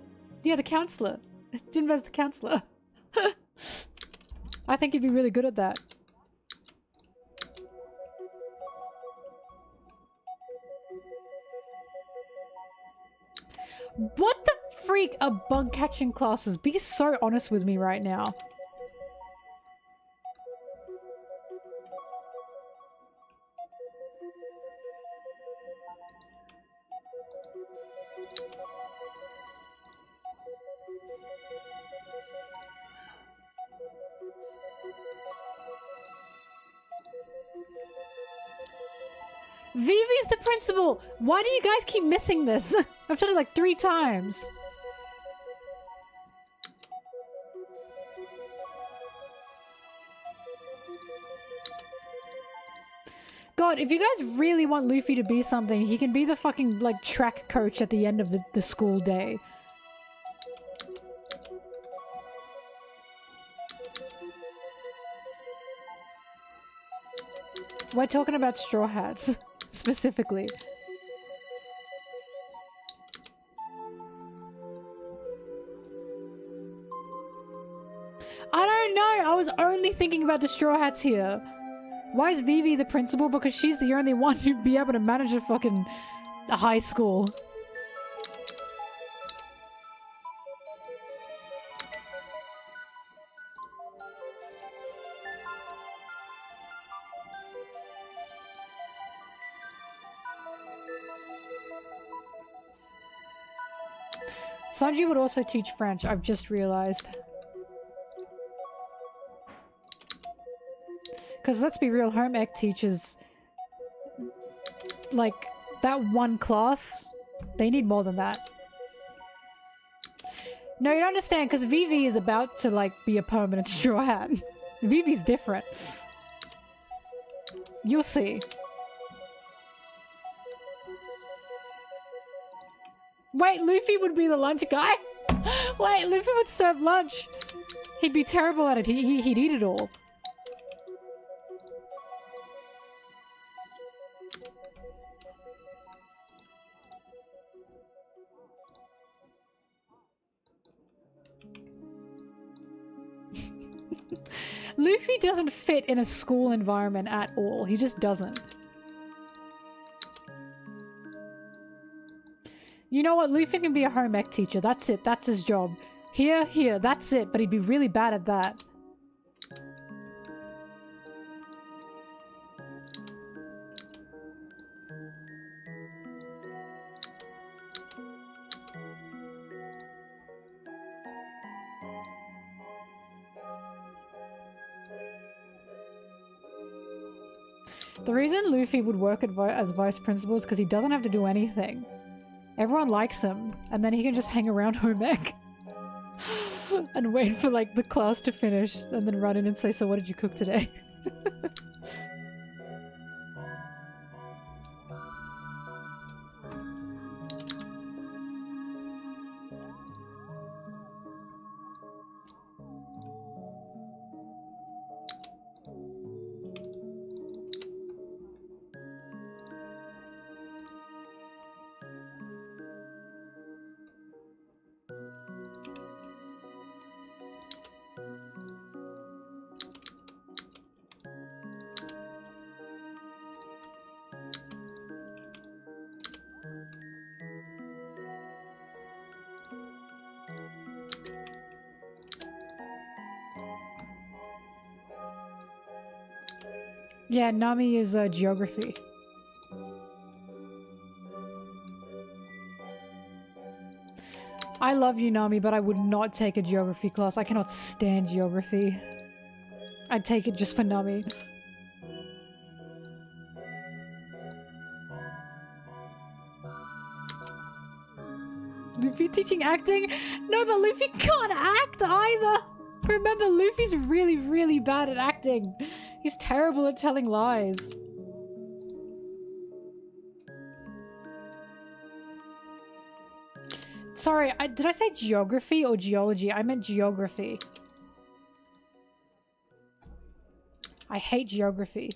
Yeah, the counselor. Jinbei's the counselor. I think he'd be really good at that. What the freak are bug catching classes? Be so honest with me right now. Vivi's the principal! Why do you guys keep missing this? I've said it like 3 times. God, if you guys really want Luffy to be something, he can be the fucking, like, track coach at the end of the school day. We're talking about Straw Hats, specifically. I don't know, I was only thinking about the Straw Hats here. Why is Vivi the principal? Because she's the only one who'd be able to manage a fucking high school. Sanji would also teach French, I've just realized. Because let's be real, home ec teachers, like, that one class, they need more than that. No, you don't understand, because Vivi is about to, like, be a permanent Straw Hat. Vivi's different. You'll see. Wait, Luffy would be the lunch guy? Wait, Luffy would serve lunch. He'd be terrible at it. He'd eat it all. Luffy doesn't fit in a school environment at all. He just doesn't. You know what? Luffy can be a home ec teacher. That's it. That's his job. Here, that's it. But he'd be really bad at that. The reason Luffy would work as vice principal is because he doesn't have to do anything. Everyone likes him, and then he can just hang around home ec and wait for like the class to finish and then run in and say, so what did you cook today? Yeah, Nami is geography. I love you, Nami, but I would not take a geography class. I cannot stand geography. I'd take it just for Nami. Luffy teaching acting? No, but Luffy can't act either! Remember, Luffy's really, really bad at acting. He's terrible at telling lies. Sorry, did I say geography or geology? I meant geography. I hate geography.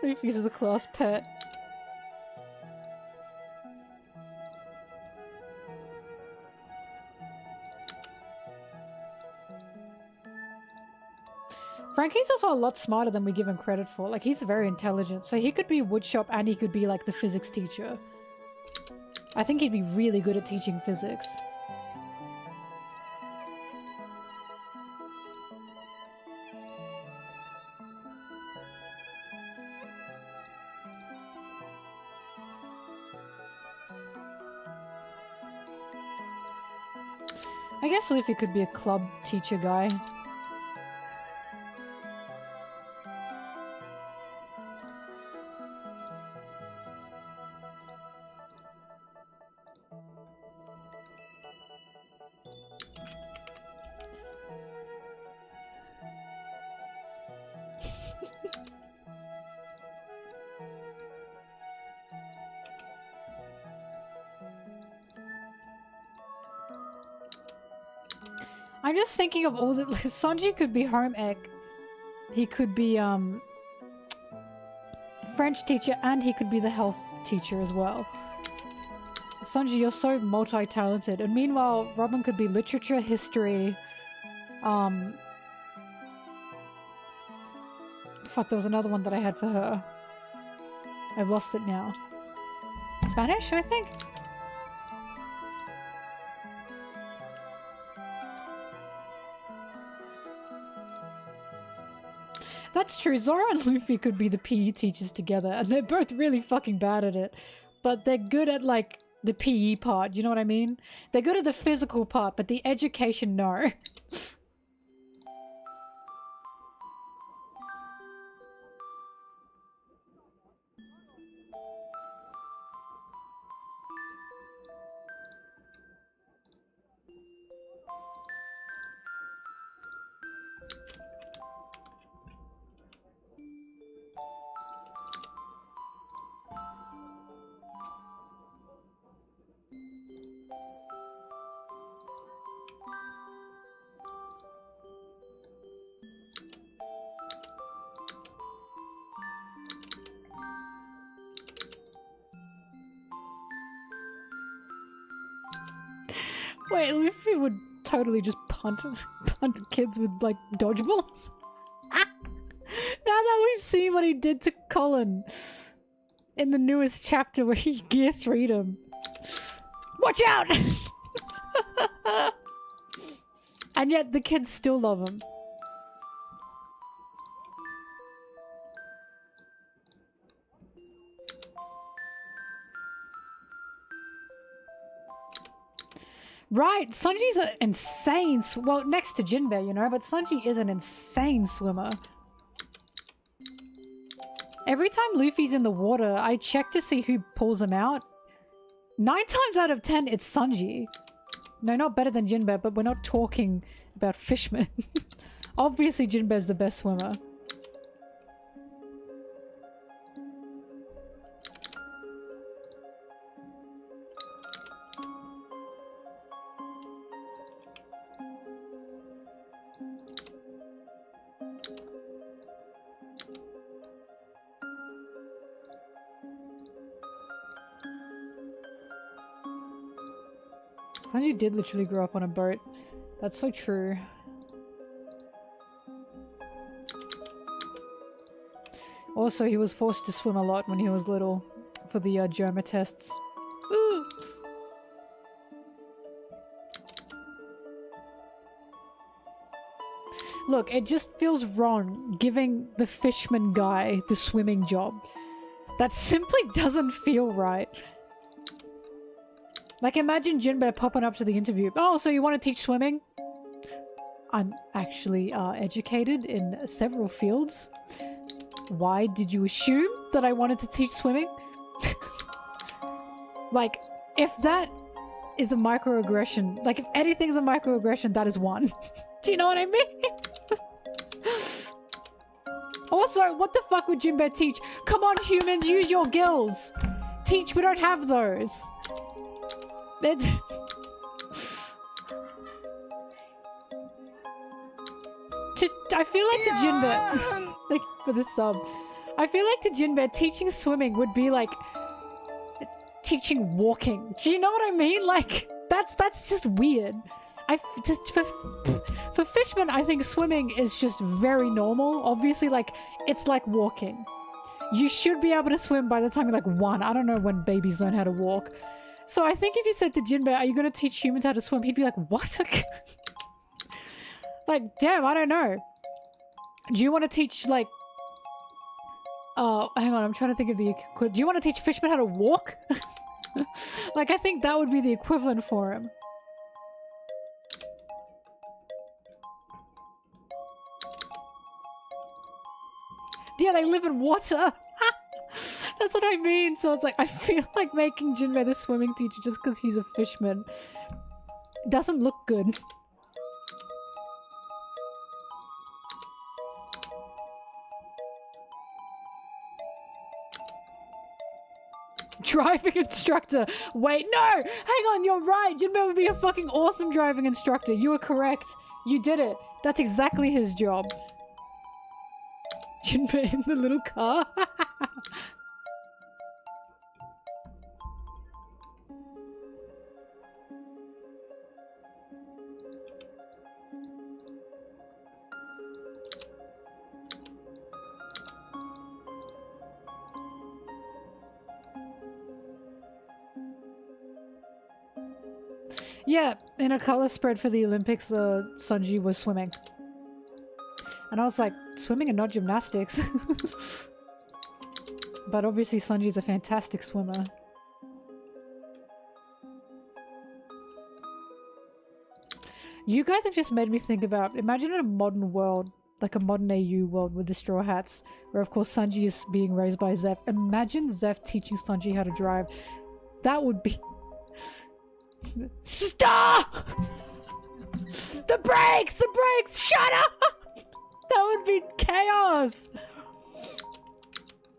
Luffy's the class pet. Frankie's also a lot smarter than we give him credit for. Like, he's very intelligent, so he could be woodshop and he could be like the physics teacher. I think he'd be really good at teaching physics. I guess Luffy could be a club teacher guy. I'm just thinking of all the... Sanji could be home ec. He could be, French teacher, and he could be the health teacher as well. Sanji, you're so multi-talented. And meanwhile, Robin could be literature, history, fuck, there was another one that I had for her. I've lost it now. Spanish, I think? That's true, Zoro and Luffy could be the PE teachers together, and they're both really fucking bad at it. But they're good at, like, the PE part, you know what I mean? They're good at the physical part, but the education, no. Wait, Luffy would totally just punt kids with, like, dodgeballs? Now that we've seen what he did to Colin in the newest chapter where he gear 3'd him. Watch out! And yet the kids still love him. Right, Sanji's an insane, well, next to Jinbei, you know, but Sanji is an insane swimmer. Every time Luffy's in the water, I check to see who pulls him out. 9 times out of 10, it's Sanji. No, not better than Jinbei, but we're not talking about fishmen. Obviously, Jinbei's the best swimmer. Sanji did literally grow up on a boat. That's so true. Also, he was forced to swim a lot when he was little for the Germa tests. Ooh. Look, it just feels wrong giving the fishman guy the swimming job. That simply doesn't feel right. Like, imagine Jinbei popping up to the interview. Oh, so you want to teach swimming? I'm actually educated in several fields. Why did you assume that I wanted to teach swimming? Like, if that is a microaggression, like if anything's a microaggression, that is one. Do you know what I mean? Also, what the fuck would Jinbei teach? Come on, humans, use your gills. Teach, we don't have those. I feel like to Jinbei, like for the sub, I feel like to Jinbei teaching swimming would be like teaching walking. Do you know what I mean? Like that's just weird. For fishmen, I think swimming is just very normal. Obviously, like it's like walking. You should be able to swim by the time you're like 1. I don't know when babies learn how to walk. So I think if you said to Jinbei, are you going to teach humans how to swim? He'd be like, what? Like, damn, I don't know. Do you want to teach, like... hang on, I'm trying to think of the... Do you want to teach fishmen how to walk? Like, I think that would be the equivalent for him. Yeah, they live in water. That's what I mean. So it's like, I feel like making Jinbei the swimming teacher just because he's a fishman doesn't look good. Driving instructor. Wait, no! Hang on, you're right. Jinbei would be a fucking awesome driving instructor. You were correct. You did it. That's exactly his job. Jinbei in the little car. Yeah, in a color spread for the Olympics, Sanji was swimming. And I was like, swimming and not gymnastics. But obviously Sanji's a fantastic swimmer. You guys have just made me think about, imagine in a modern world, like a modern AU world with the Straw Hats, where of course Sanji is being raised by Zeph. Imagine Zeph teaching Sanji how to drive. That would be... Stop! The brakes! The brakes! Shut up! That would be chaos!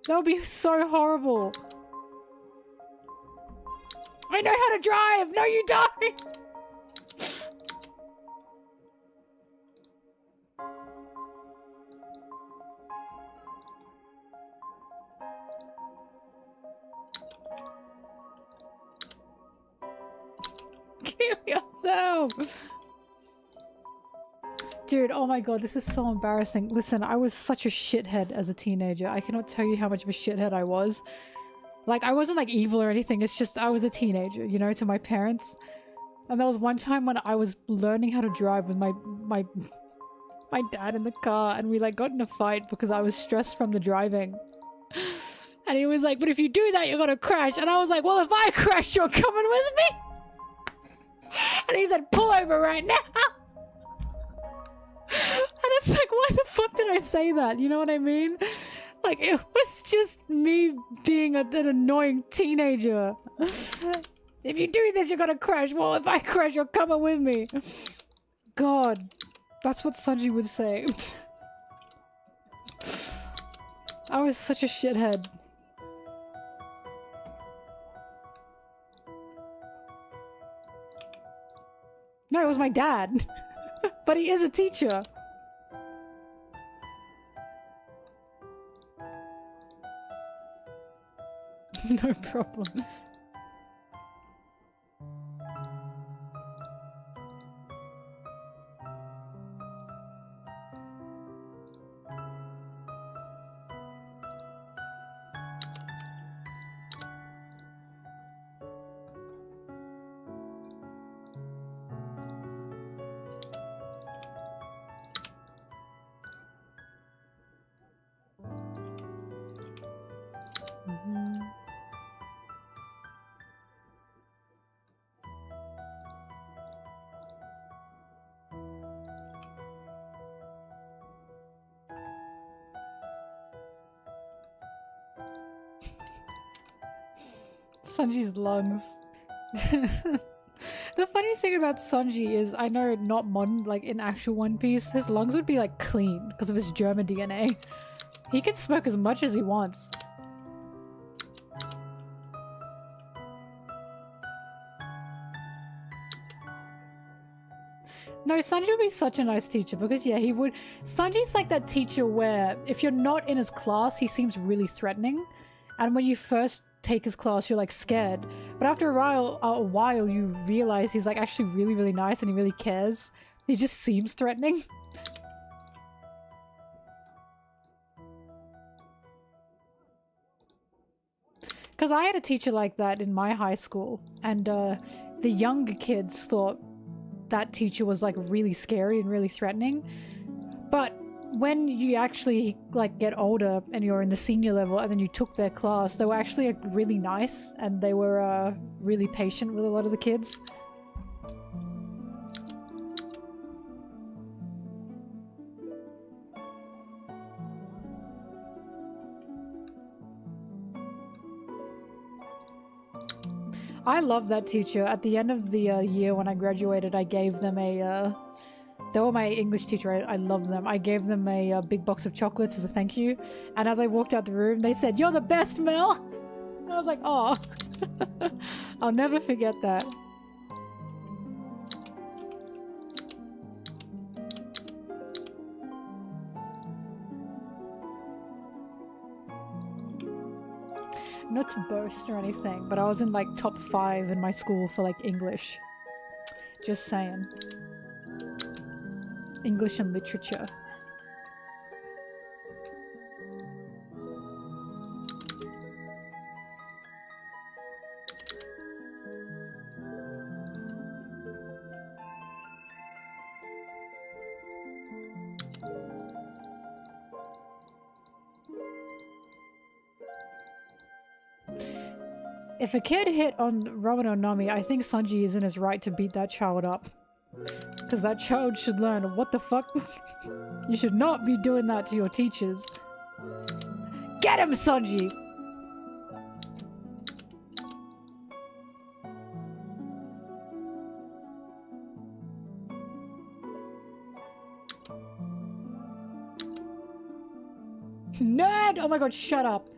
That would be so horrible. I know how to drive! No, you don't! Kill yourself! Dude, oh my god, this is so embarrassing. Listen, I was such a shithead as a teenager. I cannot tell you how much of a shithead I was. Like, I wasn't like evil or anything, it's just I was a teenager, you know, to my parents. And there was one time when I was learning how to drive with my dad in the car, and we like got in a fight because I was stressed from the driving. And he was like, but if you do that, you're gonna crash. And I was like, well, if I crash, you're coming with me? And he said, pull over right now! And it's like, why the fuck did I say that? You know what I mean? Like, it was just me being an annoying teenager. If you do this, you're gonna crash. Well, if I crash, you're coming with me. God, that's what Sanji would say. I was such a shithead. No, it was my dad. But he is a teacher. No problem. Sanji's lungs. The funniest thing about Sanji is, I know not modern, like in actual One Piece, his lungs would be like clean because of his German DNA. He can smoke as much as he wants. No, Sanji would be such a nice teacher because yeah, he would. Sanji's like that teacher where if you're not in his class, he seems really threatening. And when you first take his class, you're like scared. But after a while you realize he's like actually really, really nice and he really cares. He just seems threatening. Because I had a teacher like that in my high school, and the younger kids thought that teacher was like really scary and really threatening. But when you actually like get older and you're in the senior level and then you took their class, they were actually like, really nice, and they were really patient with a lot of the kids. I love that teacher. At the end of the year when I graduated, I gave them a they were my English teacher. I love them. I gave them a big box of chocolates as a thank you. And as I walked out the room, they said, "You're the best, Mel!" And I was like, oh. I'll never forget that. Not to boast or anything, but I was in like top 5 in my school for like English. Just saying. English and literature. If a kid hit on Robin or Nami, I think Sanji is in his right to beat that child up. Because that child should learn, what the fuck? You should not be doing that to your teachers. Get him, Sanji! Nerd! Oh my god, shut up.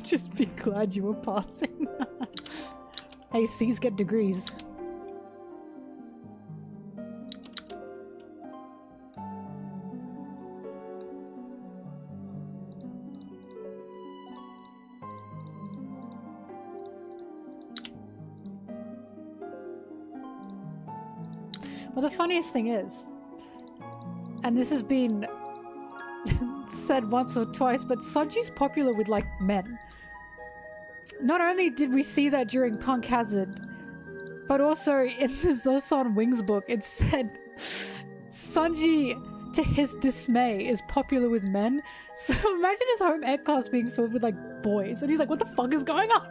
Just be glad you were passing. Hey, C's get degrees. Well, the funniest thing is, and this has been said once or twice, but Sanji's popular with, like, men. Not only did we see that during Punk Hazard, but also in the Zosan Wings book, it said Sanji to his dismay, is popular with men. So imagine his home ec class being filled with like boys, and he's like, what the fuck is going on?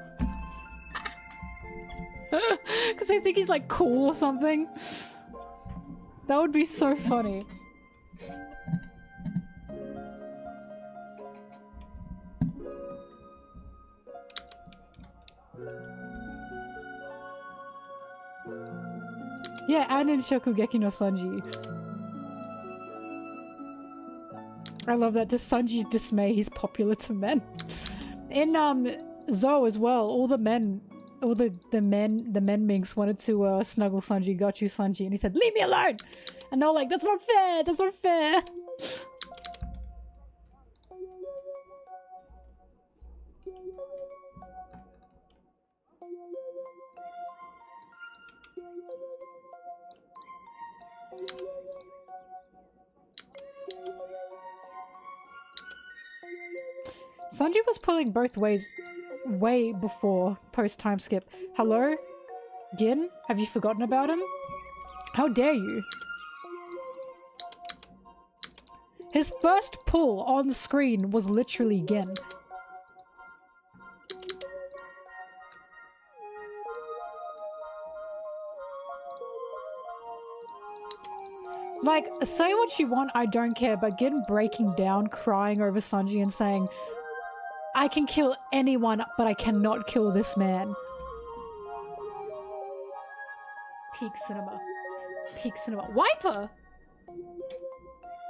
Because they think he's like cool or something. That would be so funny. Yeah, and in Shokugeki no Sanji. I love that. To Sanji's dismay, he's popular to men. In Zou as well, all the men minks wanted to snuggle Sanji, got you Sanji, and he said, leave me alone! And they were like, that's not fair, that's not fair! Sanji was pulling both ways way before post-time skip. Hello? Gin? Have you forgotten about him? How dare you? His first pull on screen was literally Gin. Like, say what you want, I don't care, but Gin breaking down, crying over Sanji and saying, I can kill anyone, but I cannot kill this man. Peak cinema. Peak cinema. Wiper!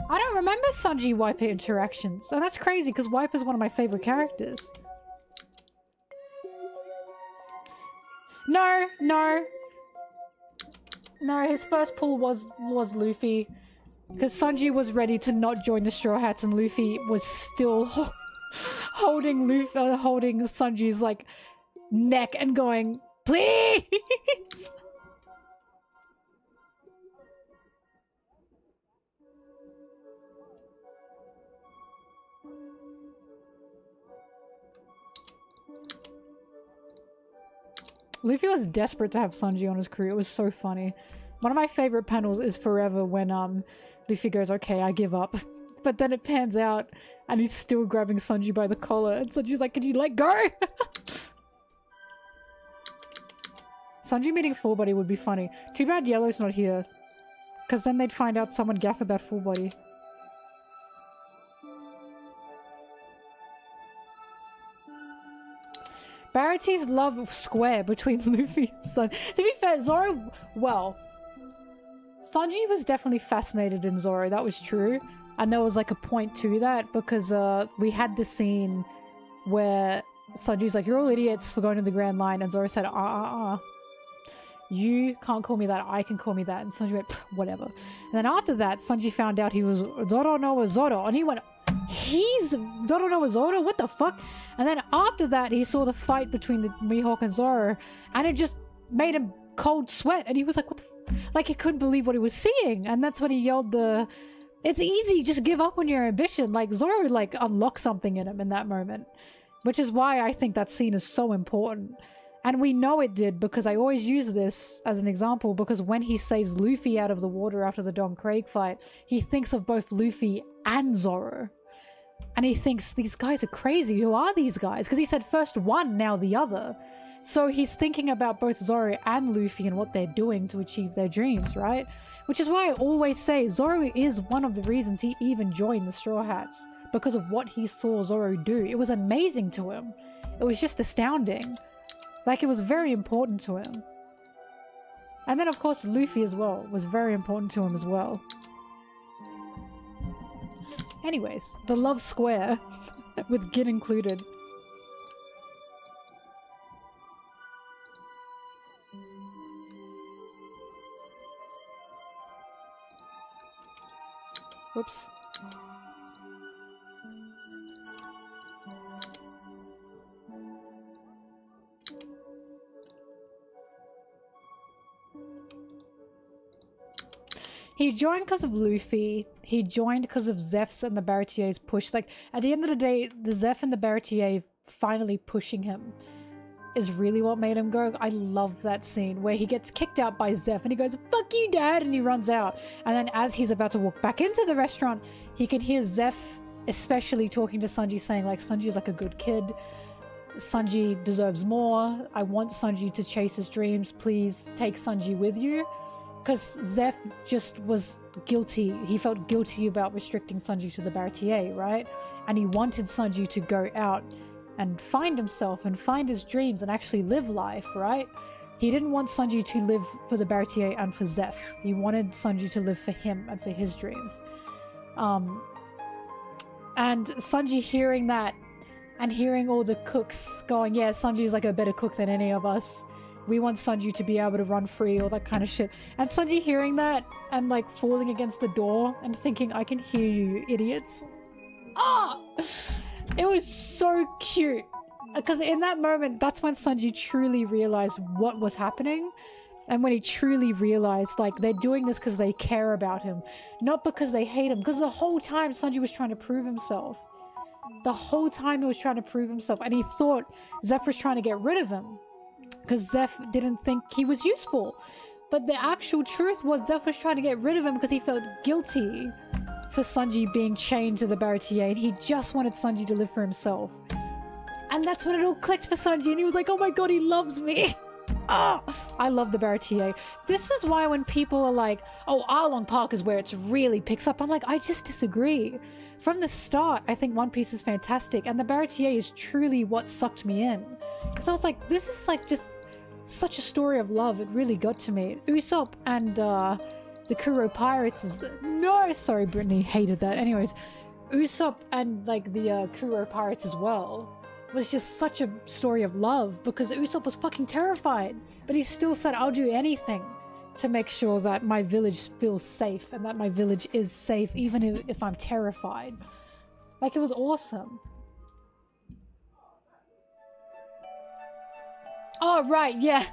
I don't remember Sanji Wiper interactions. And that's crazy, because Wiper's one of my favorite characters. No, no. No, his first pull was Luffy. Because Sanji was ready to not join the Straw Hats, and Luffy was still holding Sanji's like neck and going, please. Luffy was desperate to have Sanji on his crew. It was so funny. One of my favorite panels is forever when Luffy goes, okay, I give up. But then it pans out and he's still grabbing Sanji by the collar, and Sanji's like, can you let go? Sanji meeting Full Body would be funny. Too bad Yellow's not here, because then they'd find out someone gaff about Full Body. Baraty's love square between Luffy and Sanji. To be fair, Zoro, well, Sanji was definitely fascinated in Zoro, that was true. And there was like a point to that, because we had the scene where Sanji's like, you're all idiots for going to the Grand Line, and Zoro said, you can't call me that, I can call me that. And Sanji went, whatever. And then after that, Sanji found out he was Zoro no Zoro, and he went, he's Zoro no Zoro? What the fuck? And then after that, he saw the fight between the Mihawk and Zoro, and it just made him cold sweat, and he was like, what the like, he couldn't believe what he was seeing. And that's when he yelled it's easy, just give up on your ambition. Like, Zoro, like, unlocked something in him in that moment. Which is why I think that scene is so important. And we know it did, because I always use this as an example, because when he saves Luffy out of the water after the Don Craig fight, he thinks of both Luffy and Zoro. And he thinks, these guys are crazy, who are these guys? Because he said first one, now the other. So he's thinking about both Zoro and Luffy and what they're doing to achieve their dreams, right? Which is why I always say Zoro is one of the reasons he even joined the Straw Hats, because of what he saw Zoro do. It was amazing to him. It was just astounding. Like, it was very important to him. And then, of course, Luffy as well was very important to him as well. Anyways, the love square, with Gin included. Whoops. He joined because of Luffy. He joined because of Zeph's and the Barretier's push. Like, at the end of the day, the Zeph and the Barretier finally pushing him. is really what made him go. I love that scene where he gets kicked out by Zeph and he goes, "Fuck you, Dad," and he runs out. And then as he's about to walk back into the restaurant, he can hear Zeph especially talking to Sanji, saying like, Sanji's like a good kid. Sanji deserves more. I want Sanji to chase his dreams. Please take Sanji with you. Because Zeph just was guilty. He felt guilty about restricting Sanji to the Baratier, right? And he wanted Sanji to go out and find himself and find his dreams and actually live life, right? He didn't want Sanji to live for the Baratier and for Zeph. He wanted Sanji to live for him and for his dreams. And Sanji hearing that and hearing all the cooks going, yeah, Sanji's like a better cook than any of us. We want Sanji to be able to run free, all that kind of shit. And Sanji hearing that and like falling against the door and thinking, I can hear you idiots. Ah! It was so cute. Because in that moment, that's when Sanji truly realized what was happening. And when he truly realized, like, they're doing this because they care about him. Not because they hate him. Because the whole time, Sanji was trying to prove himself. The whole time he was trying to prove himself. And he thought Zeph was trying to get rid of him. Because Zeph didn't think he was useful. But the actual truth was Zeph was trying to get rid of him because he felt guilty for Sanji being chained to the Baratier. And he just wanted Sanji to live for himself. And that's when it all clicked for Sanji. And he was like, oh my god, he loves me. Ah, I love the Baratier. This is why when people are like, oh, Arlong Park is where it really picks up, I'm like, I just disagree. From the start, I think One Piece is fantastic, and the Baratier is truly what sucked me in. Because I was like, this is like just such a story of love. It really got to me. Usopp and the Kuro Pirates is... No, sorry, Brittany hated that. Anyways, Usopp and like the Kuro Pirates as well was just such a story of love, because Usopp was fucking terrified, but he still said, I'll do anything to make sure that my village feels safe and that my village is safe even if I'm terrified. Like, it was awesome. Oh, right, yeah.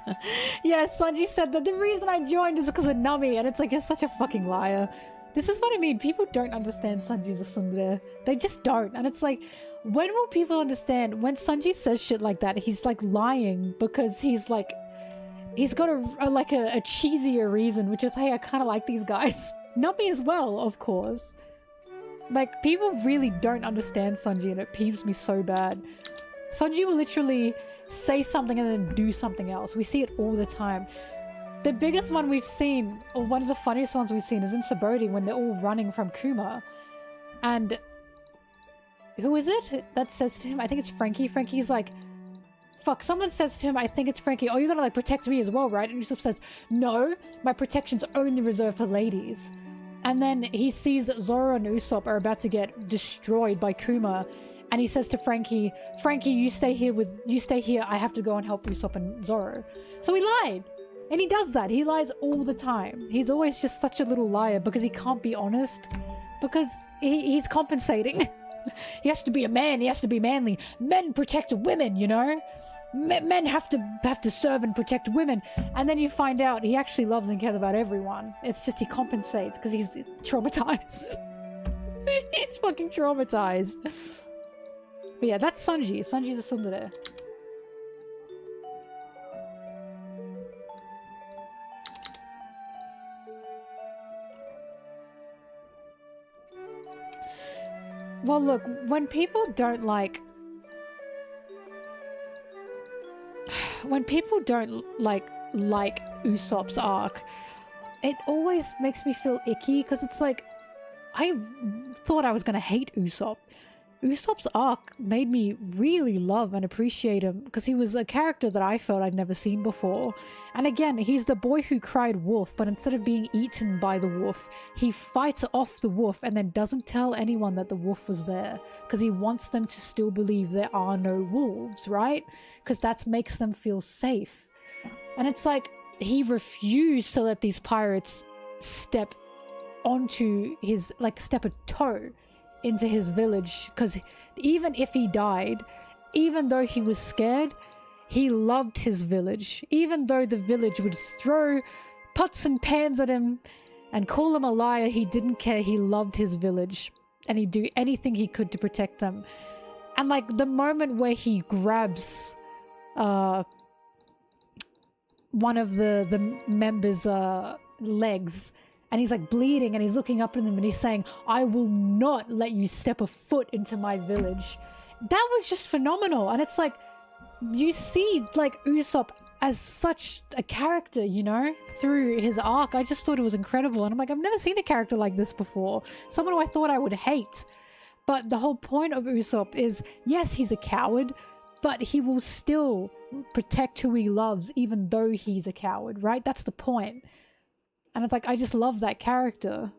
Yeah, Sanji said that the reason I joined is because of Nami, and it's like, you're such a fucking liar. This is what I mean. People don't understand Sanji's a tsundere. They just don't. And it's like, when will people understand? When Sanji says shit like that, he's like lying because he's like, he's got a cheesier reason, which is, hey, I kind of like these guys. Nami as well, of course. Like, people really don't understand Sanji, and it peeves me so bad. Sanji will literally say something and then do something else. We see it all the time. The biggest one we've seen, or one of the funniest ones we've seen, is in Sabaody when they're all running from Kuma. And who is it that says to him, I think it's Frankie. Frankie's like, fuck, someone says to him, I think it's Frankie, oh, you're gonna like protect me as well, right? And Usopp says, no, my protection's only reserved for ladies. And then he sees Zoro and Usopp are about to get destroyed by Kuma. And he says to Frankie, Frankie, you stay here, I have to go and help Usopp and Zoro. So he lied. And he does that. He lies all the time. He's always just such a little liar because he can't be honest. Because he's compensating. He has to be a man. He has to be manly. Men protect women, you know? Men have to serve and protect women. And then you find out he actually loves and cares about everyone. It's just he compensates because he's traumatized. He's fucking traumatized. But yeah, that's Sanji. Sanji's a tsundere. Well, look, when people don't like Usopp's arc, it always makes me feel icky, because it's like, I thought I was gonna hate Usopp. Usopp's arc made me really love and appreciate him, because he was a character that I felt I'd never seen before. And again, he's the boy who cried wolf, but instead of being eaten by the wolf, he fights off the wolf and then doesn't tell anyone that the wolf was there, because he wants them to still believe there are no wolves, right? Because that makes them feel safe. And it's like, he refused to let these pirates step onto his, like, step a toe into his village, because even if he died, even though he was scared, he loved his village. Even though the village would throw pots and pans at him and call him a liar, he didn't care. He loved his village, and he'd do anything he could to protect them. And like the moment where he grabs one of the members' legs, and he's like bleeding, and he's looking up at them, and he's saying, "I will not let you step a foot into my village." That was just phenomenal. And it's like, you see like Usopp as such a character, you know, through his arc. I just thought it was incredible, and I'm like, I've never seen a character like this before. Someone who I thought I would hate. But the whole point of Usopp is, yes, he's a coward, but he will still protect who he loves, even though he's a coward, right? That's the point. And it's like, I just love that character.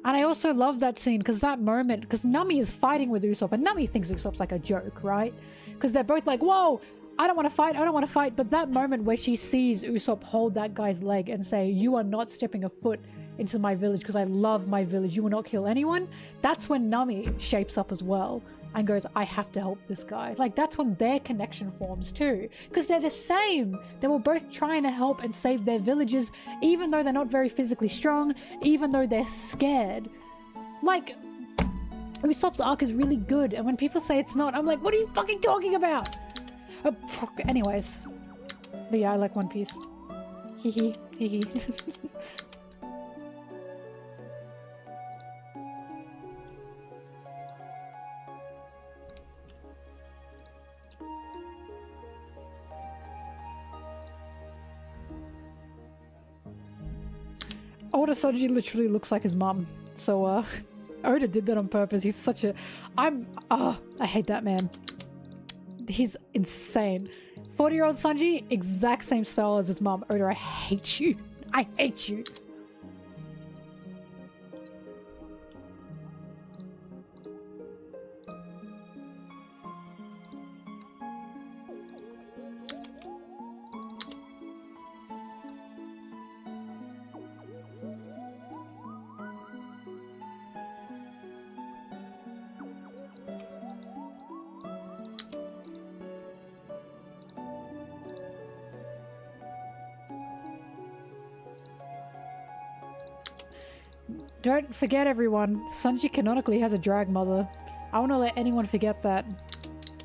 And I also love that scene, because that moment, because Nami is fighting with Usopp, and Nami thinks Usopp's like a joke, right? Because they're both like, whoa, I don't want to fight, I don't want to fight. But that moment where she sees Usopp hold that guy's leg and say, "You are not stepping a foot into my village because I love my village. You will not kill anyone." That's when Nami shapes up as well and goes, "I have to help this guy." Like, that's when their connection forms too, because they're the same. They were both trying to help and save their villages, even though they're not very physically strong, even though they're scared. Like, Usopp's arc is really good, and when people say it's not, I'm like, what are you fucking talking about? Anyways, but yeah, I like One Piece. Hee hee, hee hee. Oda Sanji literally looks like his mum. So, Oda did that on purpose. He's such a... I hate that man. He's insane. 40-year-old Sanji, exact same style as his mum. Oda, I hate you. I hate you. Don't forget, everyone, Sanji canonically has a drag mother. I want to let anyone forget that.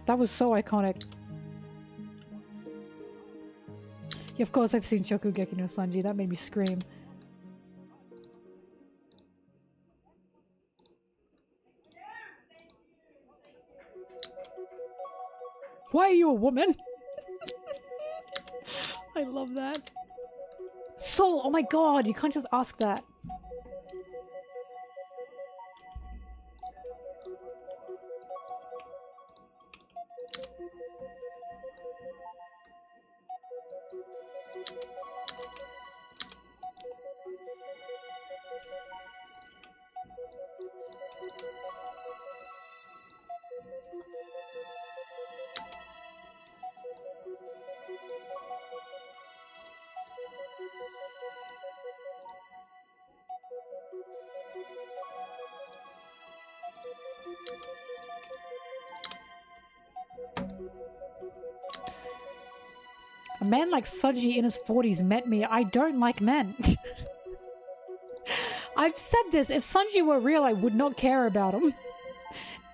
That was so iconic. Yeah, of course I've seen Shokugeki no Sanji. That made me scream. Why are you a woman? I love that. Soul, oh my god, you can't just ask that. A man like Sanji in his 40s met me. I don't like men. I've said this. If Sanji were real, I would not care about him.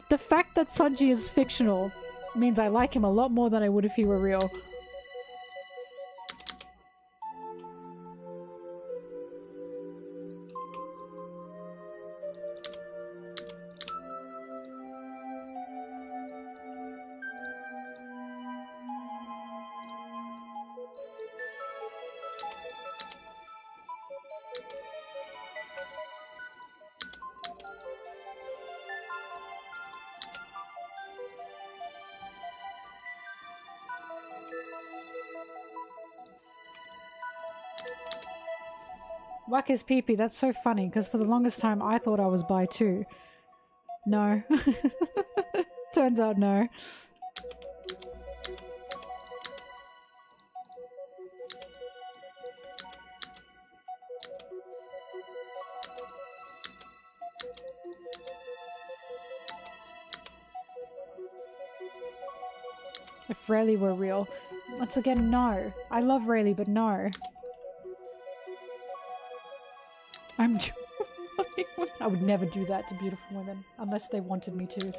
The fact that Sanji is fictional means I like him a lot more than I would if he were real. Whack his pee-pee, that's so funny, because for the longest time I thought I was bi too. No. Turns out no. If Rayleigh were real. Once again, no. I love Rayleigh, but no. I'm I would never do that to beautiful women, unless they wanted me to.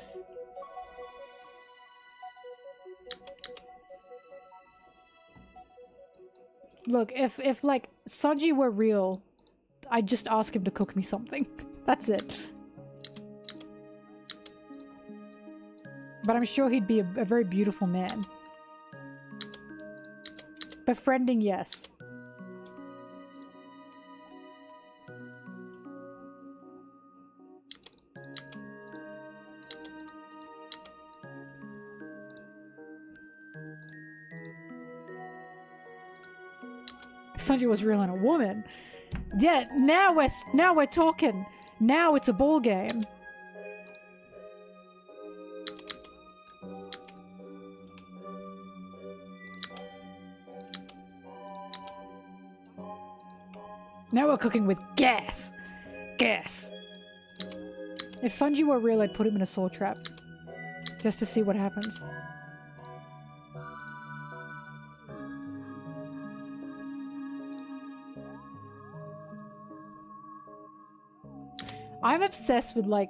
Look, if like Sanji were real, I'd just ask him to cook me something. That's it. But I'm sure he'd be a very beautiful man. Befriending, yes. If Sanji was real and a woman, yeah. Now we're talking. Now it's a ball game. Now we're cooking with gas. Gas. If Sanji were real, I'd put him in a saw trap. Just to see what happens. I'm obsessed with, like,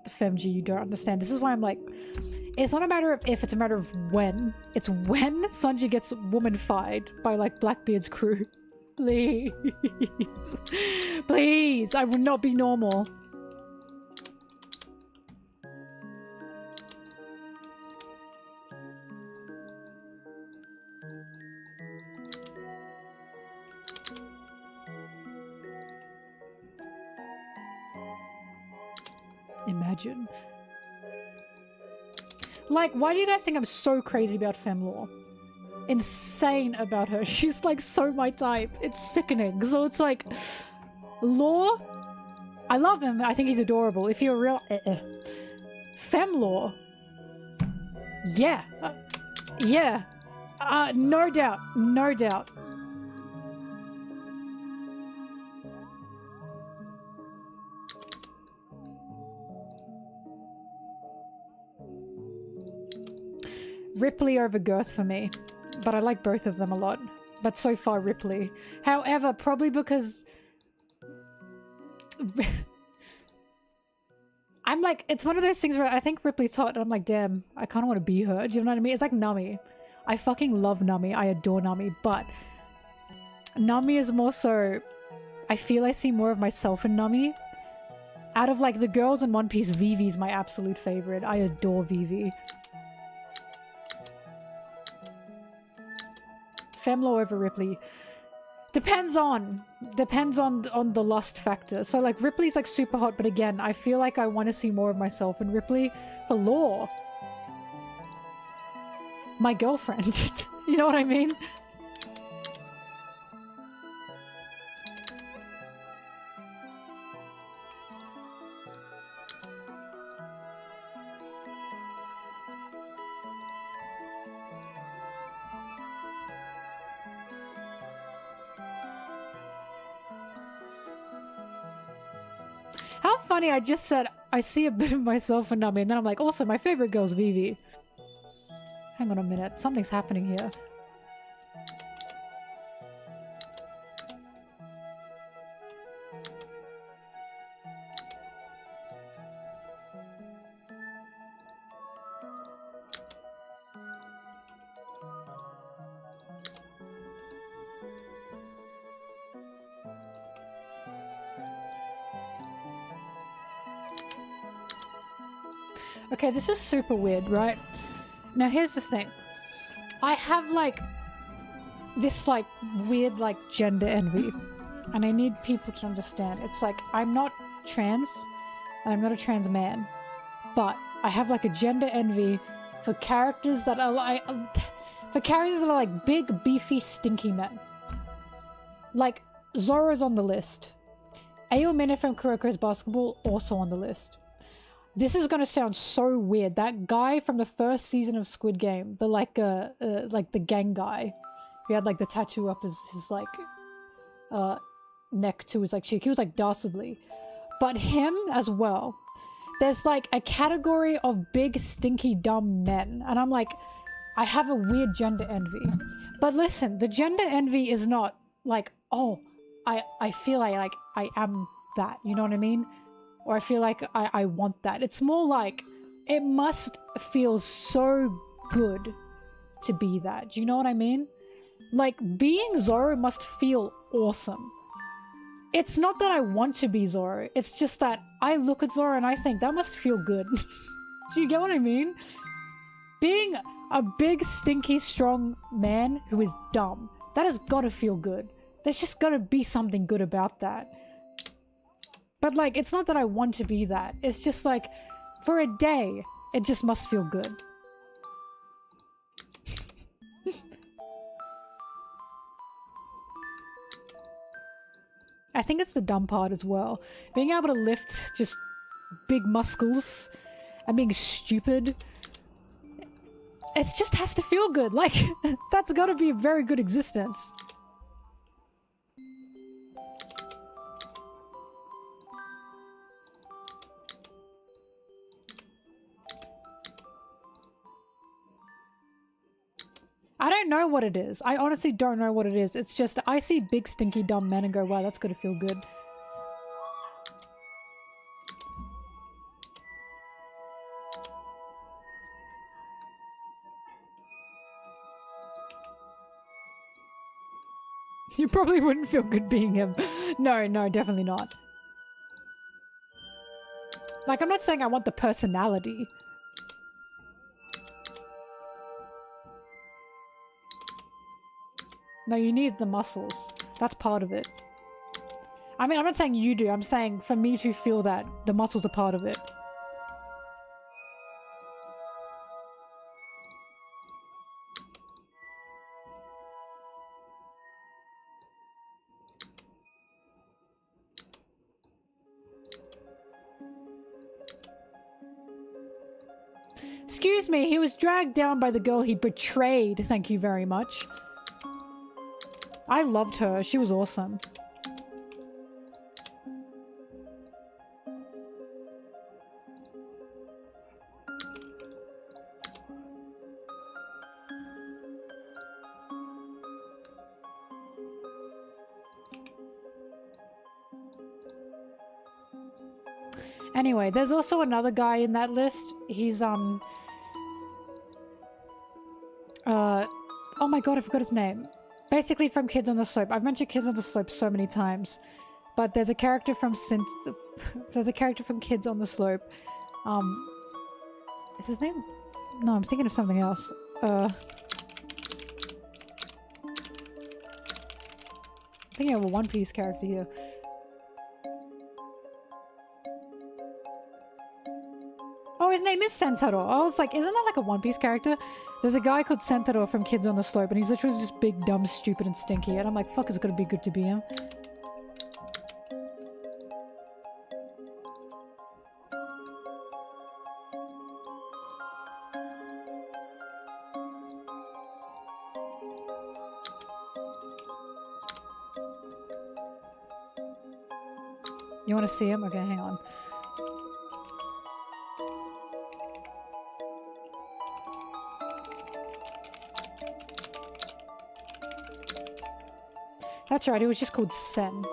the femg, you don't understand. This is why I'm like, it's not a matter of if, it's a matter of when. It's when Sanji gets woman-fied by, like, Blackbeard's crew. Please. Please, I would not be normal. Imagine. Like, why do you guys think I'm so crazy about Femlore? Insane about her. She's like so my type. It's sickening. So it's like, Law, I love him. I think he's adorable. If you're real, Femlore, yeah, yeah, no doubt, no doubt. Ripley over Girth for me, but I like both of them a lot. But so far Ripley. However, probably because I'm like, it's one of those things where I think Ripley's hot and I'm like, damn, I kind of want to be her. Do you know what I mean? It's like Nami. I fucking love Nami. I adore Nami, but Nami is more so, I feel I see more of myself in Nami. Out of like the girls in One Piece, Vivi's my absolute favorite. I adore Vivi. Femlore over Ripley. Depends on the lust factor. So like Ripley's like super hot, but again, I feel like I want to see more of myself in Ripley. For Law, my girlfriend. You know what I mean? How funny, I just said I see a bit of myself in Nami, and then I'm like, also my favorite girl's Vivi. Hang on a minute, something's happening here. Okay, this is super weird, right? Now here's the thing. I have like this like weird like gender envy, and I need people to understand. It's like I'm not trans and I'm not a trans man, but I have like a gender envy for characters that are like big, beefy, stinky men. Like Zoro's on the list. Aomine from Kuroko's Basketball also on the list. This is gonna sound so weird. That guy from the first season of Squid Game, the like the gang guy, he had like the tattoo up his like neck to his like cheek. He was like dastardly, but him as well. There's like a category of big, stinky, dumb men, and I'm like, I have a weird gender envy. But listen, the gender envy is not like, oh, I feel like I am that. You know what I mean? Or I feel like I want that. It's more like, it must feel so good to be that. Do you know what I mean? Like, being Zoro must feel awesome. It's not that I want to be Zoro, it's just that I look at Zoro and I think that must feel good. Do you get what I mean? Being a big, stinky, strong man who is dumb, that has gotta feel good. There's just gotta be something good about that. But like, it's not that I want to be that. It's just like, for a day, it just must feel good. I think it's the dumb part as well. Being able to lift just big muscles and being stupid. It just has to feel good. Like, that's gotta be a very good existence. I don't know what it is. I honestly don't know what it is. It's just, I see big, stinky, dumb men and go, wow, that's gotta feel good. You probably wouldn't feel good being him. No, no, definitely not. Like, I'm not saying I want the personality. No, you need the muscles. That's part of it. I mean, I'm not saying you do. I'm saying for me to feel that, the muscles are part of it. Excuse me, he was dragged down by the girl he betrayed. Thank you very much. I loved her. She was awesome. Anyway, there's also another guy in that list. He's, oh my god, I forgot his name. Basically from Kids on the Slope. I've mentioned Kids on the Slope so many times. But there's a character from there's a character from Kids on the Slope. Is his name? No, I'm thinking of something else. I'm thinking of a One Piece character here. Oh, his name is Sentaro. I was like, isn't that like a One Piece character? There's a guy called Sentaro from Kids on the Slope, and he's literally just big, dumb, stupid, and stinky. And I'm like, fuck, it's gonna be good to be him. You want to see him? Okay, hang on. That's right, he was just called Sen.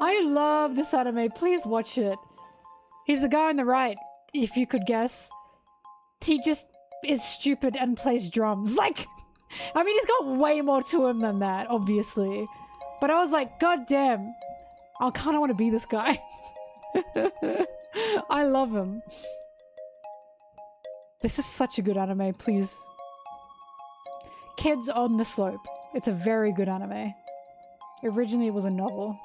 I love this anime. Please watch it. He's the guy on the right, if you could guess. He just is stupid and plays drums. Like, I mean, he's got way more to him than that, obviously. But I was like, god damn, I kind of want to be this guy. I love him. This is such a good anime, please. Kids on the Slope. It's a very good anime. Originally it was a novel.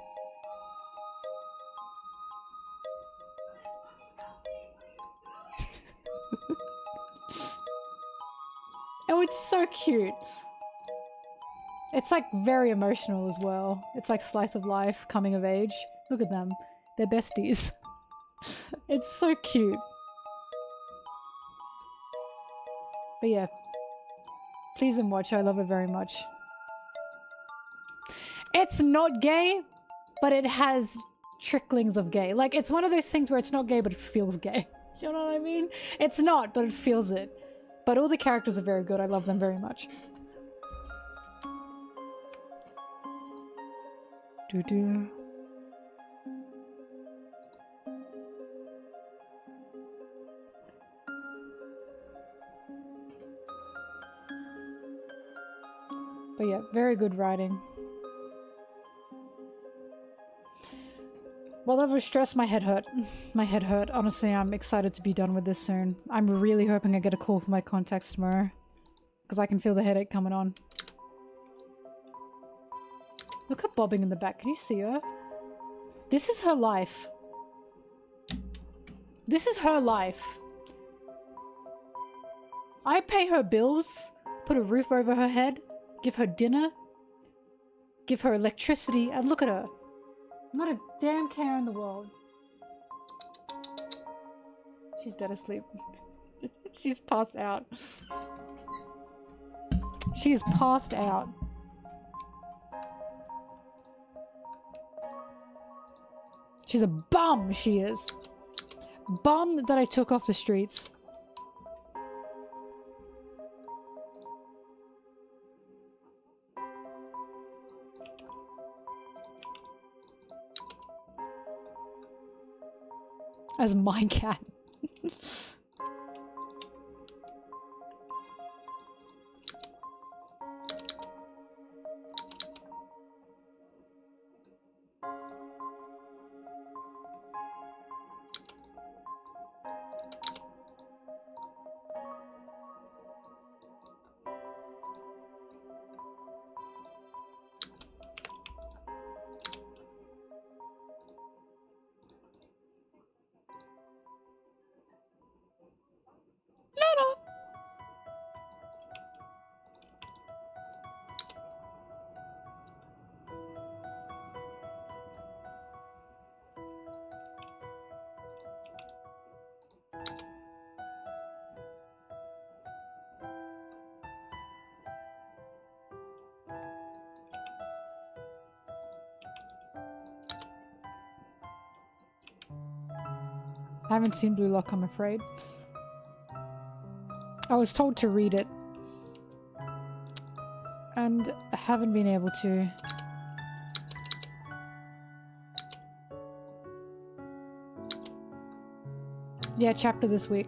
Oh, it's so cute. It's like very emotional as well. It's like slice of life, coming of age. Look at them. They're besties. It's so cute. But yeah. Please and watch. I love it very much. It's not gay, but it has tricklings of gay. Like, it's one of those things where it's not gay, but it feels gay. You know what I mean? It's not, but it feels it. But all the characters are very good. I love them very much. Doo-doo. But yeah, very good writing. While I was stressed, my head hurt. My head hurt. Honestly, I'm excited to be done with this soon. I'm really hoping I get a call from my contacts tomorrow. Because I can feel the headache coming on. Look at bobbing in the back. Can you see her? This is her life. This is her life. I pay her bills, put a roof over her head, give her dinner, give her electricity, and look at her. Not a damn care in the world. She's dead asleep. She's passed out. She is passed out. She's a bum, she is. Bum that I took off the streets. As my cat. I haven't seen Blue Lock, I'm afraid. I was told to read it. And I haven't been able to. Yeah, chapter this week.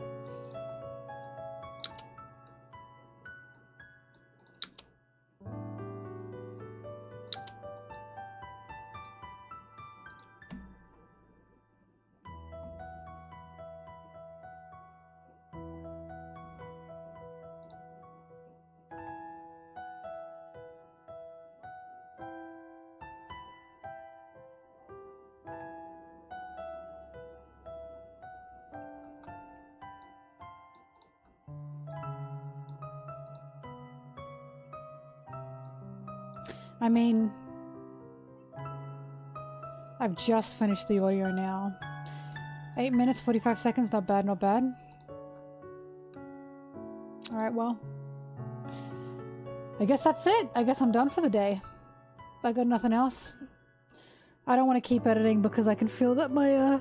I mean, I've just finished the audio now. 8 minutes, 45 seconds, not bad, not bad. Alright, well. I guess that's it. I guess I'm done for the day. I got nothing else. I don't want to keep editing because I can feel that my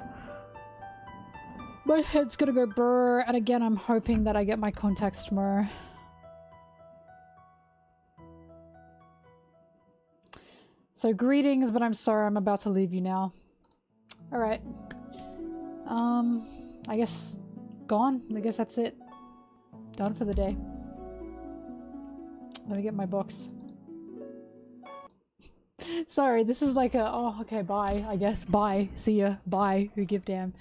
head's gonna go brr, and again I'm hoping that I get my contacts tomorrow. So greetings, but I'm sorry, I'm about to leave you now. Alright. I guess gone. I guess that's it. Done for the day. Let me get my box. Sorry, this is like a, oh, okay, bye, I guess. Bye. See ya. Bye. Who give damn.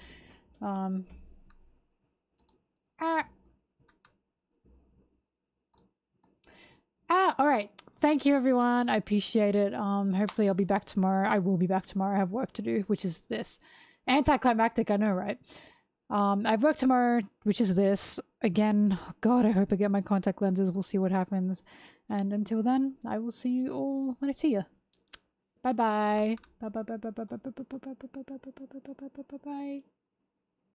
Alright. Thank you, everyone. I appreciate it. Hopefully I'll be back tomorrow. I will be back tomorrow. I have work to do, which is this. Anticlimactic, I know, right? I have work tomorrow, which is this. Again, God, I hope I get my contact lenses. We'll see what happens. And until then, I will see you all when I see you. Bye-bye. Bye-bye. Bye-bye. Bye-bye. Bye-bye. Bye-bye. Bye-bye. Bye-bye. Bye-bye.